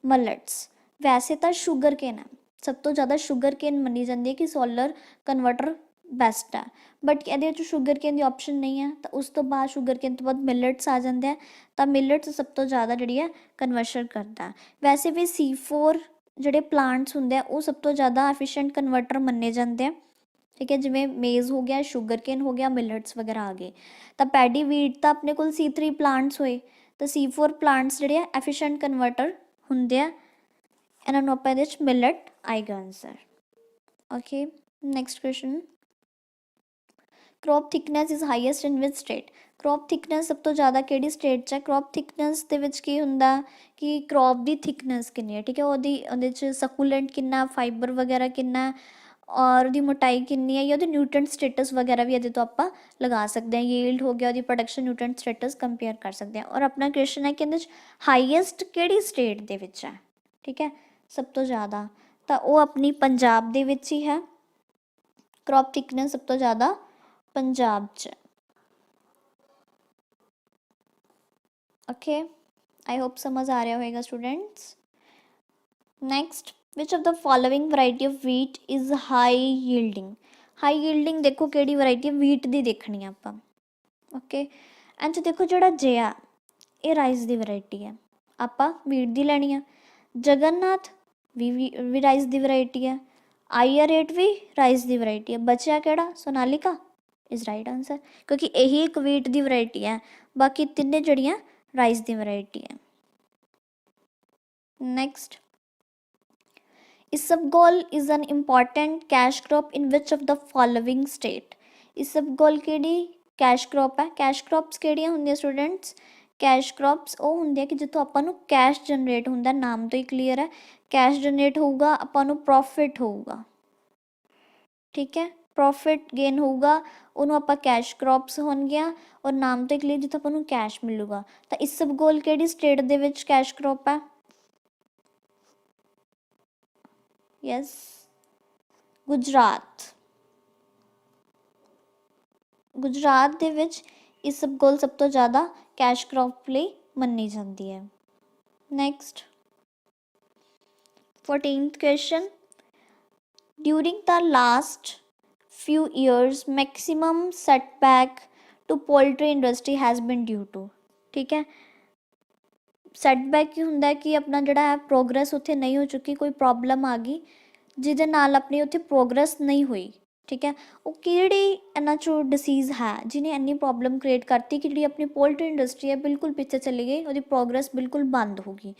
millets. ਵੈਸੇ ਤਾਂ ਸ਼ੂਗਰ ਕੇਨ ਹੈ, ਸਭ ਤੋਂ ਜ਼ਿਆਦਾ ਸ਼ੂਗਰ ਕੇਨ ਮੰਨੀ ਜਾਂਦੀ ਹੈ ਕਿ ਸੋਲਰ ਕਨਵਰਟਰ ਬੈਸਟ ਹੈ, ਬਟ ਇਹਦੇ ਵਿੱਚ ਸ਼ੂਗਰ ਕੇਨ ਦੀ ਆਪਸ਼ਨ ਨਹੀਂ ਹੈ, ਤਾਂ ਉਸ ਤੋਂ ਬਾਅਦ ਸ਼ੂਗਰ ਕੇਨ ਤੋਂ ਬਾਅਦ ਮਿਲਟਸ ਆ ਜਾਂਦੇ ਆ, ਤਾਂ ਮਿਲਟਸ ਸਭ ਤੋਂ ਜ਼ਿਆਦਾ ਜਿਹੜੀ ਹੈ ਕਨਵਰਸ਼ਨ ਕਰਦਾ। ਵੈਸੇ ਵੀ C4 ਜਿਹੜੇ ਪਲਾਂਟਸ ਹੁੰਦੇ ਆ ਉਹ ਸਭ ਤੋਂ ਜ਼ਿਆਦਾ ਐਫੀਸ਼ੀਐਂਟ ਕਨਵਰਟਰ ਮੰਨੇ ਜਾਂਦੇ ਆ। ਠੀਕ ਹੈ, ਜਿਵੇਂ ਮੇਜ਼ ਹੋ ਗਿਆ, ਸ਼ੂਗਰ ਕੇਨ ਹੋ ਗਿਆ, ਮਿਲਟਸ ਵਗੈਰਾ ਆ ਗਏ। ਤਾਂ ਪੈਡੀ, ਵੀਟ ਤਾਂ ਆਪਣੇ ਕੋਲ C3 ਪਲਾਂਟਸ ਹੋਏ, ਤਾਂ C4 ਪਲਾਂਟਸ ਜਿਹੜੇ ਆ ਐਫੀਸ਼ੀਐਂਟ ਕਨਵਰਟਰ ਹੁੰਦੇ ਆ। ਇਹਨਾਂ ਨੂੰ ਆਪਾਂ ਇਹਦੇ 'ਚ ਮਿਲਟ ਆਏਗਾ answer. Okay, next question, crop thickness is highest in which state. Crop thickness ਸਭ ਤੋਂ ਜ਼ਿਆਦਾ ਕਿਹੜੀ ਸਟੇਟ 'ਚ ਹੈ। ਕ੍ਰੌਪ ਥਿਕਨੈਸ ਦੇ ਵਿੱਚ ਕੀ ਹੁੰਦਾ ਕਿ ਕ੍ਰੌਪ ਦੀ ਥਿਕਨੈਸ ਕਿੰਨੀ ਹੈ। ਠੀਕ ਹੈ, ਉਹਦੇ 'ਚ ਸਕੂਲੈਂਟ ਕਿੰਨਾ, ਫਾਈਬਰ ਵਗੈਰਾ ਕਿੰਨਾ, ਔਰ ਉਹਦੀ ਮੋਟਾਈ ਕਿੰਨੀ ਹੈ, ਜਾਂ ਉਹਦੇ ਨਿਊਟ੍ਰੈਂਟ ਸਟੇਟਸ ਵਗੈਰਾ ਵੀ ਇਹਦੇ ਤੋਂ ਆਪਾਂ ਲਗਾ ਸਕਦੇ ਹਾਂ। ਯੀਲਡ ਹੋ ਗਿਆ, ਉਹਦੀ ਪ੍ਰੋਡਕਸ਼ਨ, ਨਿਊਟ੍ਰੈਂਟ ਸਟੇਟਸ ਕੰਪੇਅਰ ਕਰ ਸਕਦੇ ਹਾਂ। ਔਰ ਆਪਣਾ ਕੁਐਸਚਨ ਹੈ ਕਿ ਇਹਦੇ 'ਚ ਹਾਈਐਸਟ ਕਿਹੜੀ ਸਟੇਟ ਦੇ ਵਿੱਚ ਹੈ। ਠੀਕ ਹੈ, ਸਭ ਤੋਂ ਜ਼ਿਆਦਾ ਤਾਂ ਉਹ ਆਪਣੀ ਪੰਜਾਬ ਦੇ ਵਿੱਚ ਹੀ ਹੈ। ਕ੍ਰੌਪ ਥਿਕਨੈਸ ਸਭ ਤੋਂ ਜ਼ਿਆਦਾ ਪੰਜਾਬ 'ਚ। ਓਕੇ, ਆਈ ਹੋਪ ਸਮਝ ਆ ਰਿਹਾ ਹੋਏਗਾ students. Next, which of the following variety of wheat is high yielding. High yielding ਦੇਖੋ ਕਿਹੜੀ ਵਰਾਇਟੀ ਹੈ, ਵੀਟ ਦੀ ਦੇਖਣੀ ਆ ਆਪਾਂ। ਓਕੇ, ਐਂਡ ਦੇਖੋ ਜਿਹੜਾ ਜਿਆ ਇਹ ਰਾਈਸ ਦੀ ਵਰਾਇਟੀ ਹੈ, ਆਪਾਂ ਵੀਟ ਦੀ ਲੈਣੀ ਆ। ਜਗਨਨਾਥ ਵੀ ਰਾਈਸ ਦੀ ਵਰਾਇਟੀ ਹੈ। IR8 ਵੀ ਰਾਈਸ ਦੀ ਵਰਾਇਟੀ ਹੈ। ਬਚਿਆ ਕਿਹੜਾ, ਸੋਨਾਲੀਕਾ ਇਜ਼ ਰਾਈਟ ਆਨਸਰ, ਕਿਉਂਕਿ ਇਹੀ ਇੱਕ ਵੀਟ ਦੀ ਵਰਾਇਟੀ ਹੈ, ਬਾਕੀ ਤਿੰਨੇ ਜਿਹੜੀਆਂ ਰਾਈਸ ਦੀ ਵਰਾਇਟੀ ਹੈ। ਨੈਕਸਟ, ਇਸਬਗੋਲ is an important cash crop in which of the following state. ਇਸਬਗੋਲ ਕਿਹੜੀ ਕੈਸ਼ ਕਰੋਪ ਹੈ। ਕੈਸ਼ ਕਰੋਪਸ ਕਿਹੜੀਆਂ ਹੁੰਦੀਆਂ ਸਟੂਡੈਂਟਸ, ਕੈਸ਼ ਕਰੋਪਸ ਉਹ ਹੁੰਦੇ ਆ ਕਿ ਜਿੱਥੋਂ ਆਪਾਂ ਨੂੰ ਕੈਸ਼ ਜਨਰੇਟ ਹੁੰਦਾ, ਨਾਮ ਤੋਂ ਹੀ ਕਲੀਅਰ ਹੈ। ਕੈਸ਼ ਜਨਰੇਟ ਹੋਊਗਾ, ਆਪਾਂ ਨੂੰ ਪ੍ਰੋਫਿਟ ਹੋਊਗਾ। ਠੀਕ ਹੈ, ਪ੍ਰੋਫਿਟ ਗੇਨ ਹੋਊਗਾ, ਉਹਨੂੰ ਆਪਾਂ ਕੈਸ਼ ਕਰੋਪਸ ਹੋਣਗੀਆਂ। ਔਰ ਨਾਮ ਤੋਂ ਕਲੀਅਰ ਜਿੱਥੋਂ ਆਪਾਂ ਨੂੰ ਕੈਸ਼ ਮਿਲੂਗਾ। ਤਾਂ ਇਸਬਗੋਲ ਕਿਹੜੀ ਸਟੇਟ ਦੇ ਵਿੱਚ ਕੈਸ਼ ਕਰੋਪ ਹੈ। यस, गुजरात। गुजरात ਦੇ ਵਿੱਚ ਇਸਬਗੋਲ ਸਭ ਤੋਂ ਜ਼ਿਆਦਾ ਕੈਸ਼ ਕ੍ਰੌਪ ਲਈ ਮੰਨੀ ਜਾਂਦੀ ਹੈ। Next 14th question, during the last few years maximum setback to poultry industry has been due to, ठीक है। ਸੈਟਬੈਕ ਕੀ ਹੁੰਦਾ ਕਿ ਆਪਣਾ ਜਿਹੜਾ ਹੈ ਪ੍ਰੋਗਰੈਸ ਉੱਥੇ ਨਹੀਂ ਹੋ ਚੁੱਕੀ, ਕੋਈ ਪ੍ਰੋਬਲਮ ਆ ਗਈ ਜਿਹਦੇ ਨਾਲ ਆਪਣੀ ਉੱਥੇ ਪ੍ਰੋਗਰੈਸ ਨਹੀਂ ਹੋਈ, ਠੀਕ ਹੈ। ਉਹ ਕਿਹੜੀ ਇਹਨਾਂ 'ਚੋਂ ਡਿਸੀਜ਼ ਹੈ ਜਿਹਨੇ ਇੰਨੀ ਪ੍ਰੋਬਲਮ ਕ੍ਰੀਏਟ ਕਰਤੀ ਕਿ ਜਿਹੜੀ ਆਪਣੀ ਪੋਲਟਰੀ ਇੰਡਸਟਰੀ ਹੈ ਬਿਲਕੁਲ ਪਿੱਛੇ ਚਲੀ ਗਈ, ਉਹਦੀ ਪ੍ਰੋਗਰੈਸ ਬਿਲਕੁਲ ਬੰਦ ਹੋ ਗਈ।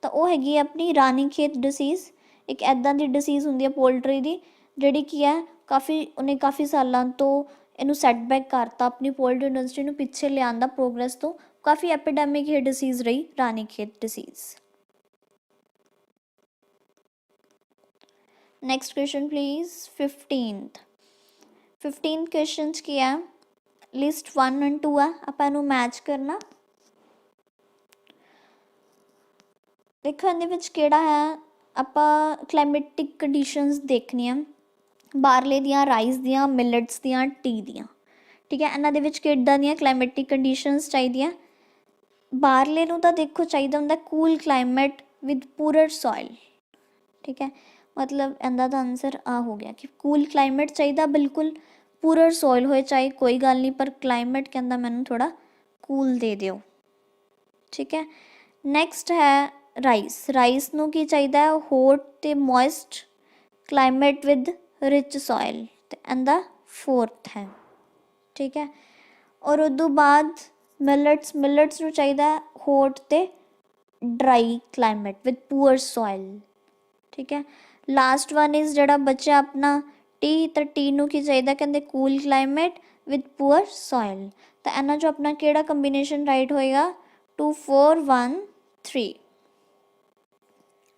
ਤਾਂ ਉਹ ਹੈਗੀ ਹੈ ਆਪਣੀ ਰਾਣੀ ਖੇਤ ਡਿਸੀਜ਼। ਇੱਕ ਇੱਦਾਂ ਦੀ ਡਿਸੀਜ਼ ਹੁੰਦੀ ਹੈ ਪੋਲਟਰੀ ਦੀ ਜਿਹੜੀ ਕੀ ਹੈ ਉਹਨੇ ਕਾਫੀ ਸਾਲਾਂ ਤੋਂ ਇਹਨੂੰ ਸੈਟਬੈਕ ਕਰਤਾ, ਆਪਣੀ ਪੋਲਟਰੀ ਇੰਡਸਟਰੀ ਨੂੰ ਪਿੱਛੇ ਲਿਆਉਣ ਦਾ ਪ੍ਰੋਗਰੈਸ ਤੋਂ। ਕਾਫੀ ਐਪੀਡੈਮਿਕ ਇਹ ਡਿਸੀਜ਼ ਰਹੀ Ranikhet disease. Next question please 15th question 'ਚ ਕੀ ਹੈ, ਲਿਸਟ 1 ਐਂਡ 2 ਹੈ, ਆਪਾਂ ਇਹਨੂੰ ਮੈਚ ਕਰਨਾ। ਦੇਖੋ ਇਹਦੇ ਵਿੱਚ ਕਿਹੜਾ ਹੈ, ਆਪਾਂ ਕਲਾਈਮੇਟਿਕ ਕੰਡੀਸ਼ਨਸ ਦੇਖਣੀਆਂ ਬਾਹਰਲੇ ਦੀਆਂ, ਰਾਈਸ ਦੀਆਂ, ਮਿਲਟਸ ਦੀਆਂ, ਟੀ ਦੀਆਂ, ਠੀਕ ਹੈ। ਇਹਨਾਂ ਦੇ ਵਿੱਚ ਕਿੱਦਾਂ ਦੀਆਂ ਕਲਾਈਮੇਟਿਕ ਕੰਡੀਸ਼ਨਸ ਚਾਹੀਦੀਆਂ। ਬਾਹਰਲੇ ਨੂੰ ਤਾਂ ਦੇਖੋ ਚਾਹੀਦਾ ਹੁੰਦਾ ਕੂਲ ਕਲਾਈਮੇਟ ਵਿਦ ਪੂਰਰ ਸੋਇਲ, ਠੀਕ ਹੈ। ਮਤਲਬ ਇਹਦਾ ਦਾ ਆਨਸਰ ਆ ਹੋ ਗਿਆ ਕਿ ਕੂਲ ਕਲਾਈਮੇਟ ਚਾਹੀਦਾ, ਬਿਲਕੁਲ ਪੂਰਰ ਸੋਇਲ ਹੋਏ ਚਾਹੇ ਕੋਈ ਗੱਲ ਨਹੀਂ, ਪਰ ਕਲਾਈਮੇਟ ਕਹਿੰਦਾ ਮੈਨੂੰ ਥੋੜ੍ਹਾ ਕੂਲ ਦੇ ਦਿਓ, ਠੀਕ ਹੈ। ਨੈਕਸਟ ਹੈ ਰਾਈਸ ਨੂੰ ਕੀ ਚਾਹੀਦਾ ਹੈ, ਹੌਟ ਅਤੇ moist climate with rich soil, ਅਤੇ ਇਹਦਾ 4th ਹੈ, ਠੀਕ ਹੈ। ਔਰ ਉਦੋਂ ਬਾਅਦ ਮਿਲਟਸ ਨੂੰ ਚਾਹੀਦਾ ਹੌਟ ਅਤੇ dry climate with poor soil, ਠੀਕ ਹੈ। ਲਾਸਟ ਵਨ ਇਜ਼ ਜਿਹੜਾ ਬਚਿਆ ਆਪਣਾ ਟੀ, ਤਾਂ ਟੀ ਨੂੰ ਕੀ ਚਾਹੀਦਾ, ਕਹਿੰਦੇ cool climate with poor soil. ਤਾਂ ਇਹਨਾਂ 'ਚੋਂ ਆਪਣਾ ਕਿਹੜਾ ਕੰਬੀਨੇਸ਼ਨ ਰਾਈਟ ਹੋਏਗਾ, 2 4 1 3।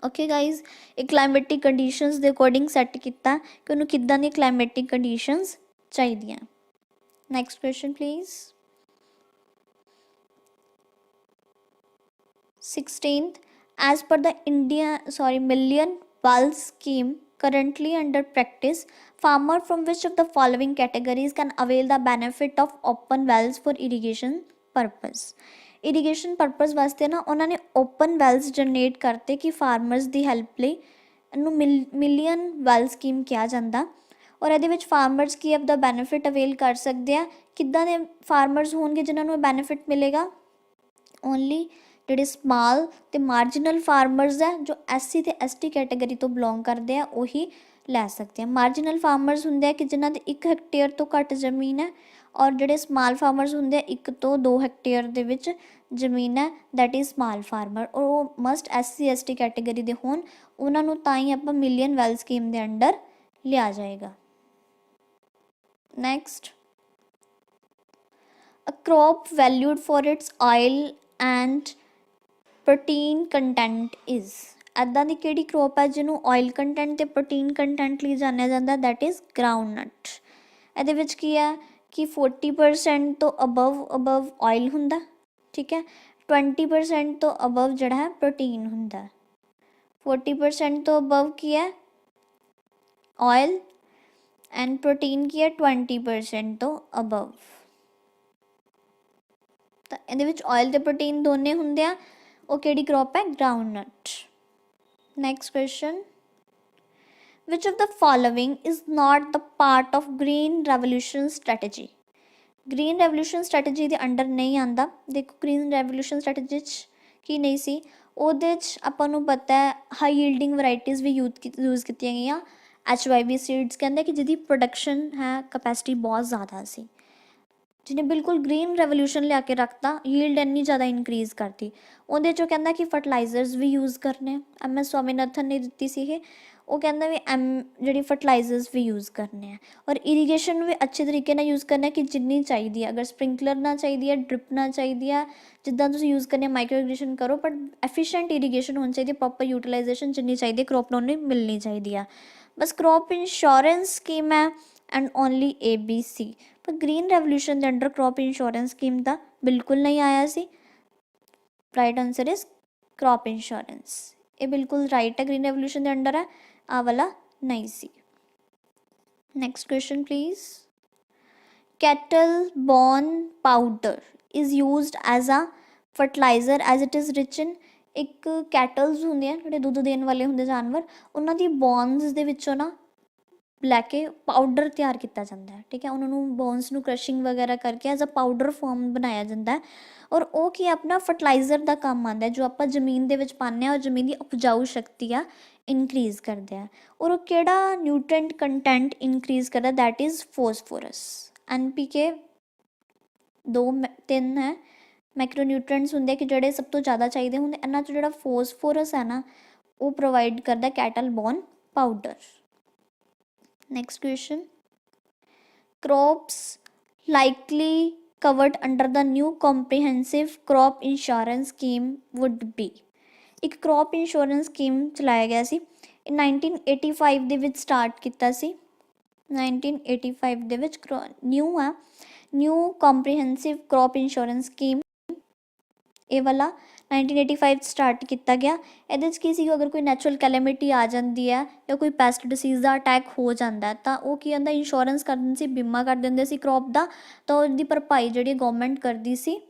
ਓਕੇ ਗਾਈਜ਼, ਇਹ ਕਲਾਈਮੇਟਿਕ ਕੰਡੀਸ਼ਨਸ ਦੇ ਅਕੋਰਡਿੰਗ ਸੈੱਟ ਕੀਤਾ ਕਿ ਉਹਨੂੰ ਕਿੱਦਾਂ ਦੀ ਕਲਾਈਮੇਟਿਕ ਕੰਡੀਸ਼ਨਸ ਚਾਹੀਦੀਆਂ। Next question please 16th, as per the million well scheme currently under practice, farmer from which of the following categories can avail the benefit of open wells for irrigation purpose। Irrigation purpose ਵਾਸਤੇ ਨਾ ਉਹਨਾਂ ਨੇ open Wales generate ਕਰਤੇ ਕਿ farmers ਦੀ help ਲਈ। ਇਹਨੂੰ million well scheme ਕਿਹਾ ਜਾਂਦਾ। ਔਰ ਇਹਦੇ ਵਿੱਚ ਫਾਰਮਰਸ ਕੀ ਆਪਦਾ ਬੈਨੀਫਿਟ ਅਵੇਲ ਕਰ ਸਕਦੇ ਆ। ਕਿੱਦਾਂ ਦੇ ਫਾਰਮਰਸ ਹੋਣਗੇ ਜਿਨ੍ਹਾਂ ਨੂੰ ਇਹ ਬੈਨੀਫਿਟ ਮਿਲੇਗਾ, ਓਨਲੀ ਜਿਹੜੇ ਸਮਾਲ ਅਤੇ ਮਾਰਜਨਲ ਫਾਰਮਰਸ ਹੈ ਜੋ SC ਅਤੇ ST ਕੈਟਾਗਰੀ ਤੋਂ ਬਿਲੋਂਗ ਕਰਦੇ ਆ ਉਹੀ ਲੈ ਸਕਦੇ ਆ। ਮਾਰਜਨਲ ਫਾਰਮਰਸ ਹੁੰਦੇ ਆ ਕਿ ਜਿਨ੍ਹਾਂ ਦੇ 1 ਹੈਕਟੇਅਰ ਤੋਂ ਘੱਟ ਜ਼ਮੀਨ ਹੈ, ਔਰ ਜਿਹੜੇ ਸਮਾਲ ਫਾਰਮਰਸ ਹੁੰਦੇ ਆ 1 ਤੋਂ 2 ਹੈਕਟੇਅਰ ਦੇ ਵਿੱਚ ਜ਼ਮੀਨ ਹੈ, ਦੈਟ ਇਜ਼ ਸਮਾਲ ਫਾਰਮਰ। ਔਰ ਉਹ ਮਸਟ SC ST ਕੈਟਾਗਰੀ ਦੇ ਹੋਣ, ਉਹਨਾਂ ਨੂੰ ਤਾਂ ਹੀ ਆਪਾਂ ਮਿਲੀਅਨ ਵੈਲ ਸਕੀਮ ਦੇ ਅੰਡਰ ਲਿਆ ਜਾਏਗਾ। Next, a crop valued for its oil and protein content is, ਇੱਦਾਂ ਦੀ ਕਿਹੜੀ crop ਹੈ ਜਿਹਨੂੰ oil content ਅਤੇ protein content ਲਈ ਜਾਣਿਆ ਜਾਂਦਾ, that is groundnut। ਇਹਦੇ ਵਿੱਚ ਕੀ ਹੈ ਕਿ 40% ਤੋਂ ਅਬਵ oil ਹੁੰਦਾ, ਠੀਕ ਹੈ। 20% ਤੋਂ ਅਬਵ ਜਿਹੜਾ ਹੈ ਪ੍ਰੋਟੀਨ ਹੁੰਦਾ। 40% ਤੋਂ ਅਬਵ ਕੀ ਹੈ oil ਐਂਡ ਪ੍ਰੋਟੀਨ ਕੀ ਹੈ 20% ਤੋਂ ਅਬਵ। ਤਾਂ ਇਹਦੇ ਵਿੱਚ oil ਅਤੇ ਪ੍ਰੋਟੀਨ ਦੋਨੇ ਹੁੰਦੇ ਆ। ਉਹ ਕਿਹੜੀ crop ਹੈ, groundnut। Next question, which of the following is not the part of green revolution strategy। Green revolution strategy ਦੇ ਅੰਡਰ ਨਹੀਂ ਆਉਂਦਾ। ਦੇਖੋ ਗ੍ਰੀਨ ਰੈਵੋਲਿਊਸ਼ਨ ਸਟ੍ਰੈਟਜੀ 'ਚ ਕੀ ਨਹੀਂ ਸੀ, ਉਹਦੇ 'ਚ ਆਪਾਂ ਨੂੰ ਪਤਾ ਹੈ ਹਾਈ ਯੀਲਡਿੰਗ ਵਰਾਇਟੀਜ਼ ਵੀ ਯੂਜ਼ ਕੀਤੀਆਂ ਗਈਆਂ। HYV ਸੀਡਸ ਕਹਿੰਦੇ ਕਿ ਜਿਹਦੀ ਪ੍ਰੋਡਕਸ਼ਨ ਹੈ ਕਪੈਸਿਟੀ ਬਹੁਤ ਜ਼ਿਆਦਾ ਸੀ, ਜਿਹਨੇ ਬਿਲਕੁਲ ਗ੍ਰੀਨ ਰੈਵੋਲਿਊਸ਼ਨ ਲਿਆ ਕੇ ਰੱਖਤਾ, ਯੀਲਡ ਇੰਨੀ ਜ਼ਿਆਦਾ ਇਨਕਰੀਜ਼ ਕਰਤੀ। ਉਹਦੇ 'ਚੋਂ ਕਹਿੰਦਾ ਕਿ ਫਰਟੀਲਾਈਜ਼ਰਸ ਵੀ ਯੂਜ਼ ਕਰਨੇ। MS ਸਵਾਮੀਨਾਥਨ ਨੇ ਦਿੱਤੀ ਸੀ ਇਹ। ਉਹ ਕਹਿੰਦਾ ਵੀ ਜਿਹੜੀ ਫਰਟੀਲਾਈਜ਼ਰਸ ਵੀ ਯੂਜ਼ ਕਰਨੇ ਆ, ਔਰ ਇਰੀਗੇਸ਼ਨ ਨੂੰ ਵੀ ਅੱਛੇ ਤਰੀਕੇ ਨਾਲ ਯੂਜ਼ ਕਰਨਾ ਕਿ ਜਿੰਨੀ ਚਾਹੀਦੀ ਹੈ। ਅਗਰ ਸਪ੍ਰਿੰਕਲਰ ਨਾਲ ਚਾਹੀਦੀ ਹੈ, ਡ੍ਰਿਪ ਨਾਲ ਚਾਹੀਦੀ ਆ, ਜਿੱਦਾਂ ਤੁਸੀਂ ਯੂਜ਼ ਕਰਨੀ ਮਾਈਕਰੋ ਇਰੀਗੇਸ਼ਨ ਕਰੋ, ਬਟ ਐਫੀਸ਼ੀਐਂਟ ਇਰੀਗੇਸ਼ਨ ਹੋਣੀ ਚਾਹੀਦੀ, ਪ੍ਰੋਪਰ ਯੂਟੀਲਾਈਜੇਸ਼ਨ ਜਿੰਨੀ ਚਾਹੀਦੀ ਕ੍ਰੋਪ ਨੂੰ ਮਿਲਣੀ ਚਾਹੀਦੀ ਆ। ਬਸ ਕ੍ਰੋਪ ਇੰਸ਼ੋਰੈਂਸ ਸਕੀਮ ਹੈ ਐਂਡ ਓਨਲੀ ABC। ਪਰ ਗ੍ਰੀਨ ਰੈਵੋਲਿਊਸ਼ਨ ਦੇ ਅੰਡਰ ਕ੍ਰੋਪ ਇੰਸ਼ੋਰੈਂਸ ਸਕੀਮ ਤਾਂ ਬਿਲਕੁਲ ਨਹੀਂ ਆਇਆ ਸੀ। Right answer is crop insurance. ਇਹ ਬਿਲਕੁਲ ਰਾਈਟ ਹੈ, ਗ੍ਰੀਨ ਰੈਵੋਲਿਊਸ਼ਨ ਦੇ ਅੰਡਰ ਹੈ। ਆ ਵਾਲਾ ਨਹੀਂ ਸੀ। Next question please. Cattle bone powder is used as a fertilizer as it is rich in. ਇੱਕ ਕੈਟਲਸ ਹੁੰਦੇ ਆ ਜਿਹੜੇ ਦੁੱਧ ਦੇਣ ਵਾਲੇ ਹੁੰਦੇ ਜਾਨਵਰ, ਉਹਨਾਂ ਦੀ ਬੋਨਸ ਦੇ ਵਿੱਚੋਂ ਨਾ ਲੈ ਕੇ ਪਾਊਡਰ ਤਿਆਰ ਕੀਤਾ ਜਾਂਦਾ ਹੈ, ਠੀਕ ਹੈ। ਉਹਨਾਂ ਨੂੰ ਬੋਨਸ ਨੂੰ ਕ੍ਰਸ਼ਿੰਗ ਵਗੈਰਾ ਕਰਕੇ ਐਜ਼ ਅ ਪਾਊਡਰ ਫਾਰਮ ਬਣਾਇਆ ਜਾਂਦਾ ਹੈ, ਔਰ ਉਹ ਕੀ ਆਪਣਾ ਫਰਟੀਲਾਈਜ਼ਰ ਦਾ ਕੰਮ ਆਉਂਦਾ ਹੈ, ਜੋ ਆਪਾਂ ਜ਼ਮੀਨ ਦੇ ਵਿੱਚ ਪਾਉਂਦੇ ਹਾਂ ਔਰ ਜ਼ਮੀਨ ਦੀ ਉਪਜਾਊ ਸ਼ਕਤੀ ਆ ਇਨਕਰੀਜ਼ ਕਰਦੇ ਆ। ਔਰ ਉਹ ਕਿਹੜਾ ਨਿਊਟ੍ਰੈਂਟ ਕੰਟੈਂਟ ਇਨਕਰੀਜ਼ ਕਰਦਾ, ਦੈਟ ਇਜ਼ ਫੋਸਫੋਰਸ। NPK 2-3 ਹੈ ਮੈਕਰੋਨਿਊਟ੍ਰੈਂਟਸ ਹੁੰਦੇ ਕਿ ਜਿਹੜੇ ਸਭ ਤੋਂ ਜ਼ਿਆਦਾ ਚਾਹੀਦੇ ਹੁੰਦੇ, ਇਹਨਾਂ 'ਚ ਜਿਹੜਾ ਫੋਸਫੋਰਸ ਹੈ ਨਾ ਉਹ ਪ੍ਰੋਵਾਈਡ ਕਰਦਾ cattle bone powder. Next question. Crops likely covered under the new comprehensive crop insurance scheme would be। ਇੱਕ crop insurance scheme ਚਲਾਇਆ ਗਿਆ ਸੀ, ਇਹ 1985 ਦੇ ਵਿੱਚ ਸਟਾਰਟ ਕੀਤਾ ਸੀ। 1985 ਦੇ ਵਿੱਚ new comprehensive crop insurance scheme ਇਹ ਵਾਲਾ 1985 ਸਟਾਰਟ ਕੀਤਾ ਗਿਆ। ਇਹਦੇ 'ਚ ਕੀ ਸੀ, ਅਗਰ ਕੋਈ ਨੈਚੁਰਲ ਕੈਲੇਮਿਟੀ ਆ ਜਾਂਦੀ ਹੈ ਜਾਂ ਕੋਈ ਪੈਸਟ ਡਿਸੀਜ਼ ਦਾ ਅਟੈਕ ਹੋ ਜਾਂਦਾ ਤਾਂ ਉਹ ਕੀ ਹੁੰਦਾ, ਇੰਸ਼ੋਰੈਂਸ ਕਰ ਦਿੰਦੇ ਸੀ, ਬੀਮਾ ਕਰ ਦਿੰਦੇ ਸੀ ਕ੍ਰੌਪ ਦਾ, ਤਾਂ ਉਹਦੀ ਭਰਪਾਈ ਜਿਹੜੀ ਗੌਰਮੈਂਟ ਕਰਦੀ ਸੀ,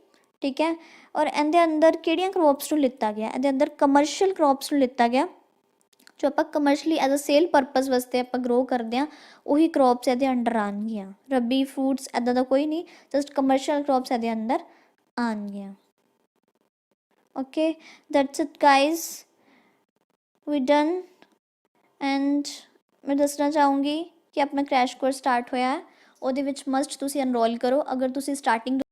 ਠੀਕ ਹੈ। ਔਰ ਇਹਦੇ ਅੰਦਰ ਕਿਹੜੀਆਂ ਕ੍ਰੌਪਸ ਨੂੰ ਲਿੱਤਾ ਗਿਆ, ਇਹਦੇ ਅੰਦਰ ਕਮਰਸ਼ੀਅਲ ਕ੍ਰੌਪਸ ਨੂੰ ਲਿੱਤਾ ਗਿਆ, ਜੋ ਆਪਾਂ commercially as a sale purpose ਵਾਸਤੇ ਆਪਾਂ ਗਰੋ ਕਰਦੇ ਹਾਂ, ਉਹੀ ਕ੍ਰੌਪਸ ਇਹਦੇ ਅੰਡਰ ਆਉਣਗੀਆਂ। ਰੱਬੀ ਫਰੂਟਸ ਇੱਦਾਂ ਦਾ ਕੋਈ ਨਹੀਂ, ਜਸਟ ਕਮਰਸ਼ੀਅਲ ਕ੍ਰੌਪਸ ਇਹਦੇ ਅੰਦਰ ਆਉਣਗੀਆਂ। Okay, that's it guys, we done। and मैं दसना चाहूँगी कि अपना क्रैश कोर्स स्टार्ट होया है, ਉਹਦੇ ਵਿੱਚ ਮਸਟ ਤੁਸੀਂ ਐਨਰੋਲ ਕਰੋ। ਅਗਰ ਤੁਸੀਂ ਸਟਾਰਟਿੰਗ